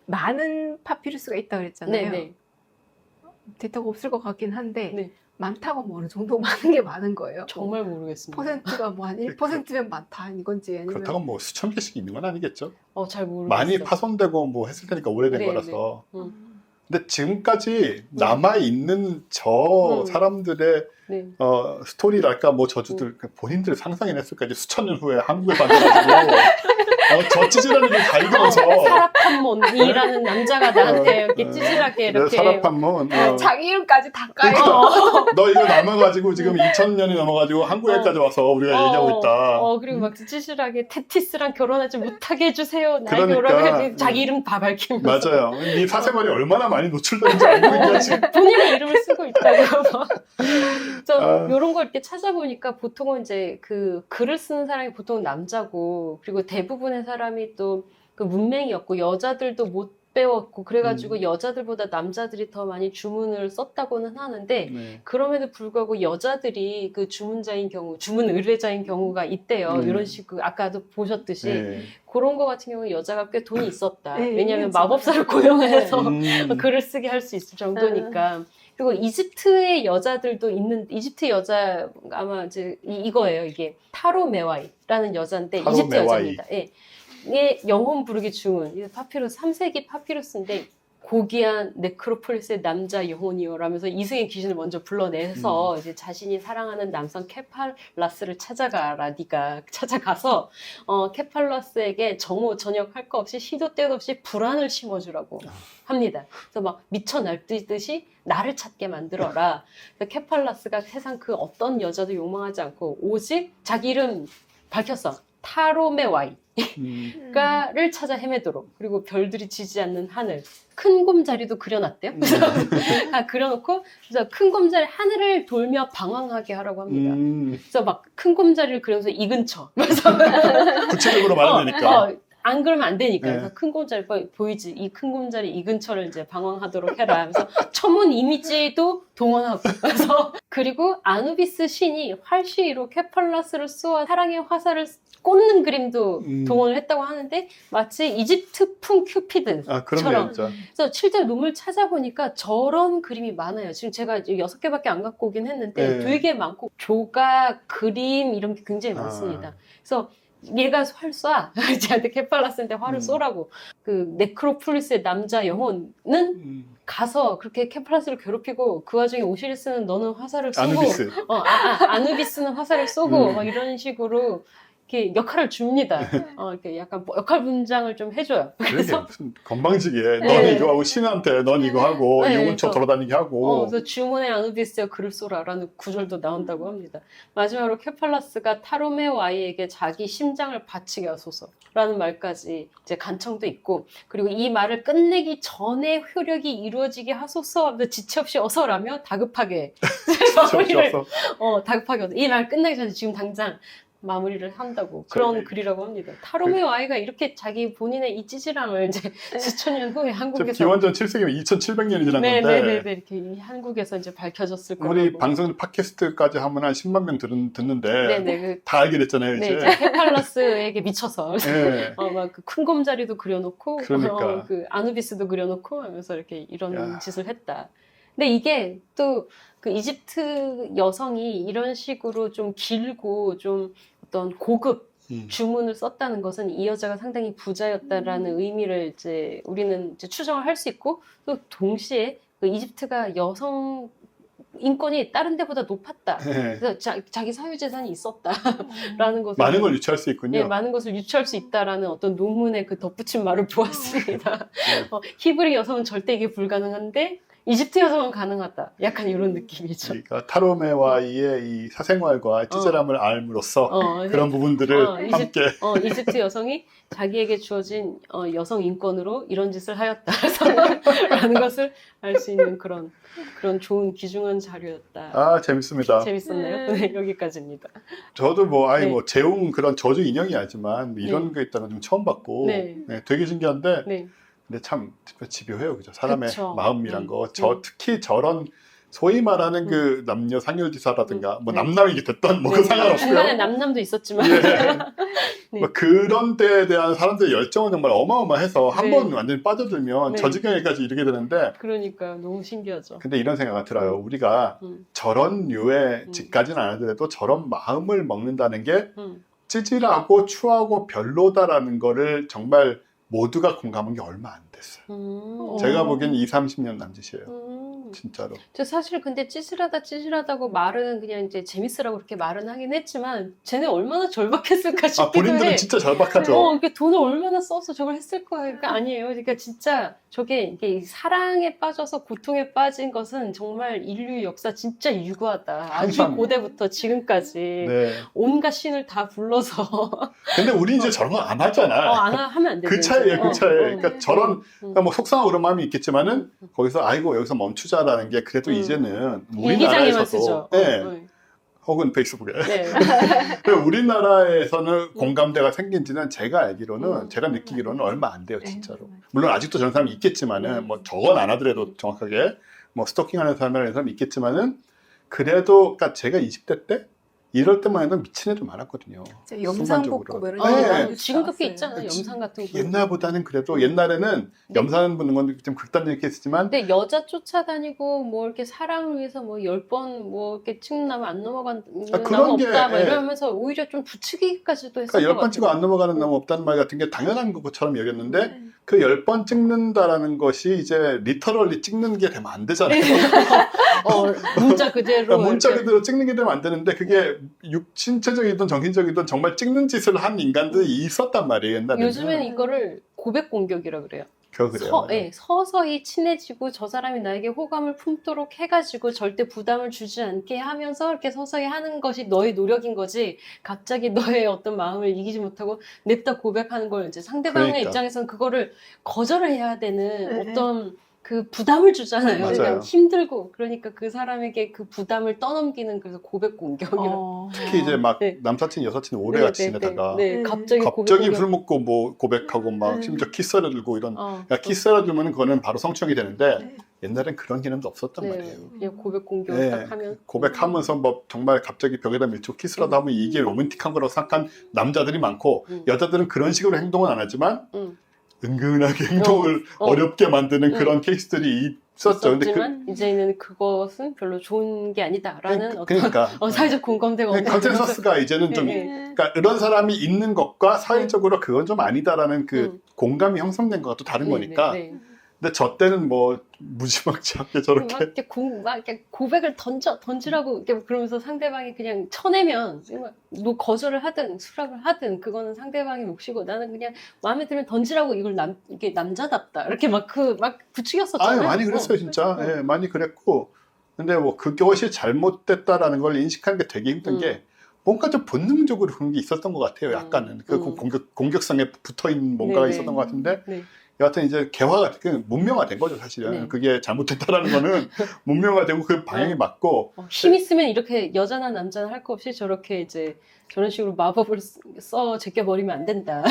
많은 파피루스가 있다고 그랬잖아요. 네네. 데이터가 없을 것 같긴 한데 많다고 뭐 어느 정도 많은 게 많은 거예요. 정말 모르겠습니다. 퍼센트가 뭐 한 1%면 많다 이건지 아니면 그렇다고 뭐 수천 개씩 있는 건 아니겠죠? 잘 모르겠어요. 많이 파손되고 뭐 했을 테니까 오래된 네, 거라서. 근데 지금까지 남아있는 저 사람들의 네. 스토리랄까 뭐 저주들 본인들 상상해냈을까 이제 수천 년 후에 한국에 만나가지고 저 찌질한 일을 다 읽으면서 사라판몬이라는 남자가 나한테 이렇게 찌질하게 이렇게 사라판몬 자기 이름까지 다 까요. 너 이거 남아가지고 지금 2000년이 넘어가지고 한국에까지 와서 우리가 얘기하고 있다. 그리고 막 찌질하게 테티스랑 결혼하지 못하게 해주세요. 나에게 그러니까, 오라고 자기 이름 다 밝히면서. 맞아요. 네 사생활이 얼마나 많이 노출되는지 알고 있냐 지금. 본인의 이름을 쓰고 있다고. 그래서 이런 걸 이렇게 찾아보니까 보통은 이제 그 글을 쓰는 사람이 보통 남자고 그리고 대부분의 사람이 또 그 문맹이었고 여자들도 못 배웠고 그래가지고 여자들보다 남자들이 더 많이 주문을 썼다고는 하는데 네. 그럼에도 불구하고 여자들이 그 주문자인 경우 주문 의뢰자인 경우가 있대요. 이런 식으로 아까도 보셨듯이 네. 그런 거 같은 경우는 여자가 꽤 돈이 있었다. 네, 왜냐하면 맞아요. 마법사를 고용해서 음. 글을 쓰게 할 수 있을 정도니까. 그리고 이집트의 여자들도 있는 이집트 여자 아마 이제 이거예요. 이게 타로메와이라는 여자인데 타로 이집트 메와이. 여자입니다. 예. 이게 영혼 부르기 주문. 이게 파피루스 3세기 파피루스인데 고귀한 네크로폴리스의 남자 영혼이요라면서 이승의 귀신을 먼저 불러내서 이제 자신이 사랑하는 남성 케팔라스를 찾아가라 네가 찾아가서 케팔라스에게 정오 전역할 거 없이 시도 때도 없이 불안을 심어주라고 합니다. 그래서 막 미쳐 날뛰듯이 나를 찾게 만들어라. 그래서 케팔라스가 세상 그 어떤 여자도 욕망하지 않고 오직 자기 이름 밝혔어. 타로메와이. 가를 찾아 헤매도록 그리고 별들이 지지 않는 하늘 큰 곰자리도 그려놨대요. 그래서 그려놓고 그래서 큰 곰자리 하늘을 돌며 방황하게 하라고 합니다. 그래서 막 큰 곰자리를 그려서 이 근처 그래서 구체적으로 말하면 되니까. 안 그러면 안 되니까. 네. 그래서 큰 곰자리 보이지? 이 큰 곰자리 이 근처를 이제 방황하도록 해라. 그래서 천문 이미지도 동원하고. 그래서 그리고 아누비스 신이 활시위로 케팔라스를 쏘아 사랑의 화살을 꽂는 그림도 동원을 했다고 하는데 마치 이집트풍 큐피드처럼. 그런 진짜. 그래서 실제 논문을 찾아보니까 저런 그림이 많아요. 지금 제가 6개밖에 안 갖고 오긴 했는데 네. 되게 많고 조각, 그림 이런 게 굉장히 많습니다. 그래서 얘가 활 쏴. 쟤한테 케팔라스한테 활을 쏘라고. 그 네크로폴리스의 남자 영혼은 가서 그렇게 케팔라스를 괴롭히고 그 와중에 오시리스는 너는 화살을 쏘고 아누비스. 아누비스는 화살을 쏘고 막 이런 식으로 이렇게 역할을 줍니다. 이렇게 약간 역할 분장을 좀 해줘요. 그래서 무슨 건방지게 넌 이거 하고 신한테 넌 이거 하고 네, 이혼처 돌아다니게 하고 그래서 주문의 아누비스여 글을 쏘라라는 구절도 나온다고 합니다. 마지막으로 케팔라스가 타로메와이에게 자기 심장을 바치게 하소서라는 말까지 이제 간청도 있고 그리고 이 말을 끝내기 전에 효력이 이루어지게 하소서 하면서 지체 없이 어서라며 다급하게 마무리를 다급하게 이 말 끝나기 전에 지금 당장 마무리를 한다고 그런 글이라고 합니다. 타로메와이가 이렇게 자기 본인의 이 찌질함을 이제 수천 년 후에 한국에서 기원전 7세기면 2700년이 지난 건데 네네네 이렇게 한국에서 이제 밝혀졌을 거라고. 우리 방송 팟캐스트까지 하면 한 10만 명 듣는데 네네 다 알게 됐잖아요 이제. 네, 케팔라스에게 미쳐서 네. 막 그 큰 곰자리도 그려놓고 그러니까. 그 아누비스도 그려놓고 하면서 이렇게 이런 야. 짓을 했다. 근데 이게 또 그 이집트 여성이 이런 식으로 좀 길고 좀 어떤 고급 주문을 썼다는 것은 이 여자가 상당히 부자였다라는 의미를 이제 우리는 이제 추정을 할 수 있고 또 동시에 그 이집트가 여성 인권이 다른 데보다 높았다. 네. 그래서 자기 사유재산이 있었다라는 것을 많은 걸 유추할 수 있군요. 네, 많은 것을 유추할 수 있다라는 어떤 논문의 그 덧붙인 말을 보았습니다. 히브리 여성은 절대 이게 불가능한데 이집트 여성은 가능하다. 약간 이런 느낌이죠. 그러니까 타로메와이의 이 사생활과 찌질함을 알므로써 그런 부분들을 함께 이집트 여성이 자기에게 주어진 여성 인권으로 이런 짓을 하였다라는 것을 알 수 있는 그런 좋은 귀중한 자료였다. 재밌습니다. 재밌었나요? 네, 여기까지입니다. 저도 뭐 재웅 그런 저주 인형이 아니지만 이런 게 있다는 좀 처음 봤고 되게 신기한데 근데 참 집요해요, 그죠? 사람의 그쵸. 마음이란 거. 특히 저런 소위 말하는 그 남녀 상열지사라든가 뭐 남남이 됐던 뭐 그 상관없고요. 중간에 남남도 있었지만 예. 네. 뭐 그런 데에 대한 사람들의 열정은 정말 어마어마해서 한 번 완전히 빠져들면 저 지경에까지 이르게 되는데 그러니까 너무 신기하죠. 근데 이런 생각이 들어요. 우리가 저런 류의 짓까지는 안 하더라도 저런 마음을 먹는다는 게 찌질하고 추하고 별로다라는 거를 정말 모두가 공감한 게 얼마 안 됐어요. 제가 보기엔 20, 30년 남짓이에요. 진짜로. 저 사실 근데 찌질하다고 말은 그냥 이제 재밌으라고 그렇게 말은 하긴 했지만 쟤네 얼마나 절박했을까 싶기도 본인들은 해. 진짜 절박하죠. 이게 돈을 얼마나 써서 저걸 했을 거야. 그러니까 아니에요. 그러니까 진짜 저게 이게 사랑에 빠져서 고통에 빠진 것은 정말 인류 역사 진짜 유구하다. 아주 항상. 고대부터 지금까지 네. 온갖 신을 다 불러서. 근데 우리 이제 저런 거 안 하잖아. 하면 안 되죠. 그 차이에요, 그 차이. 그러니까 저런, 그러니까 뭐 속상하고 그런 마음이 있겠지만은 거기서 아이고 여기서 멈추자라는 게 그래도 이제는 일기장에만 쓰죠. 네. 혹은 페이스북에. 네. 우리나라에서는 공감대가 생긴 지는 제가 알기로는, 제가 느끼기로는 얼마 안 돼요, 진짜로. 물론 아직도 저런 사람이 있겠지만은, 뭐 저건 안 하더라도 정확하게, 뭐 스토킹하는 사람이 있겠지만은, 그래도, 그러니까 제가 20대 때? 이럴 때만 해도 미친 애도 많았거든요. 영상 순간적으로. 뭐 보고 이런 지금도 꽤 있잖아요. 영상 같은 거. 옛날보다는 그래도 옛날에는 염산 부는 건 좀 극단적이게 했지만 근데 여자 쫓아다니고 뭐 이렇게 사랑을 위해서 뭐 10번 뭐 이렇게 찍나면 안 넘어가는 나무 없다 막 이러면서 오히려 좀 부추기기까지도 했을 그러니까 것 10번 찍어 안 넘어가는 나무 없다는 말 같은 게 당연한 것처럼 여겼는데 그 10번 찍는다라는 것이 이제 리터럴리 찍는 게 되면 안 되잖아요. 문자 그대로 그러니까 문자 이렇게. 그대로 찍는 게 되면 안 되는데 그게 신체적이든 정신적이든 정말 찍는 짓을 한 인간들이 있었단 말이에요. 옛날에는. 요즘에는 이거를 고백 공격이라 그래요. 그래요. 서서히 친해지고 저 사람이 나에게 호감을 품도록 해가지고 절대 부담을 주지 않게 하면서 이렇게 서서히 하는 것이 너의 노력인 거지. 갑자기 너의 어떤 마음을 이기지 못하고 냅다 고백하는 걸 이제 상대방의 그러니까. 입장에서는 그거를 거절을 해야 되는 어떤 그 부담을 주잖아요. 맞아요. 그러니까 힘들고 그러니까 그 사람에게 그 부담을 떠넘기는 그래서 고백 공격이라. 특히 이제 막 남사친 여사친 오래 같이 지내다가 갑자기 술 먹고 뭐 고백하고 막 심지어 키스를 들고 이런 키스를 들면 그거는 바로 성추행이 되는데 옛날엔 그런 개념도 없었단 말이에요. 그냥 고백 공격 딱 하면 고백하면서 뭐 정말 갑자기 벽에다 밀치고 키스라도 하면 이게 로맨틱한 거라고 생각한 남자들이 많고 여자들은 그런 식으로 행동은 안 하지만 은근하게 행동을 어렵게 만드는 그런 케이스들이 있었죠. 근데 이제는 그것은 별로 좋은 게 아니다라는 그러니까 사회적 공감대가 없는 컨센서스가 이제는 좀 그러니까 이런 사람이 있는 것과 사회적으로 그건 좀 아니다라는 그 공감이 형성된 것과 또 다른 거니까. 근데 저 때는 뭐 무지막지하게 저렇게 막 이렇게 고백을 던지라고 이렇게 그러면서 상대방이 그냥 쳐내면 뭐 거절을 하든 수락을 하든 그거는 상대방의 몫이고 나는 그냥 마음에 들면 던지라고 이걸 이게 남자답다 이렇게 막 부추겼었잖아요. 많이 그랬어요 진짜. 예, 많이 그랬고 근데 뭐 그것이 잘못됐다라는 걸 인식하는 게 되게 힘든 게 뭔가 좀 본능적으로 그런 게 있었던 것 같아요. 약간은 그 공격성에 붙어있는 뭔가가 있었던 것 같은데. 여하튼 이제 개화가 문명화된 거죠 사실은. 그게 잘못됐다라는 거는 문명화되고 그 방향이 맞고 힘 있으면 이렇게 여자나 남자나 할 거 없이 저렇게 이제 저런 식으로 마법을 써 제껴버리면 안 된다.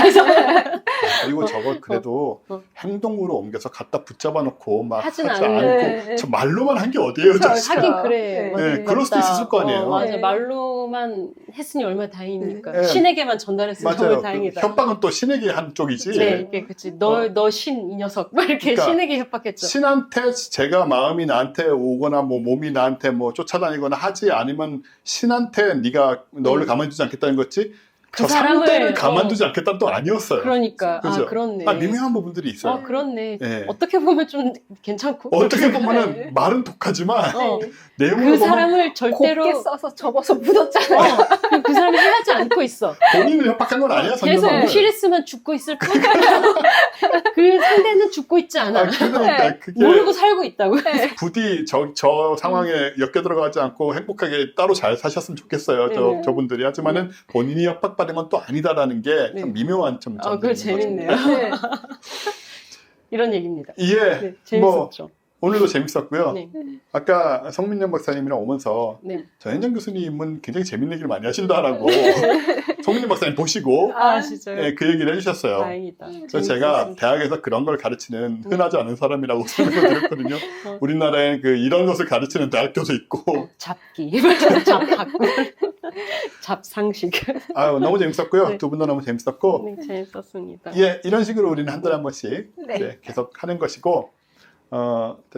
그리고 저걸 그래도 행동으로 옮겨서 갖다 붙잡아 놓고 막 하진 하지 않고 저 말로만 한 게 어디예요 하긴 그래. 그럴 수도 있을 거 아니에요. 맞아. 말로만 했으니 얼마나 다행입니까. 신에게만 전달했으니 정말 다행이다. 협박은 또 신에게 한 쪽이지. 그치. 너 신 이 녀석 막 이렇게 그러니까 신에게 협박했죠. 신한테 제가 마음이 나한테 오거나 뭐 몸이 나한테 뭐 쫓아다니거나 하지 않으면 신한테 네가 너를 가만두지 않겠다는 거지. 저 상대를 가만두지 않겠다는 또 아니었어요. 그러니까 그죠? 그렇네. 미묘한 부분들이 있어요. 그렇네. 어떻게 보면 좀 괜찮고. 어떻게 보면은 말은 독하지만 내용으로 그 사람을 절대로 곱게 써서 접어서 묻었잖아요. 그 사람이 해하지 않고 있어. 본인을 협박한 건 아니야. 계속 필했으면 죽고 있을 뿐. 그 상대는 죽고 있지 않아. 그러니까 그게 모르고 살고 있다고. 부디 저 상황에 엮여 들어가지 않고 행복하게 따로 잘 사셨으면 좋겠어요. 저분들이. 하지만은 본인이 협박받은 건 또 아니다라는 게 참 미묘한 점. 그거 재밌네요. 이런 얘기입니다. 예. 재밌었죠. 오늘도 재밌었고요. 네. 아까 성민영 박사님이랑 오면서 네. 전현정 교수님은 굉장히 재밌는 얘기를 많이 하신다라고 성민영 박사님 보시고 진짜요? 네, 그 얘기를 해주셨어요. 다행이다. 그래서 제가 대학에서 그런 걸 가르치는 흔하지 않은 사람이라고 설명을 드렸거든요. 우리나라에 이런 것을 가르치는 대학교도 있고. 잡기, 잡학군, 잡상식. 아유, 너무 재밌었고요. 네. 두 분도 너무 재밌었고. 네, 재밌었습니다. 예, 이런 식으로 우리는 한 달에 한 번씩 네. 네, 계속 하는 것이고,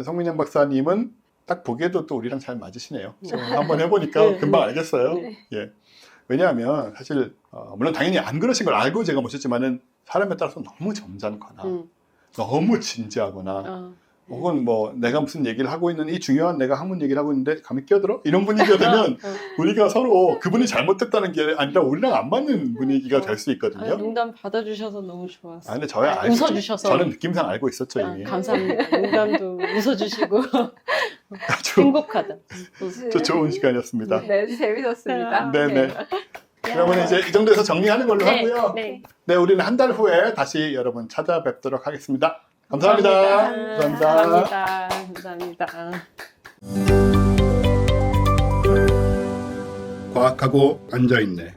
성민영 박사님은 딱 보기에도 또 우리랑 잘 맞으시네요. 지금 한번 해보니까 네. 금방 알겠어요. 네. 예. 왜냐하면 사실, 물론 당연히 안 그러신 걸 알고 제가 모셨지만은 사람에 따라서 너무 점잖거나, 너무 진지하거나, 혹은 뭐 내가 무슨 얘기를 하고 있는 이 중요한 내가 학문 얘기를 하고 있는데 감히 끼어들어? 이런 분위기가 되면 우리가 서로 그분이 잘못됐다는 게 아니라 우리랑 안 맞는 분위기가 될 수 있거든요. 농담 받아주셔서 너무 좋았어요. 근데 저야 알고 웃어주셔서. 저는 느낌상 알고 있었죠 이미. 감사합니다. 농담도 웃어주시고 아주 행복하다. 좋은 시간이었습니다. 네, 재밌었습니다. 네네. 그러면 이제 이 정도에서 정리하는 걸로 하고요. 네. 네, 우리는 한 달 후에 다시 여러분 찾아뵙도록 하겠습니다. 감사합니다. 감사합니다. 감사합니다. 과학하고 앉아있네.